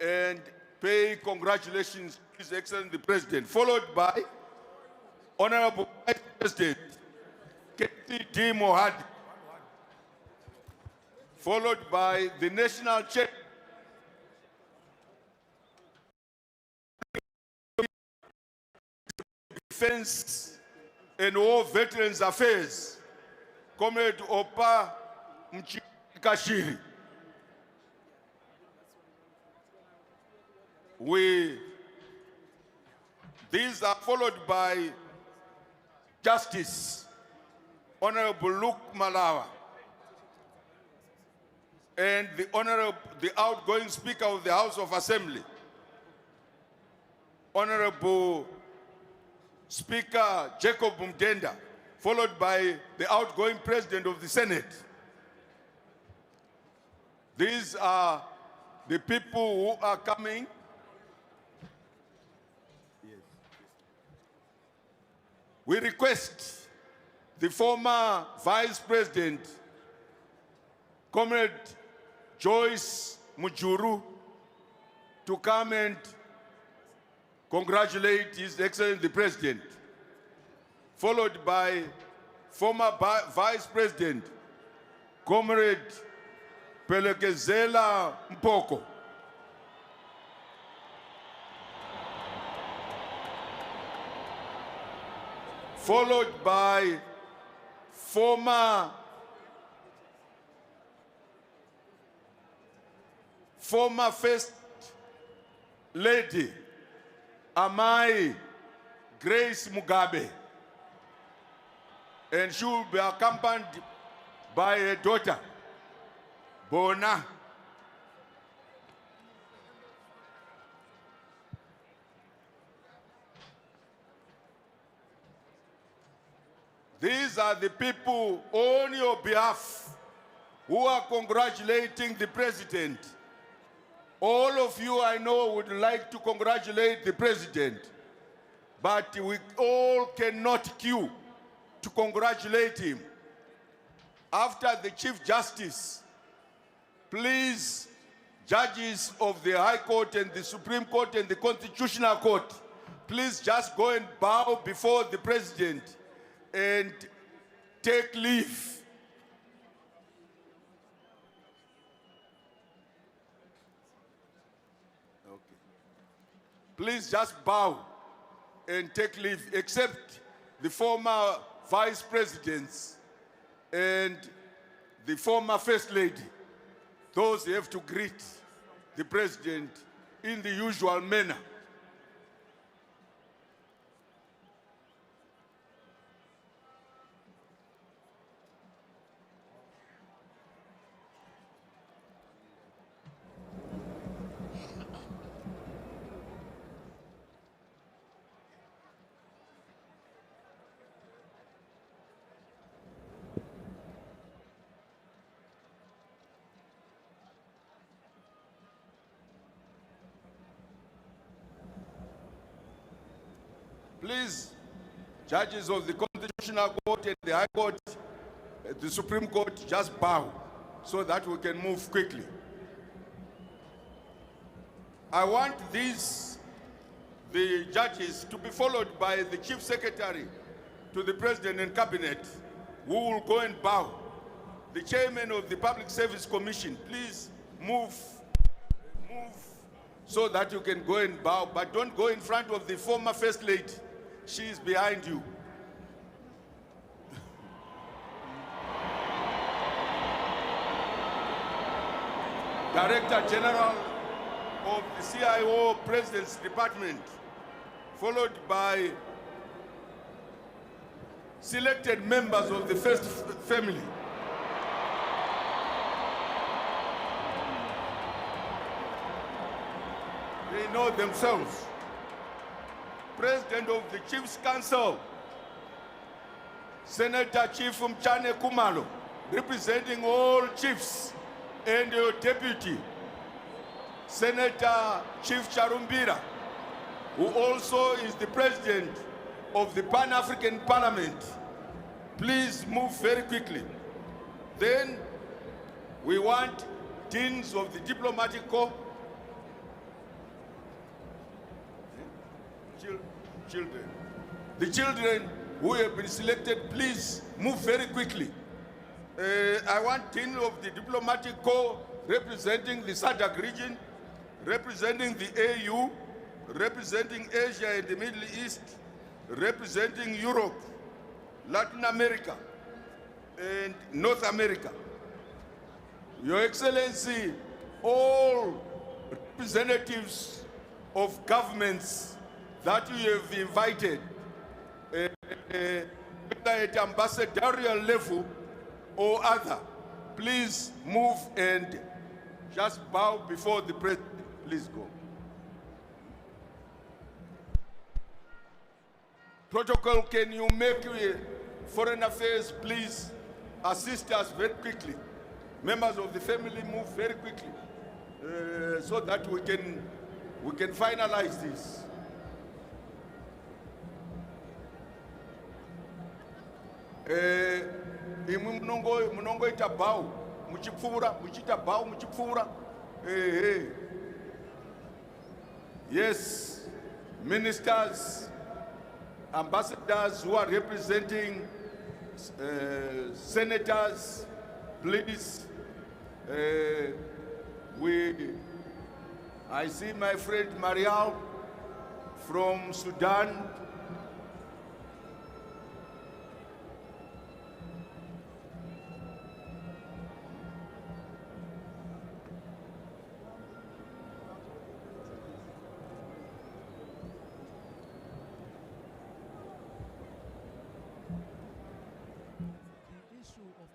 and pay congratulations to His Excellency the President, followed by Honorable Vice President K.T.D. Mohadi, followed by the National Chair Defense and War Veterans Affairs, Comrade Opa Mchikashiri. These are followed by Justice Honorable Luke Malawa and the outgoing Speaker of the House of Assembly, Honorable Speaker Jacob Mdenda, followed by the outgoing President of the Senate. These are the people who are coming. We request the former Vice President, Comrade Joyce Mujuru, to come and congratulate His Excellency the President, followed by former Vice President, Comrade Pelekezela Mpoko. Followed by former First Lady Amai Grace Mugabe, and she will be accompanied by her daughter Bona. These are the people on your behalf who are congratulating the President. All of you, I know, would like to congratulate the President, but we all cannot queue to congratulate him. After the Chief Justice, please, judges of the High Court and the Supreme Court and the Constitutional Court, please just go and bow before the President and take leave. please just bow and take leave, except the former vice presidents and the former first lady. Those have to greet the president in the usual manner. Please, judges of the Constitutional Court and the High Court, the Supreme Court, just bow so that we can move quickly. I want the judges to be followed by the Chief Secretary to the President and Cabinet, who will go and bow. The Chairman of the Public Service Commission, please move so that you can go and bow, but don't go in front of the former First Lady. She is behind you. Director General of the CIO President's Department, followed by selected members of the first family. They know themselves. President of the Chiefs Council, Senator Chief Mchane Kumalo, representing all chiefs, and your deputy, Senator Chief Charumbira, who also is the president of the Pan-African Parliament. Please move very quickly. Then we want deans of the diplomatic corps, children. The children who have been selected, please move very quickly. I want dean of the diplomatic corps representing the SADC region, representing the AU, representing Asia and the Middle East, representing Europe, Latin America, and North America. Your Excellency, all representatives of governments that you have invited, whether at ambassadorial level or other, please move and just bow before the president. Please go. Protocol, can you make foreign affairs, please assist us very quickly? Members of the family, move very quickly so that we can finalize this. Imwe munongo ita bow muchipfura muchita bow muchipfura. Yes, ministers, ambassadors who are representing senators, please. I see my friend Marial from Sudan.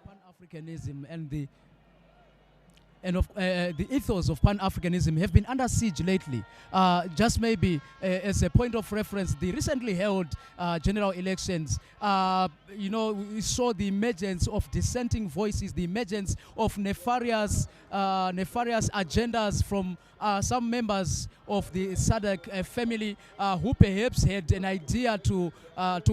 Pan-Africanism and the ethos of Pan-Africanism have been under siege lately. Just maybe as a point of reference, the recently held general elections, we saw the emergence of dissenting voices, the emergence of nefarious agendas from some members of the SADC family who perhaps had an idea to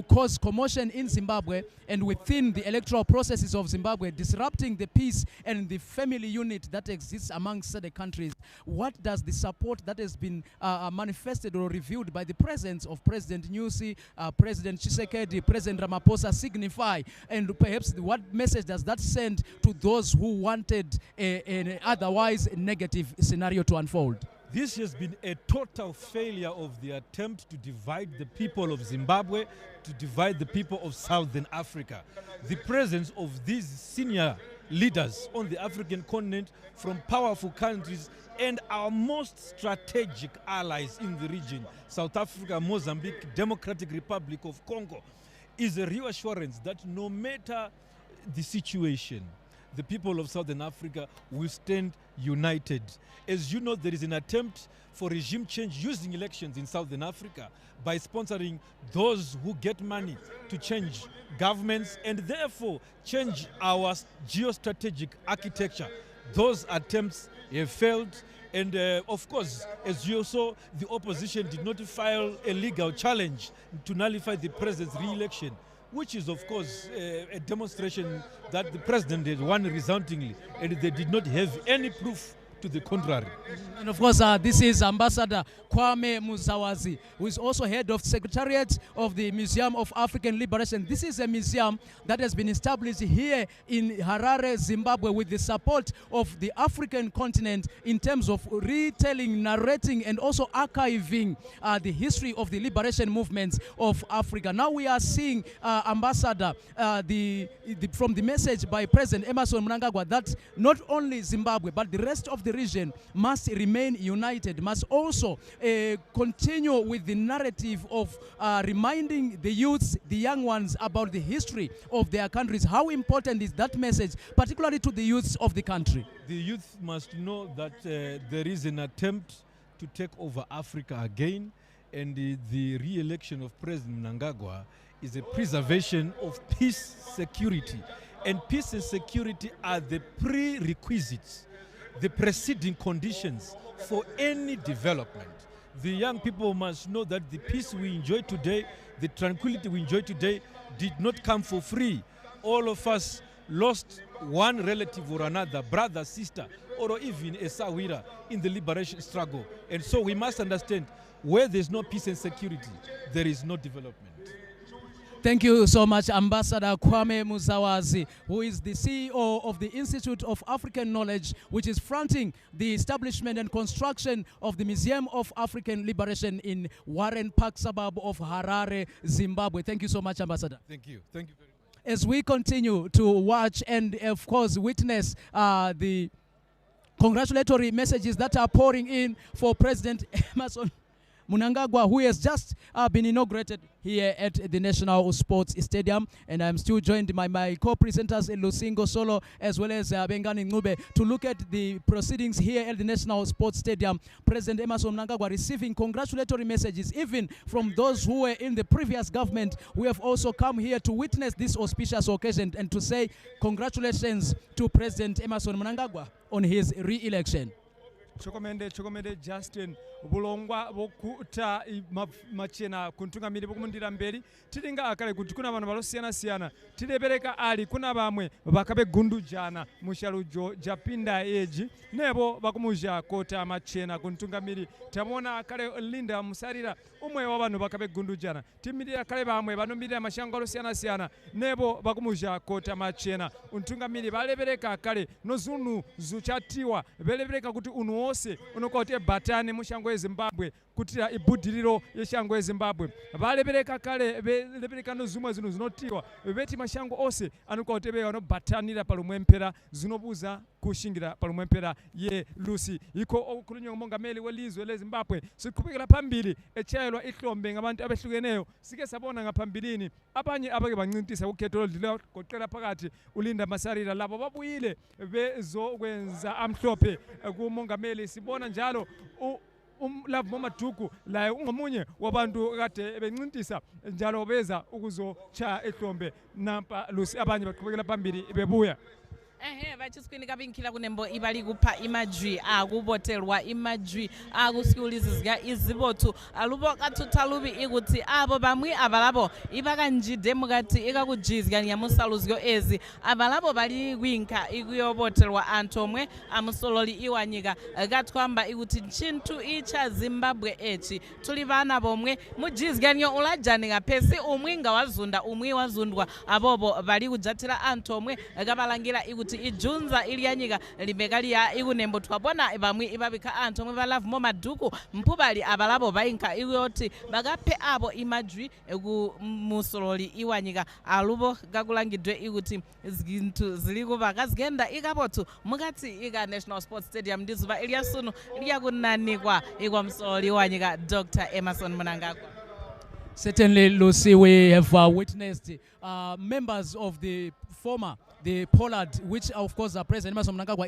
cause commotion in Zimbabwe and within the electoral processes of Zimbabwe, disrupting the peace and the family unit that exists amongst SADC countries. What does the support that has been manifested or revealed by the presence of President Nyusi, President Tshisekedi, President Ramaphosa signify? And perhaps what message does that send to those who wanted an otherwise negative scenario to unfold? This has been a total failure of the attempt to divide the people of Zimbabwe, to divide the people of Southern Africa. The presence of these senior leaders on the African continent from powerful countries and our most strategic allies in the region, South Africa, Mozambique, Democratic Republic of Congo, is a reassurance that no matter the situation, the people of Southern Africa will stand united. As you know, there is an attempt for regime change using elections in Southern Africa by sponsoring those who get money to change governments and therefore change our geostrategic architecture. Those attempts have failed, and of course, as you saw, the opposition did not file a legal challenge to nullify the president's re-election, which is, of course, a demonstration that the president had won resoundingly, and they did not have any proof to the contrary. And of course, this is Ambassador Kwame Muzawazi, who is also head of Secretariat of the Museum of African Liberation. This is a museum that has been established here in Harare, Zimbabwe, with the support of the African continent in terms of retelling, narrating, and also archiving the history of the liberation movements of Africa. Now we are seeing, Ambassador, from the message by President Emmerson Mnangagwa that not only Zimbabwe, but the rest of the region must remain united, must also continue with the narrative of reminding the youths, the young ones, about the history of their countries. How important is that message, particularly to the youths of the country? The youth must know that there is an attempt to take over Africa again, and the re-election of President Mnangagwa is a preservation of peace, security. And peace and security are the prerequisites, the preceding conditions for any development. The young people must know that the peace we enjoy today, the tranquility we enjoy today, did not come for free. All of us lost one relative or another, brother, sister, or even a Sawira in the liberation struggle. And so we must understand, where there's no peace and security, there is no development. Thank you so much, Ambassador Kwame Muzawazi, who is the CEO of the Institute of African Knowledge, which is fronting the establishment and construction of the Museum of African Liberation in Warren Park suburb of Harare, Zimbabwe. Thank you so much, Ambassador. Thank you. Thank you very much. As we continue to watch and, of course, witness the congratulatory messages that are pouring in for President Emmerson Mnangagwa, who has just been inaugurated here at the National Sports Stadium. And I'm still joined by my co-presenters, Lusingo Solo, as well as Bengani Ngube, to look at the proceedings here at the National Sports Stadium. President Emmerson Mnangagwa receiving congratulatory messages, even from those who were in the previous government. We have also come here to witness this auspicious occasion and to say congratulations to President Emmerson Mnangagwa on his re-election. Chokomende Justin bulongwa bokuta machena kuntungamiri bokumundira mberi tilinga akale kuti kuna vanhu valosiyana-siyana tilebereka ali kuna vamwe vakabe gundu jana mushalujo japinda eji nebo vakumuja kota machena kuntungamiri tamona akale linda musarira umwe wa vanhu vakabe gundu jana timirira akale vamwe vanomirira mashango alosiyana-siyana nebo vakumuja kota machena untungamiri valebereka akale nozunu zuchatiwa velebereka kuti unu wose unokote batani mushango Zimbabwe kutira ibudhiriro yeshango Zimbabwe valebereka kale velebereka nozumwe zino zinotiwa veti mashango ose anokotebewa nobatanira palumwempera zinobuza kushingira palumwempera ye Lucy iko okulinyo mongameli welizwe leZimbabwe sikupikira phambili echayelwa ihlombe ngabantu abehlukeneyo sike sabona ngaphambilini abanye abake bancintisa ukhetho lodlula koqela phakathi ulinda masarira labo babuyile bezokwenza amhlophe kumongameli sibona njalo Lavo Matuku la ungomunye wabantu kade bencintisa njalo beza ukuzocha ehlombe nampa Lucy abanye baqhubekela phambili bebuya vachiskwini kavinkhila kunembo ivali kupha imajwi akubotelwa imajwi akusiulizizga izibothu alubo katuthalubi ikuthi abo bamwi abalabo ibakanjide mukati ikakujizga nyamusaluzgo ezi abalabo bali kwinkha ikuyobotelwa anthu omwe amusololi iwanyika katkwamba ikuthi ntchinthu icha Zimbabwe echi tuli vana bomwe mujizganyo ulajani ngaphesi umwi ngawazunda umwi wazundwa abobo bali kujathira anthu omwe kabalangira ikuthi kuti ijunza ili ya nyika libekali ya ikunembo twapona bamwe ibabika anthu omwe balavu mo maduku mpubali abalabo bayinka iwoti bagape abo imajwi musololi iwanyika alubo gakulangidwe ikuti zinthu ziliko bakazigenda ikapotu mukati ika National Sports Stadium ndizuba iliyasunu liyakunanikwa ikwa msololi iwanyika Dr. Emerson Mnangagwa. Certainly, Lucy, we have witnessed members of the Pollard, which of course President Emerson Mnangagwa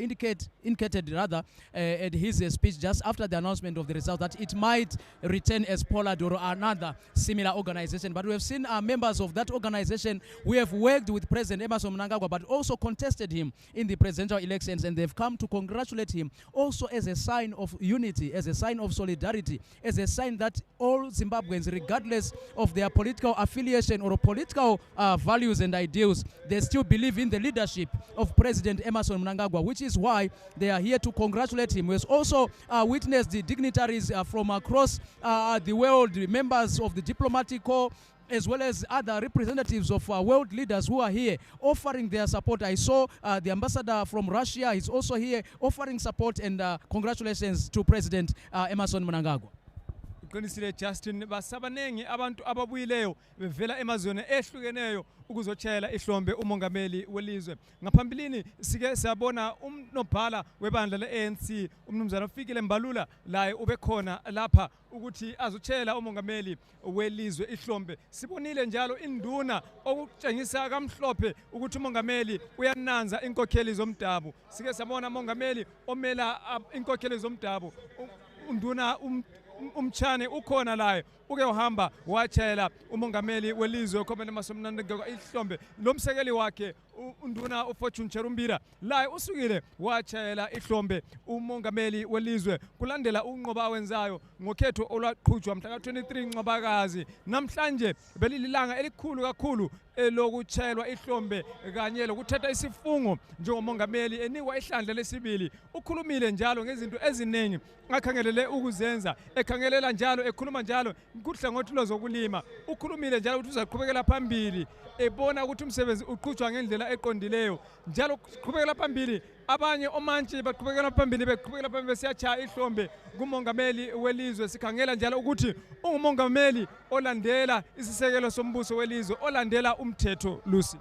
indicated rather at his speech just after the announcement of the result that it might return as Pollard or another similar organization. But we have seen members of that organization who have worked with President Emerson Mnangagwa but also contested him in the presidential elections, and they've come to congratulate him also as a sign of unity, as a sign of solidarity, as a sign that all Zimbabweans, regardless of their political affiliation or political values and ideals, they still believe in the leadership of President Emerson Mnangagwa, which is why they are here to congratulate him. We have also witnessed the dignitaries from across the world, the members of the diplomatic corps, as well as other representatives of world leaders who are here offering their support. I saw the ambassador from Russia is also here offering support, and congratulations to President Emerson Mnangagwa. Konisile Justin basabanengi abantu ababuyileyo bevela emazweni ehlukeneyo ukuzotshela ihlombe umongameli welizwe. Ngaphambilini sike sabona umnobhala webandla le-ANC umnumzana ufikile Mbalula laye ubekhona lapha ukuthi azotshela umongameli welizwe ihlombe. Sibonile njalo induna okutshengisa kamhlophe ukuthi umongameli uyananza inkokheli zomdabu. Sike sabona umongameli omela inkokheli zomdabu unduna umchane ukhona laye uke uhamba watshela umongameli welizwe President Emerson Mnangagwa ihlombe lomsekeli wakhe unduna uFortune Cherumbira laye usukile watshela ihlombe umongameli welizwe kulandela unqoba awenzayo ngokhetho olwaqhutshwa mhla ka-23 Ncwabakazi. Namhlanje belililanga elikhulu kakhulu elokutshelwa ihlombe kanye lokuthatha isifungo njengomongameli enikwa ihlandla lesibili. Ukhulumile njalo ngezinto eziningi akhangelele ukuzenza, ekhangelela njalo ekhuluma njalo kuhlangothi lozokulima. Ukhulumile njalo ukuthi uzaqhubekela phambili ebona ukuthi umsebenzi uqhutshwa ngendlela eqondileyo, njalo qhubekela phambili abanye omantshi baqhubekela phambili besiyachaya ihlombe kumongameli welizwe. Sikhangela njalo ukuthi ungumongameli olandela isisekelo sombuso welizwe, olandela umthetho. Lucy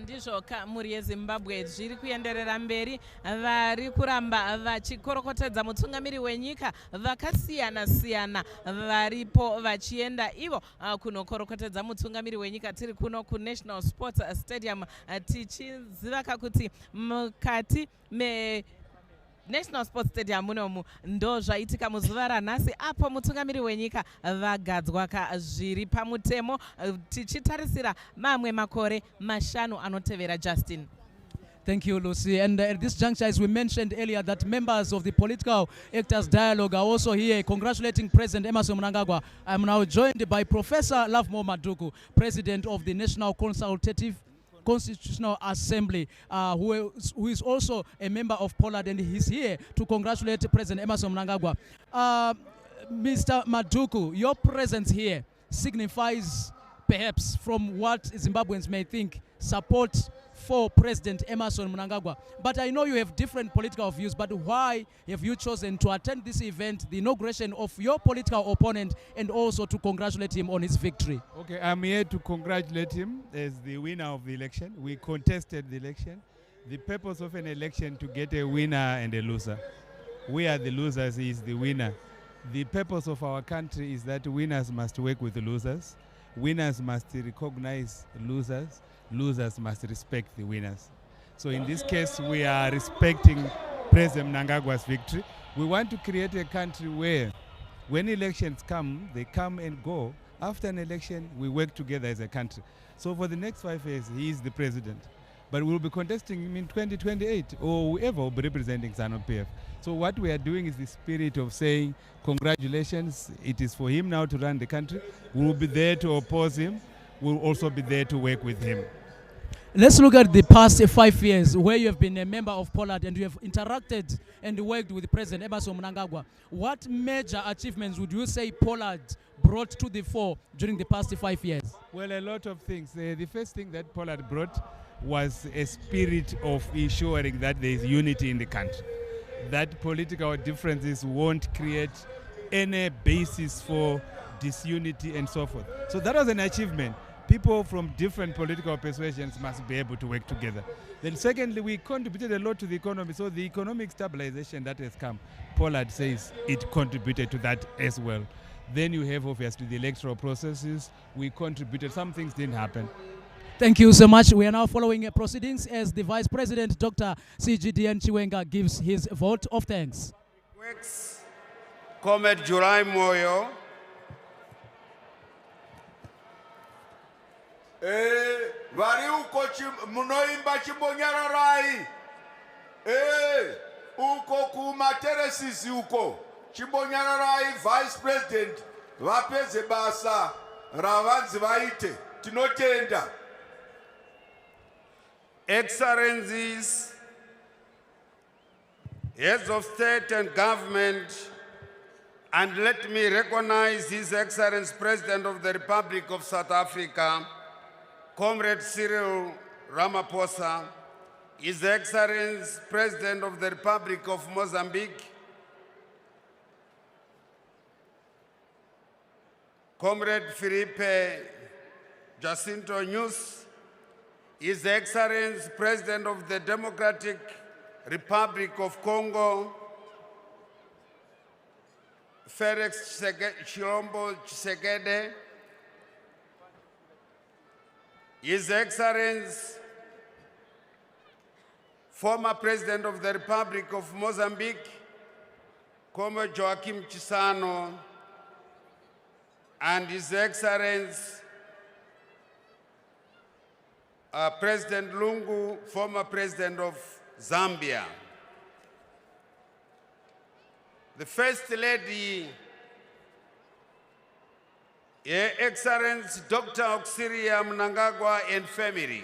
ndizvo kamuri yeZimbabwe zviri kuenderera mberi, vari kuramba vachikorokotedza mutungamiri wenyika vakasiyana siyana varipo vachienda ivo kunokorokotedza mutungamiri wenyika. Tiri kuno kuNational Sports Stadium tichiziva kuti mukati me National Sports Stadium munomu ndo zvaitika muzuva ranhasi apo mutungamiri wenyika vagadzwa zviri pamutemo tichitarisira mamwe makore mashanu anotevera. Justin. Thank you, Lucy. And at this juncture, as we mentioned earlier, that members of the Political Actors Dialogue are also here congratulating President Emerson Mnangagwa. I am now joined by Professor Lovemore Maduku, President of the National Constitutional Assembly, who is also a member of Pollard, and he's here to congratulate President Emerson Mnangagwa. Mr. Maduku, your presence here signifies, perhaps from what Zimbabweans may think, support for President Emerson Mnangagwa. But I know you have different political views, but why have you chosen to attend this event, the inauguration of your political opponent, and also to congratulate him on his victory? Okay, I'm here to congratulate him as the winner of the election. We contested the election. The purpose of an election to get a winner and a loser. We are the losers, he is the winner. The purpose of our country is that winners must work with the losers. Winners must recognize losers. Losers must respect the winners. So in this case, we are respecting President Mnangagwa's victory. We want to create a country where when elections come, they come and go. After an election, we work together as a country. So for the next 5 years, he is the president. But we'll be contesting him in 2028, or whoever will be representing ZANU-PF. So what we are doing is the spirit of saying, congratulations, it is for him now to run the country. We will be there to oppose him. We'll also be there to work with him. Let's look at the past 5 years where you have been a member of Pollard and you have interacted and worked with President Emerson Mnangagwa. What major achievements would you say Pollard brought to the fore during the past 5 years? Well, a lot of things. The first thing that Pollard brought was a spirit of ensuring that there is unity in the country, that political differences won't create any basis for disunity and so forth. So that was an achievement. People from different political persuasions must be able to work together. Then secondly, we contributed a lot to the economy, so the economic stabilization that has come, Pollard says it contributed to that as well. Then you have obviously the electoral processes. We contributed, some things didn't happen. Thank you so much. We are now following proceedings as the Vice President, Dr. CGDN Chiwenga, gives his vote of thanks. Works, Comrade July Moyo. Vari uko munoimba chimbonyararai. Uko kumateresisi uko. Chimbonyararai Vice President vapeze basa ravanzi vaite. Tinotenda. Excellencies, heads of state and government, and let me recognize His Excellency President of the Republic of South Africa, Comrade Cyril Ramaphosa, His Excellency President of the Republic of Mozambique, Comrade Filipe Jacinto News, His Excellency President of the Democratic Republic of Congo, Felix Chilombo Tshisekedi, His Excellency former President of the Republic of Mozambique, Comrade Joaquim Chissano, and His Excellency President Lungu, former President of Zambia. The First Lady, Her Excellency Dr. Auxilia Mnangagwa and family,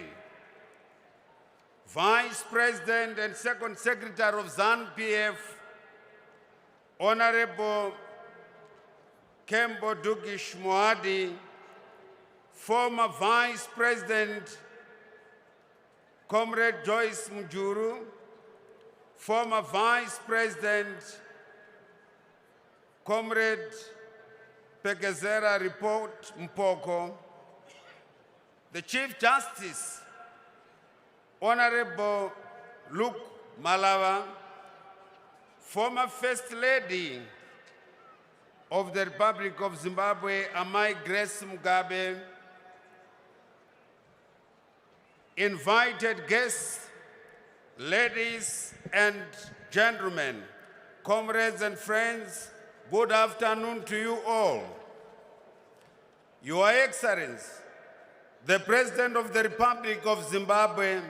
Vice President and Second Secretary of ZANU-PF, Honorable Kembo Dugish Moadi, former Vice President Comrade Joyce Mujuru, former Vice President Comrade Pegezera Report Mpoko, the Chief Justice, Honorable Luke Malawa, former First Lady of the Republic of Zimbabwe, Amai Grace Mugabe, invited guests, ladies and gentlemen, comrades and friends, good afternoon to you all. Your Excellency, the President of the Republic of Zimbabwe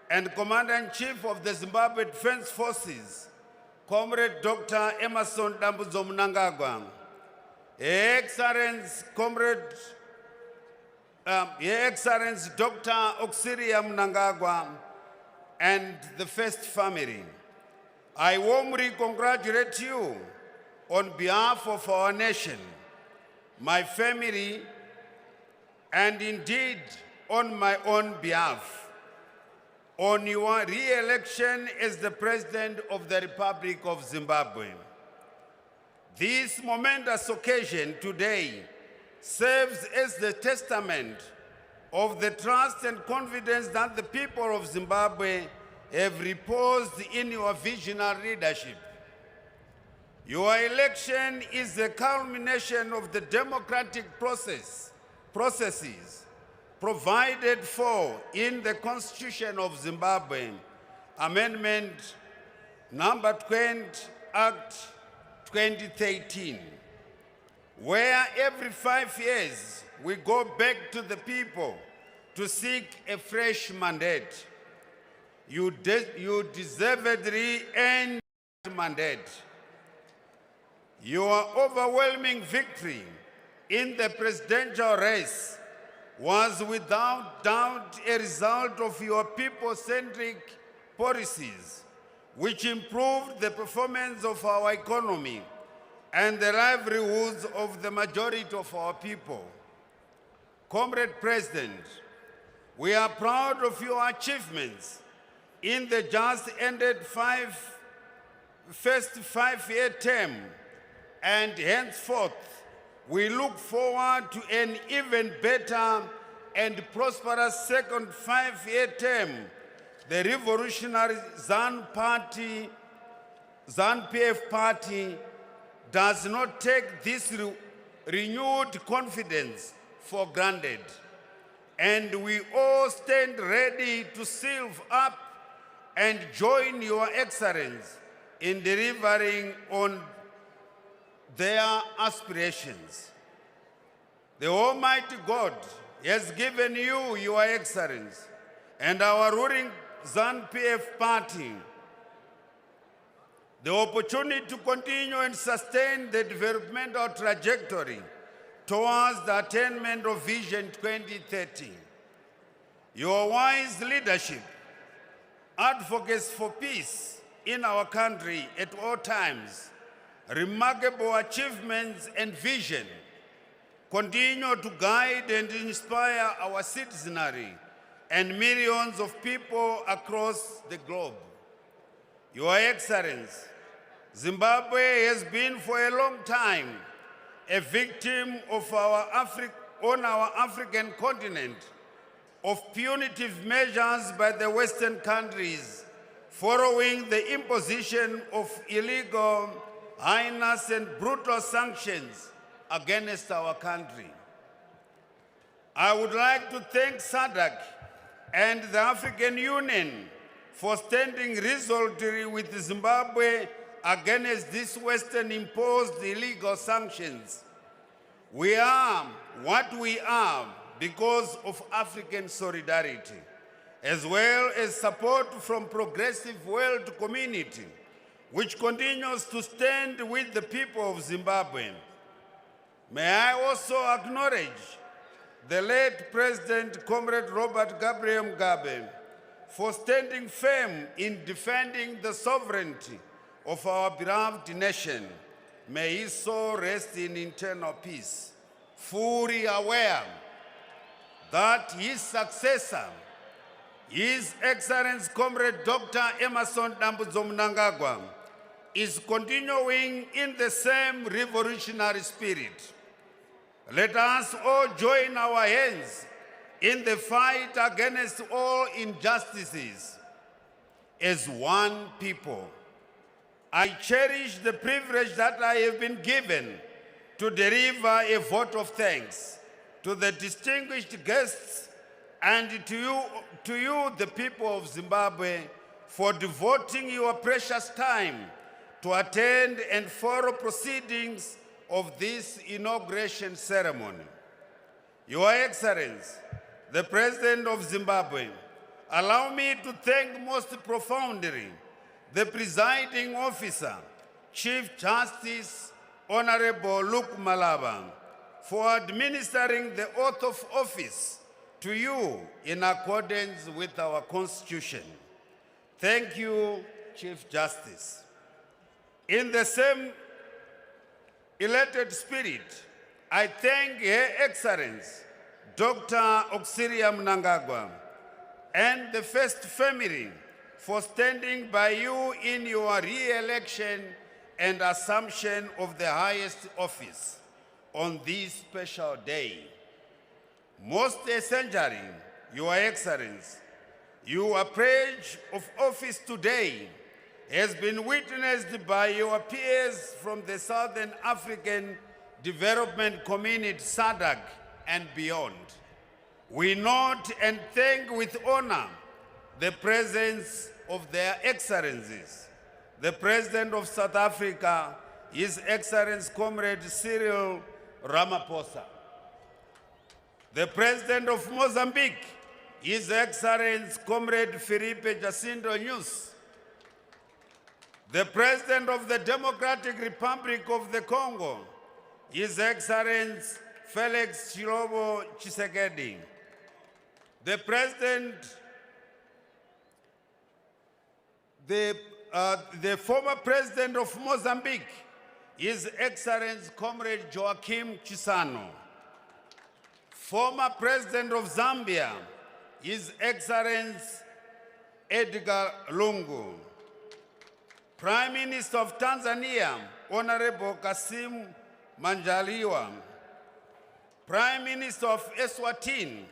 and Commander-in-Chief of the Zimbabwe Defense Forces, Comrade Dr. Emerson Dambudzo Mnangagwa, Her Excellency Her Excellency Dr. Auxilia Mnangagwa, and the First Family, I warmly congratulate you on behalf of our nation, my family, and indeed on my own behalf, on your re-election as the President of the Republic of Zimbabwe. This momentous occasion today serves as the testament of the trust and confidence that the people of Zimbabwe have reposed in your visionary leadership. Your election is the culmination of the democratic processes provided for in the Constitution of Zimbabwe, Amendment number 20, Act 2013, where every 5 years we go back to the people to seek a fresh mandate. You deservedly earned that mandate. Your overwhelming victory in the presidential race was without doubt a result of your people-centric policies, which improved the performance of our economy and the livelihoods of the majority of our people. Comrade President, We are proud of your achievements in the just ended first five-year term, and henceforth we look forward to an even better and prosperous second five-year term. The revolutionary ZANU-PF party does not take this renewed confidence for granted, and we all stand ready to serve up and join Your Excellency in delivering on their aspirations. The Almighty God has given you, Your Excellency, and our ruling ZANU-PF party the opportunity to continue and sustain the developmental trajectory towards the attainment of Vision 2030. Your wise leadership, advocacy for peace in our country at all times, remarkable achievements and vision continue to guide and inspire our citizenry and millions of people across the globe. Your Excellency, Zimbabwe has been for a long time a victim of on our African continent of punitive measures by the Western countries following the imposition of illegal, heinous and brutal sanctions against our country. I would like to thank SADC and the African Union for standing resolutely with Zimbabwe against these Western imposed illegal sanctions. We are what we are because of African solidarity, as well as support from progressive world community, which continues to stand with the people of Zimbabwe. May I also acknowledge the late President, Comrade Robert Gabriel Mugabe, for standing firm in defending the sovereignty of our beloved nation. May his soul rest in eternal peace, fully aware that his successor, His Excellency Comrade Dr. Emmerson Dambudzo Mnangagwa, is continuing in the same revolutionary spirit. Let us all join our hands in the fight against all injustices as one people. I cherish the privilege that I have been given to deliver a vote of thanks to the distinguished guests and to you, the people of Zimbabwe, for devoting your precious time to attend and follow proceedings of this inauguration ceremony. Your Excellency, the President of Zimbabwe, allow me to thank most profoundly the presiding officer, Chief Justice Honorable Luke Malaba, for administering the oath of office to you in accordance with our Constitution. Thank you, Chief Justice. In the same elated spirit, I thank Her Excellency, Dr. Auxilia Mnangagwa, and the First Family for standing by you in your re-election and assumption of the highest office on this special day. Most essentially, Your Excellency, your pledge of office today has been witnessed by your peers from the Southern African Development Community, SADC, and beyond. We note and thank with honor the presence of their excellencies, the President of South Africa, His Excellency Comrade Cyril Ramaphosa, the President of Mozambique, His Excellency Comrade Filipe Jacinto Nyusi, the President of the Democratic Republic of the Congo, His Excellency Felix Chilobo Tshisekedi, the President, the former President of Mozambique, His Excellency Comrade Joaquim Chissano, former President of Zambia, His Excellency Edgar Lungu. Prime Minister of Tanzania, Honorable Kassim Majaliwa. Prime Minister of Eswatini,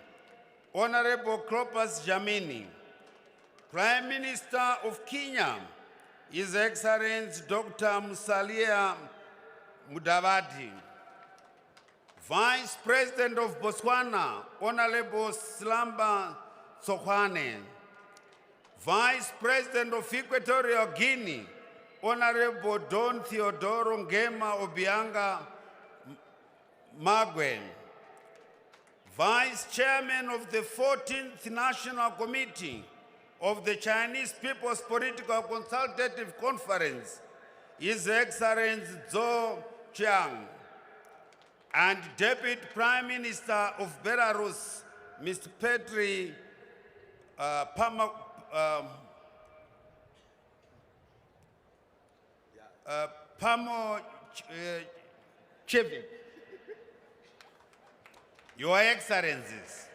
Honorable Clopas Jamini. Prime Minister of Kenya, His Excellency Dr. Musalia Mudavadi. Vice President of Botswana, Honorable Slamba Tsokwane. Vice President of Equatorial Guinea, Honorable Don Theodoro Ngema Obianga Magwe. Vice Chairman of the 14th National Committee of the Chinese People's Political Consultative Conference, His Excellency Zhou Qiang. And Deputy Prime Minister of Belarus, Mr. Petri Pamochevich. Your Excellencies,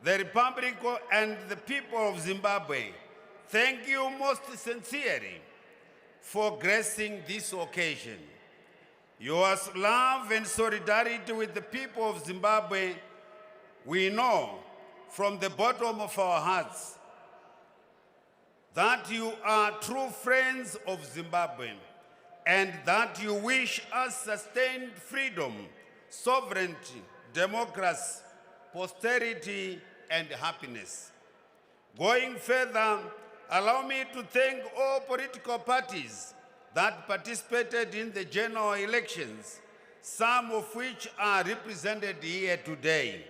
the Republic and the people of Zimbabwe, thank you most sincerely for gracing this occasion. Your love and solidarity with the people of Zimbabwe, we know from the bottom of our hearts that you are true friends of Zimbabwe and that you wish us sustained freedom, sovereignty, democracy, posterity, and happiness. Going further, allow me to thank all political parties that participated in the general elections, some of which are represented here today.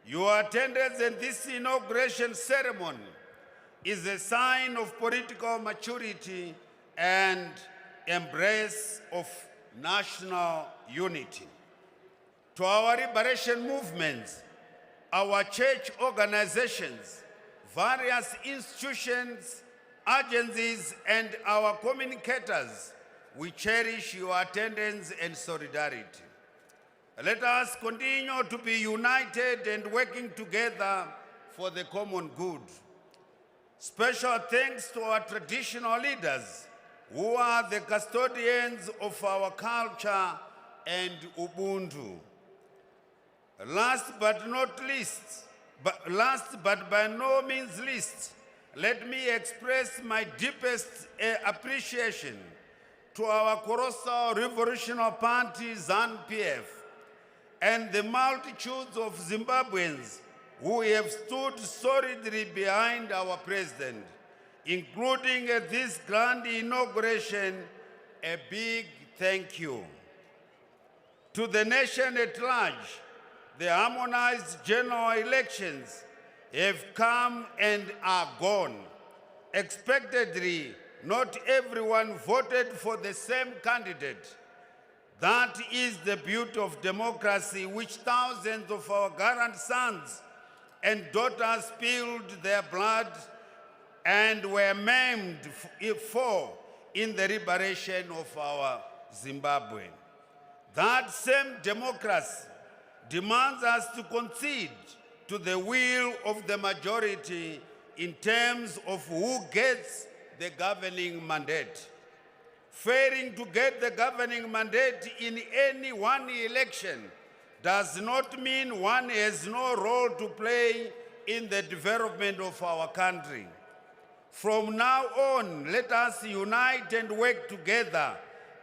Your attendance in this inauguration ceremony is a sign of political maturity and embrace of national unity. To our liberation movements, our church organizations, various institutions, agencies, and our communicators, we cherish your attendance and solidarity. Let us continue to be united and working together for the common good. Special thanks to our traditional leaders who are the custodians of our culture and Ubuntu. Last but by no means least, let me express my deepest appreciation to our colossal revolutionary party, ZANU-PF, and the multitudes of Zimbabweans who have stood solidly behind our president, including at this grand inauguration. A big thank you. To the nation at large, the harmonized general elections have come and are gone. Expectedly, not everyone voted for the same candidate. That is the beauty of democracy, which thousands of our gallant sons and daughters spilled their blood and were maimed for in the liberation of our Zimbabwe. That same democracy demands us to concede to the will of the majority in terms of who gets the governing mandate. Failing to get the governing mandate in any one election does not mean one has no role to play in the development of our country. From now on, let us unite and work together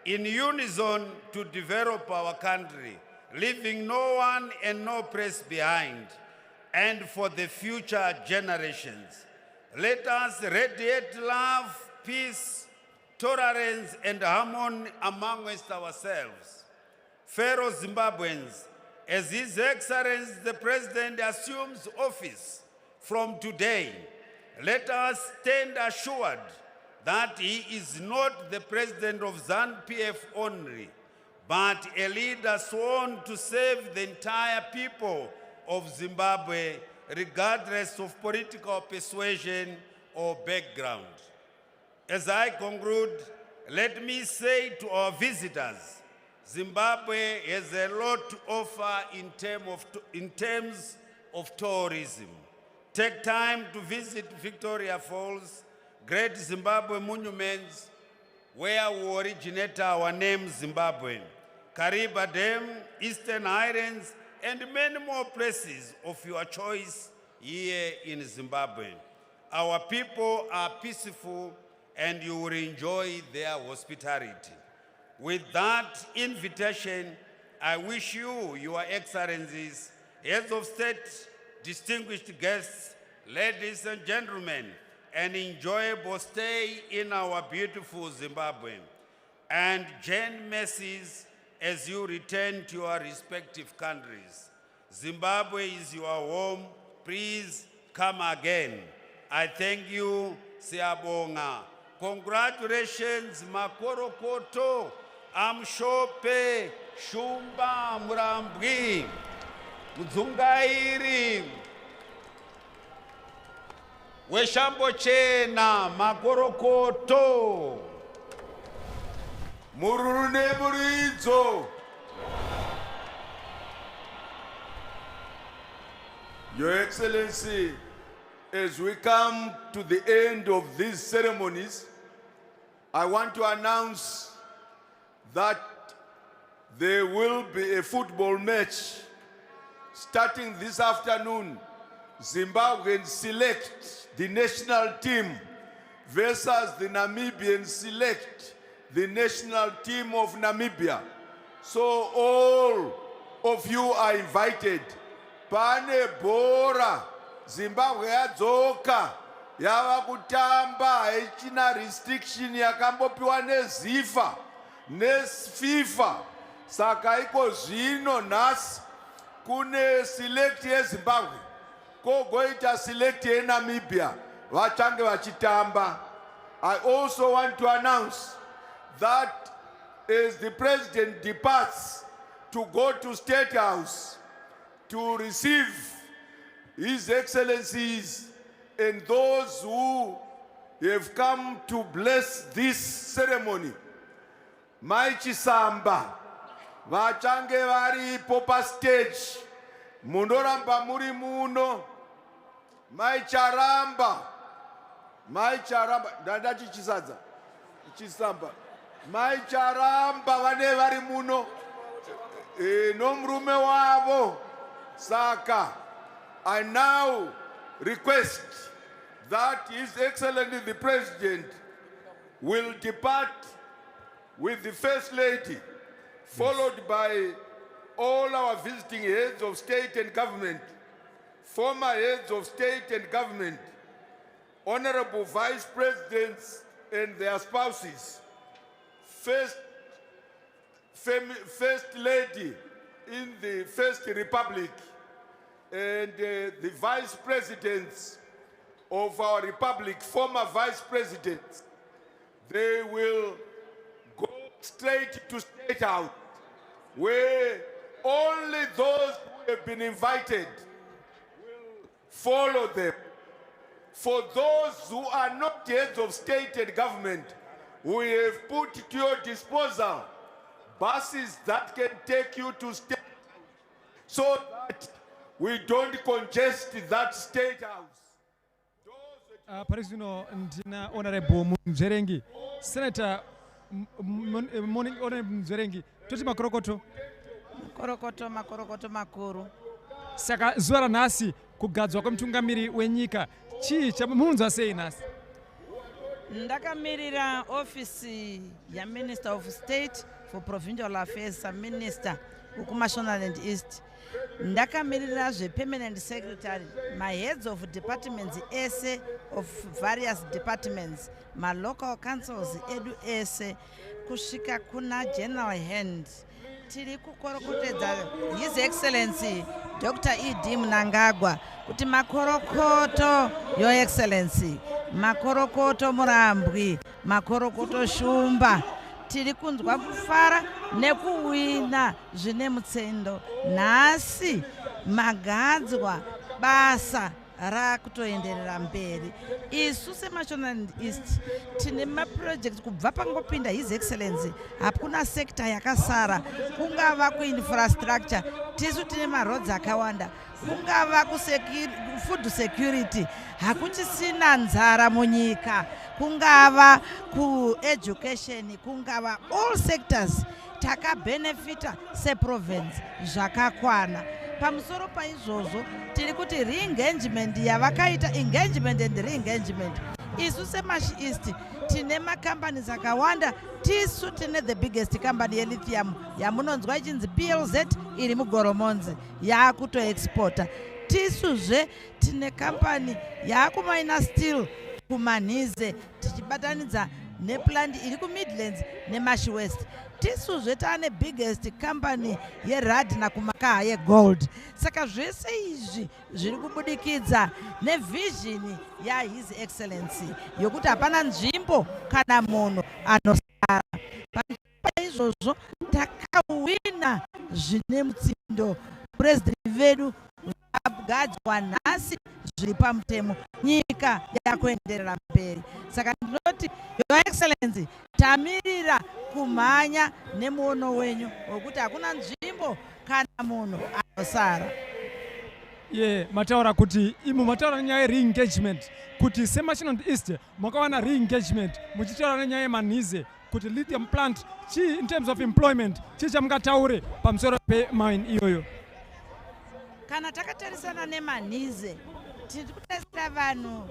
in unison to develop our country, leaving no one and no place behind, and for the future generations. Let us radiate love, peace, tolerance, and harmony amongst ourselves. Fellow Zimbabweans, as His Excellency the President assumes office from today, let us stand assured that he is not the president of ZANU-PF only, but a leader sworn to serve the entire people of Zimbabwe, regardless of political persuasion or background. As I conclude, let me say to our visitors, Zimbabwe has a lot to offer in terms of tourism. take time to visit Victoria Falls, Great Zimbabwe Monuments, where we originate our name Zimbabwe, Kariba Dam, Eastern Highlands, and many more places of your choice here in Zimbabwe. Our people are peaceful and you will enjoy their hospitality. With that invitation, I wish you, Your Excellencies, Heads of State, distinguished guests, ladies and gentlemen, an enjoyable stay in our beautiful Zimbabwe. And journey mercies as you return to your respective countries. Zimbabwe is your home. Please come again. I thank you, Siyabonga. Congratulations, Makorokoto, Amshope, Shumba, Murambwi, Mzungairi, Weshambo Chena, Makorokoto, Murune Murizo. Your Excellency, as we come to the end of these ceremonies, I want to announce that there will be a football match starting this afternoon. Zimbabweans select the national team versus the Namibians select the national team of Namibia. So all of you are invited. Pane bora Zimbabwe yadzoka yava kutamba ichina restriction yakambopiwa neZIFA neFIFA. Saka iko zvino nhasi kune select yeZimbabwe kogoita select yeNamibia vachange vachitamba. I also want to announce that as the president departs to go to State House to receive His Excellencies and those who have come to bless this ceremony, Maichisamba, vachange varipo pa stage, mundoramba muri muno, Maicharamba, ndandati chisadza, Chisamba, Maicharamba vane vari muno, nomrume wavo. Saka, I now request that His Excellency the President will depart with the First Lady, followed by all our visiting heads of state and government, former heads of state and government, honorable vice presidents and their spouses, First Lady in the First Republic, and the vice presidents of our republic, former vice presidents. They will go straight to State House, where only those who have been invited will follow them. For those who are not heads of state and government, we have put to your disposal buses that can take you to State House, so that we don't congest that State House. Parizino ndina Honorable Mzerengi, Senator Honorable Mzerengi, toti makorokoto makuru. Saka zuwa la nasi kugadzwa kwa mtungamiri wenyika chii chamununza sei nasi? Ndakamirira office ya Minister of State for Provincial Affairs, Minister Ukumashonaland and East. Ndakamirira permanent secretary, my heads of departments ese of various departments, my local councils edu ese kushika kuna general hand. Tiri kukorokotedza His Excellency Dr. E.D. Mnangagwa kuti makorokoto, Your Excellency, makorokoto Murambwi, makorokoto Shumba, tiri kunzwa kufara nekuwina zvine mutsendo. Nhasi magadzwa basa rakutoenderera mberi. Isu seMashonaland East tine maproject kubva pangopinda His Excellency, hakuna sekta yakasara, kungava kuinfrastructure, tisu tine maroads akawanda, kungava food security hakuchisina nzara munyika, kungava ku-education, kungava all sectors takabenefita seprovince zvakakwana. Pamusoro paizvozvo tiri kuti re-engagement yavakaita, engagement and re-engagement, isu semashi east tine macompanies akawanda. Tisu tine the biggest company yelithium yamunonzwa ichinzi PLZ iri mugoromonzi yakutoexporta. Tisuzve tine company yakumaina steel kumanize tichibatanidza neplant iri kumidlands nemashi west. Tisuzve tane biggest company yeradna kumakaha yegold. Saka zvese izvi zviri kubudikidza nevision ya His Excellency yokuti hapana nzvimbo kana munhu anosara. Paizvozvo takawina zvine mutsindo. President vedu vagadzwa nhasi zviri pamutemo, nyika yakuenderera mberi. Saka ndinoti Your Excellency tamirira kumhanya nemuono wenyu wekuti hakuna nzvimbo kana munhu anosara. Mataura kuti mataura nyaya ye-re-engagement kuti seMashinand East makawana re-engagement muchitaura nenyaya yemanize kuti lithium plant in terms of employment chamungataure pamusoro pemine iyoyo. Kana takatarisana nemanize tiri kutarisira vanhu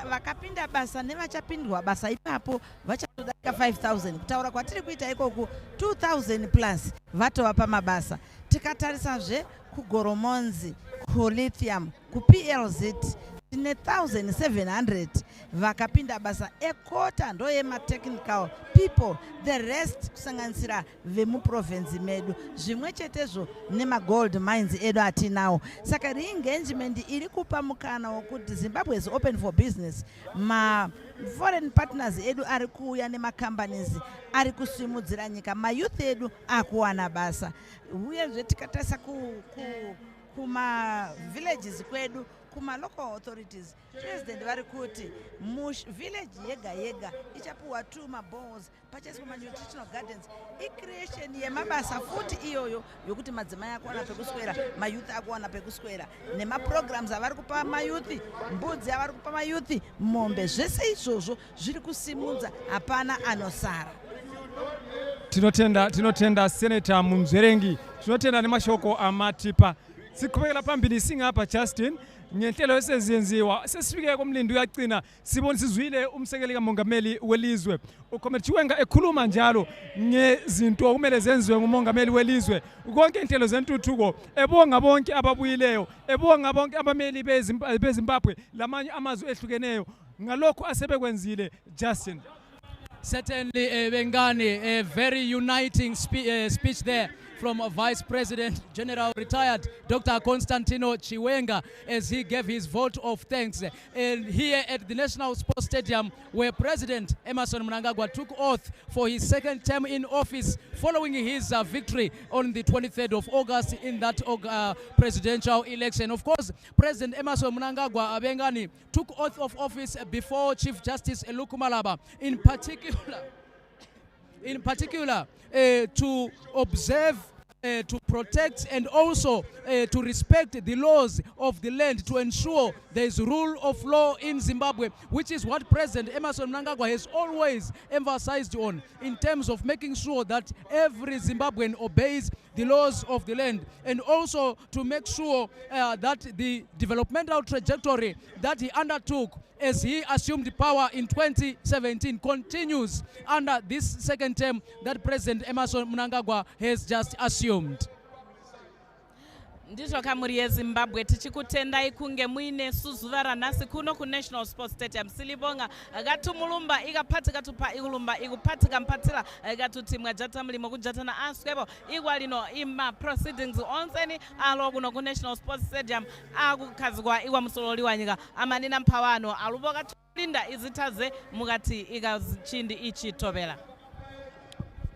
vakapinda basa nevachapindwa basa ipapo vachatodarika 5,000 kutaura kwatiri kuita ikoku 2,000 plus vatova pamabasa. Tikatarisazve kugoromonzi, kulithium, kuPLZ tine 1,700 vakapinda basa ekota ndo yematechnical people, the rest kusanganisira vemuprovince medu, zvimwe chetezvo nemagold mines edu atinawo. Saka re-engagement iri kupa mukana wokuti Zimbabwe is open for business. Foreign partners edu ari kuuya nemacompanies ari kusimudzira nyika, mayouth edu akuwana basa. Uyezve tikatarisa kuma villages kwedu, kuma local authorities, president vari kuti village yega yega ichapuwa 2 maballs pachaiswa nutritional gardens. I-creation yemabasa futi iyoyo yokuti madzimai akuwana pekuswera, mayouth akuwana pekuswera, nemaprograms avari kupa mayouth, mbudzi avari kupa mayouth, mombe, zvese izvozvo zviri kusimudza, hapana anosara. Tinotenda Senator Munzverengi, tinotenda nemashoko amatipa. Sikubekela phambili singapha Justin ngenhlelo esezenziwa sesifike kumlindi uyaqina sibona sizwile umsekeli kamongameli welizwe uComrade Chiwenga ekhuluma njalo ngezinto okumele zenziwe ngumongameli welizwe, konke inhlelo zentuthuko, ebonga bonke ababuyileyo, ebonga bonke abameli beZimbabwe lamanye amazwe ehlukeneyo ngalokho asebekwenzile. Justin, certainly Bengani, a very uniting speech there from Vice President General retired Dr. Constantino Chiwenga as he gave his vote of thanks. And here at the National Sports Stadium where President Emmerson Mnangagwa took oath for his second term in office following his victory on the 23rd of August in that presidential election. Of course, President Emmerson Mnangagwa Bengani took oath of office before Chief Justice Elukumalaba, in particular to observe, to protect and also to respect the laws of the land, to ensure there is rule of law in Zimbabwe, which is what President Emmerson Mnangagwa has always emphasized on in terms of making sure that every Zimbabwean obeys the laws of the land, and also to make sure that the developmental trajectory that he undertook as he assumed power in 2017 continues under this second term that President Emmerson Mnangagwa has just assumed. Ndizvo kamuri yeZimbabwe tichikutendai kunge muine zuva ranhasi kuno kuNational Sports Stadium. Silibonga gatumulumba igapatika tupa igulumba igupatika mpatila gatuti mwajata mlimo kujatana aswebo igwalino ima proceedings onseni alo kuno kuNational Sports Stadium akukazigwa igwa musololi wanyika amanina mpawano aluboga tulinda izitaze mugati igachindi ichitobela.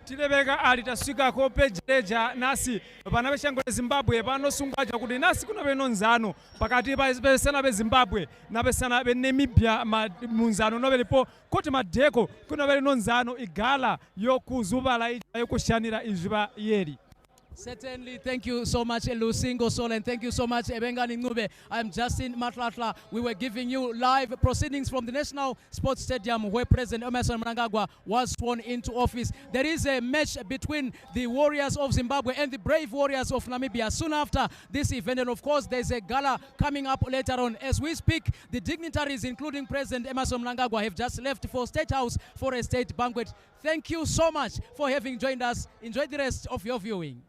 Tilebeka alitaswika ko pejeja nasi vana veshango leZimbabwe vanosungwaja kuti nasi kuna venonzano pakati pesana beZimbabwe navesana beNamibia munzano novelipo kuti madheko kuna venonzano igala yokuzuvala ija yokushanira izviva yeri. Certainly, thank you so much, Lusingo Sol, and thank you so much, Ebengani Ngube. I'm Justin Matlatla. We were giving you live proceedings from the National Sports Stadium where President Emerson Mnangagwa was sworn into office. There is a match between the Warriors of Zimbabwe and the Brave Warriors of Namibia soon after this event, and of course, there's a gala coming up later on. As we speak, the dignitaries, including President Emerson Mnangagwa, have just left for State House for a state banquet. Thank you so much for having joined us. Enjoy the rest of your viewing.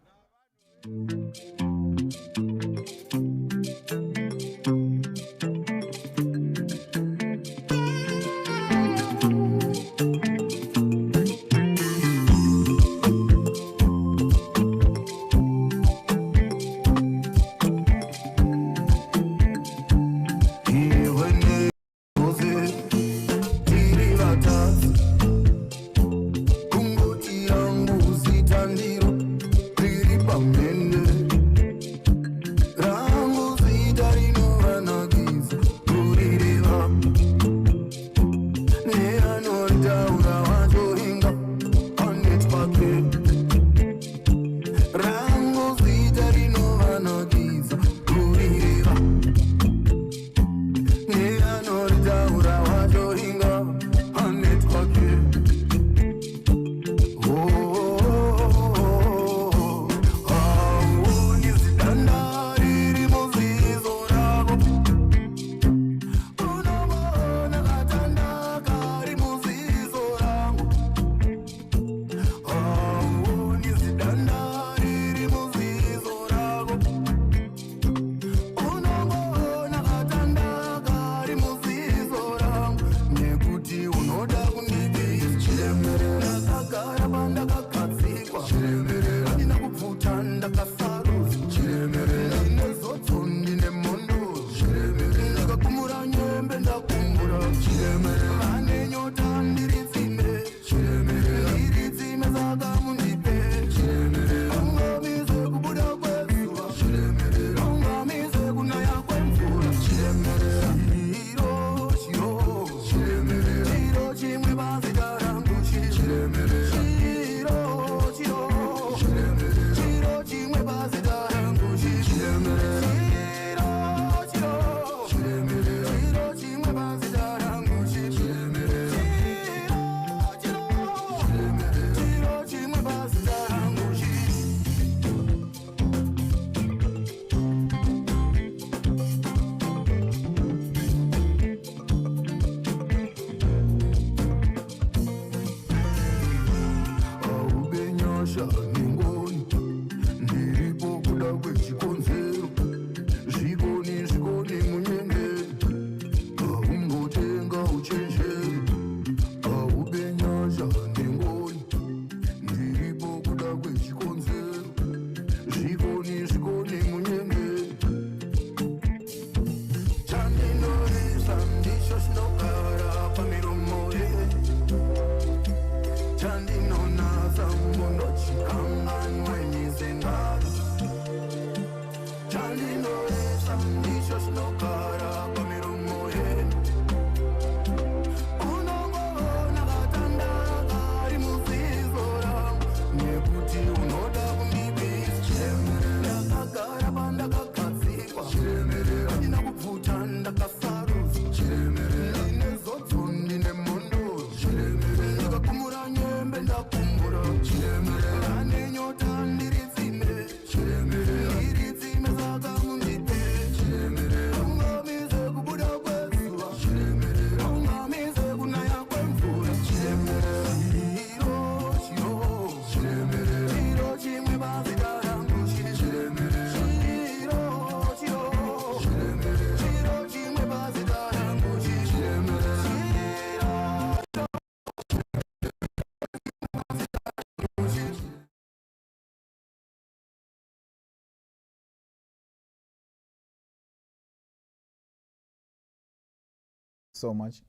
So much.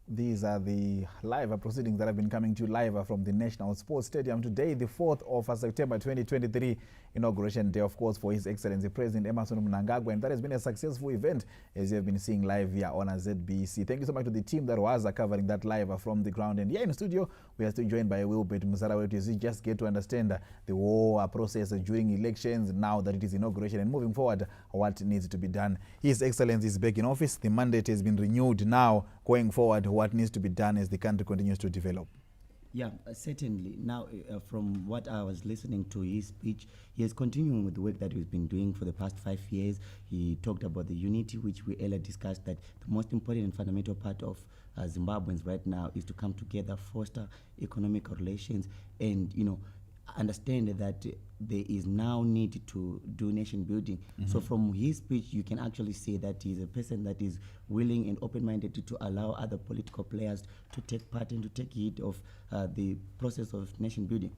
These are the live proceedings that have been coming to you live from the National Sports Stadium today, the 4th of September 2023, inauguration day, of course, for His Excellency President Emmerson Mnangagwa, and that has been a successful event, as you have been seeing live here on ZBC. Thank you so much to the team that was covering that live from the ground. And here in the studio, we are still joined by Wilbert Musarawetu as we just get to understand the whole process during elections, now that it is inauguration, and moving forward, what needs to be done. His Excellency is back in office. The mandate has been renewed now. Going forward, what needs to be done as the country continues to develop? Yeah, certainly. Now, from what I was listening to his speech, he is continuing with the work that he's been doing for the past 5 years. He talked about the unity, which we earlier discussed, that the most important and fundamental part of Zimbabweans right now is to come together, foster economic relations, and, understand that there is now need to do nation building. So from his speech, you can actually see that he's a person that is willing and open-minded to allow other political players to take part and to take heed of the process of nation building.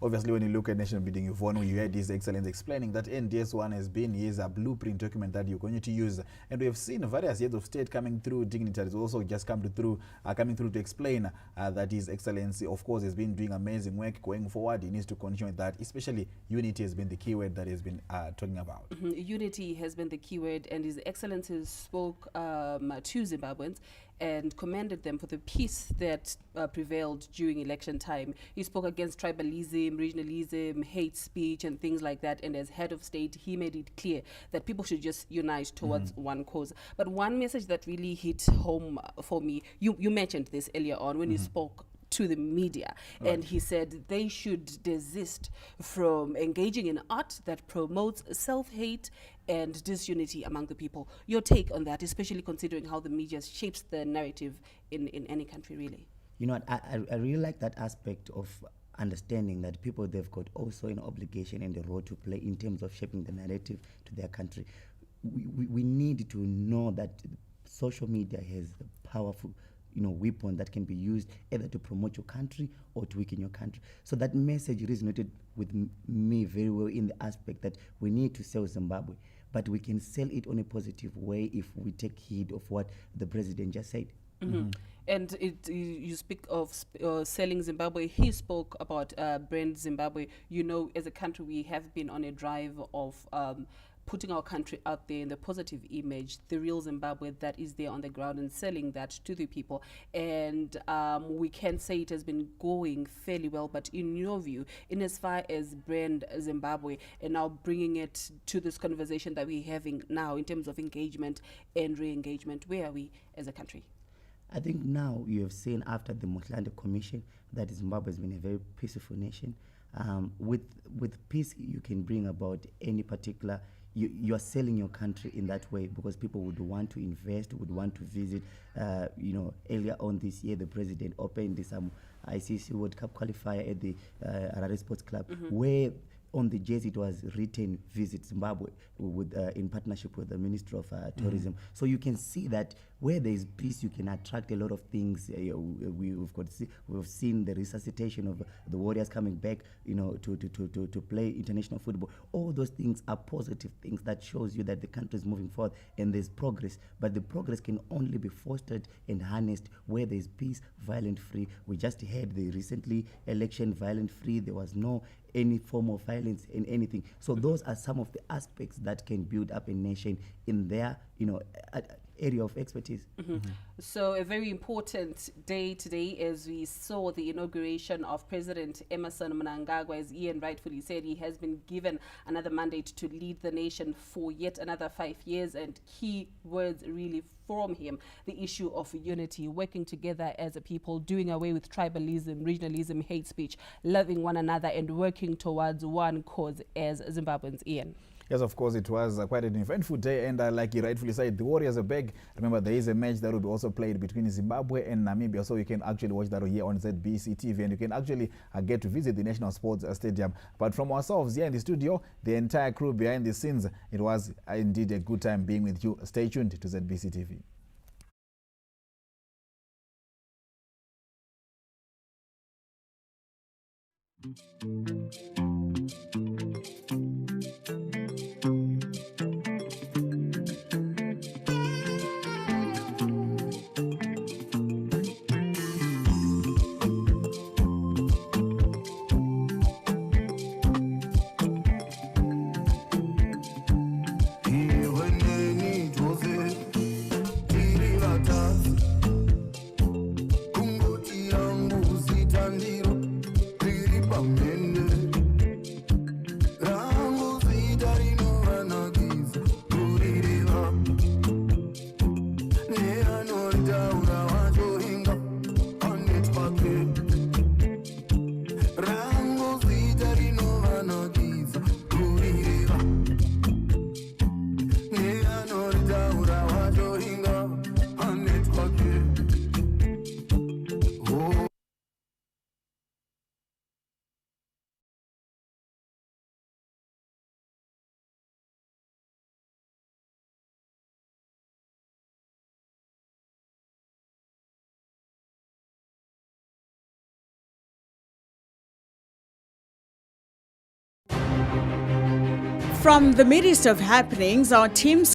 Obviously, when you look at nation building, you heard His Excellency explaining that NDS1 has been his blueprint document that you're going to use, and we have seen various heads of state coming through, dignitaries also just coming through to explain that His Excellency, of course, has been doing amazing work. Going forward, he needs to continue with that. Especially unity has been the key word that he has been talking about. Unity has been the key word, and His Excellency spoke to Zimbabweans and commended them for the peace that prevailed during election time. He spoke against tribalism, regionalism, hate speech, and things like that. And as head of state, he made it clear that people should just unite towards one cause. But one message that really hit home for me, you mentioned this earlier on when you spoke to the media, and he said they should desist from engaging in art that promotes self-hate and disunity among the people. Your take on that, especially considering how the media shapes the narrative in any country, really? You know what, I really like that aspect of understanding that people, they've got also an obligation and a role to play in terms of shaping the narrative to their country. We need to know that social media has a powerful weapon that can be used either to promote your country or to weaken your country. So that message resonated with me very well in the aspect that we need to sell Zimbabwe, but we can sell it on a positive way if we take heed of what the president just said. And you speak of selling Zimbabwe. He spoke about brand Zimbabwe. As a country, we have been on a drive of putting our country out there in the positive image, the real Zimbabwe that is there on the ground, and selling that to the people. And we can say it has been going fairly well, but in your view, in as far as brand Zimbabwe and now bringing it to this conversation that we're having now in terms of engagement and re-engagement, where are we as a country? I think now you have seen after the Motlanthe Commission that Zimbabwe has been a very peaceful nation. With peace, you can bring about any particular. You are selling your country in that way because people would want to invest, would want to visit. Earlier on this year, the president opened this ICC World Cup qualifier at the Harare Sports Club, where on the jersey it was written "Visit Zimbabwe" in partnership with the Ministry of Tourism. So you can see that where there is peace, you can attract a lot of things. We've seen the resuscitation of the Warriors coming back, to play international football. All those things are positive things that shows you that the country is moving forward and there's progress. But the progress can only be fostered and harnessed where there is peace, violent free. We just had the recently election violent free. There was no any form of violence in anything. So those are some of the aspects that can build up a nation in their, area of expertise. So a very important day today, as we saw the inauguration of President Emmerson Mnangagwa. As Ian rightfully said, he has been given another mandate to lead the nation for yet another 5 years, and key words really from him: the issue of unity, working together as a people, doing away with tribalism, regionalism, hate speech, loving one another, and working towards one cause as Zimbabweans. Ian? Yes, of course, it was quite an eventful day, and like you rightfully said, the Warriors are back. Remember, there is a match that will be also played between Zimbabwe and Namibia, so you can actually watch that here on ZBC TV, and you can actually get to visit the National Sports Stadium. But from ourselves here in the studio, the entire crew behind the scenes, it was indeed a good time being with you. Stay tuned to ZBC TV. From the midst of happenings, our teams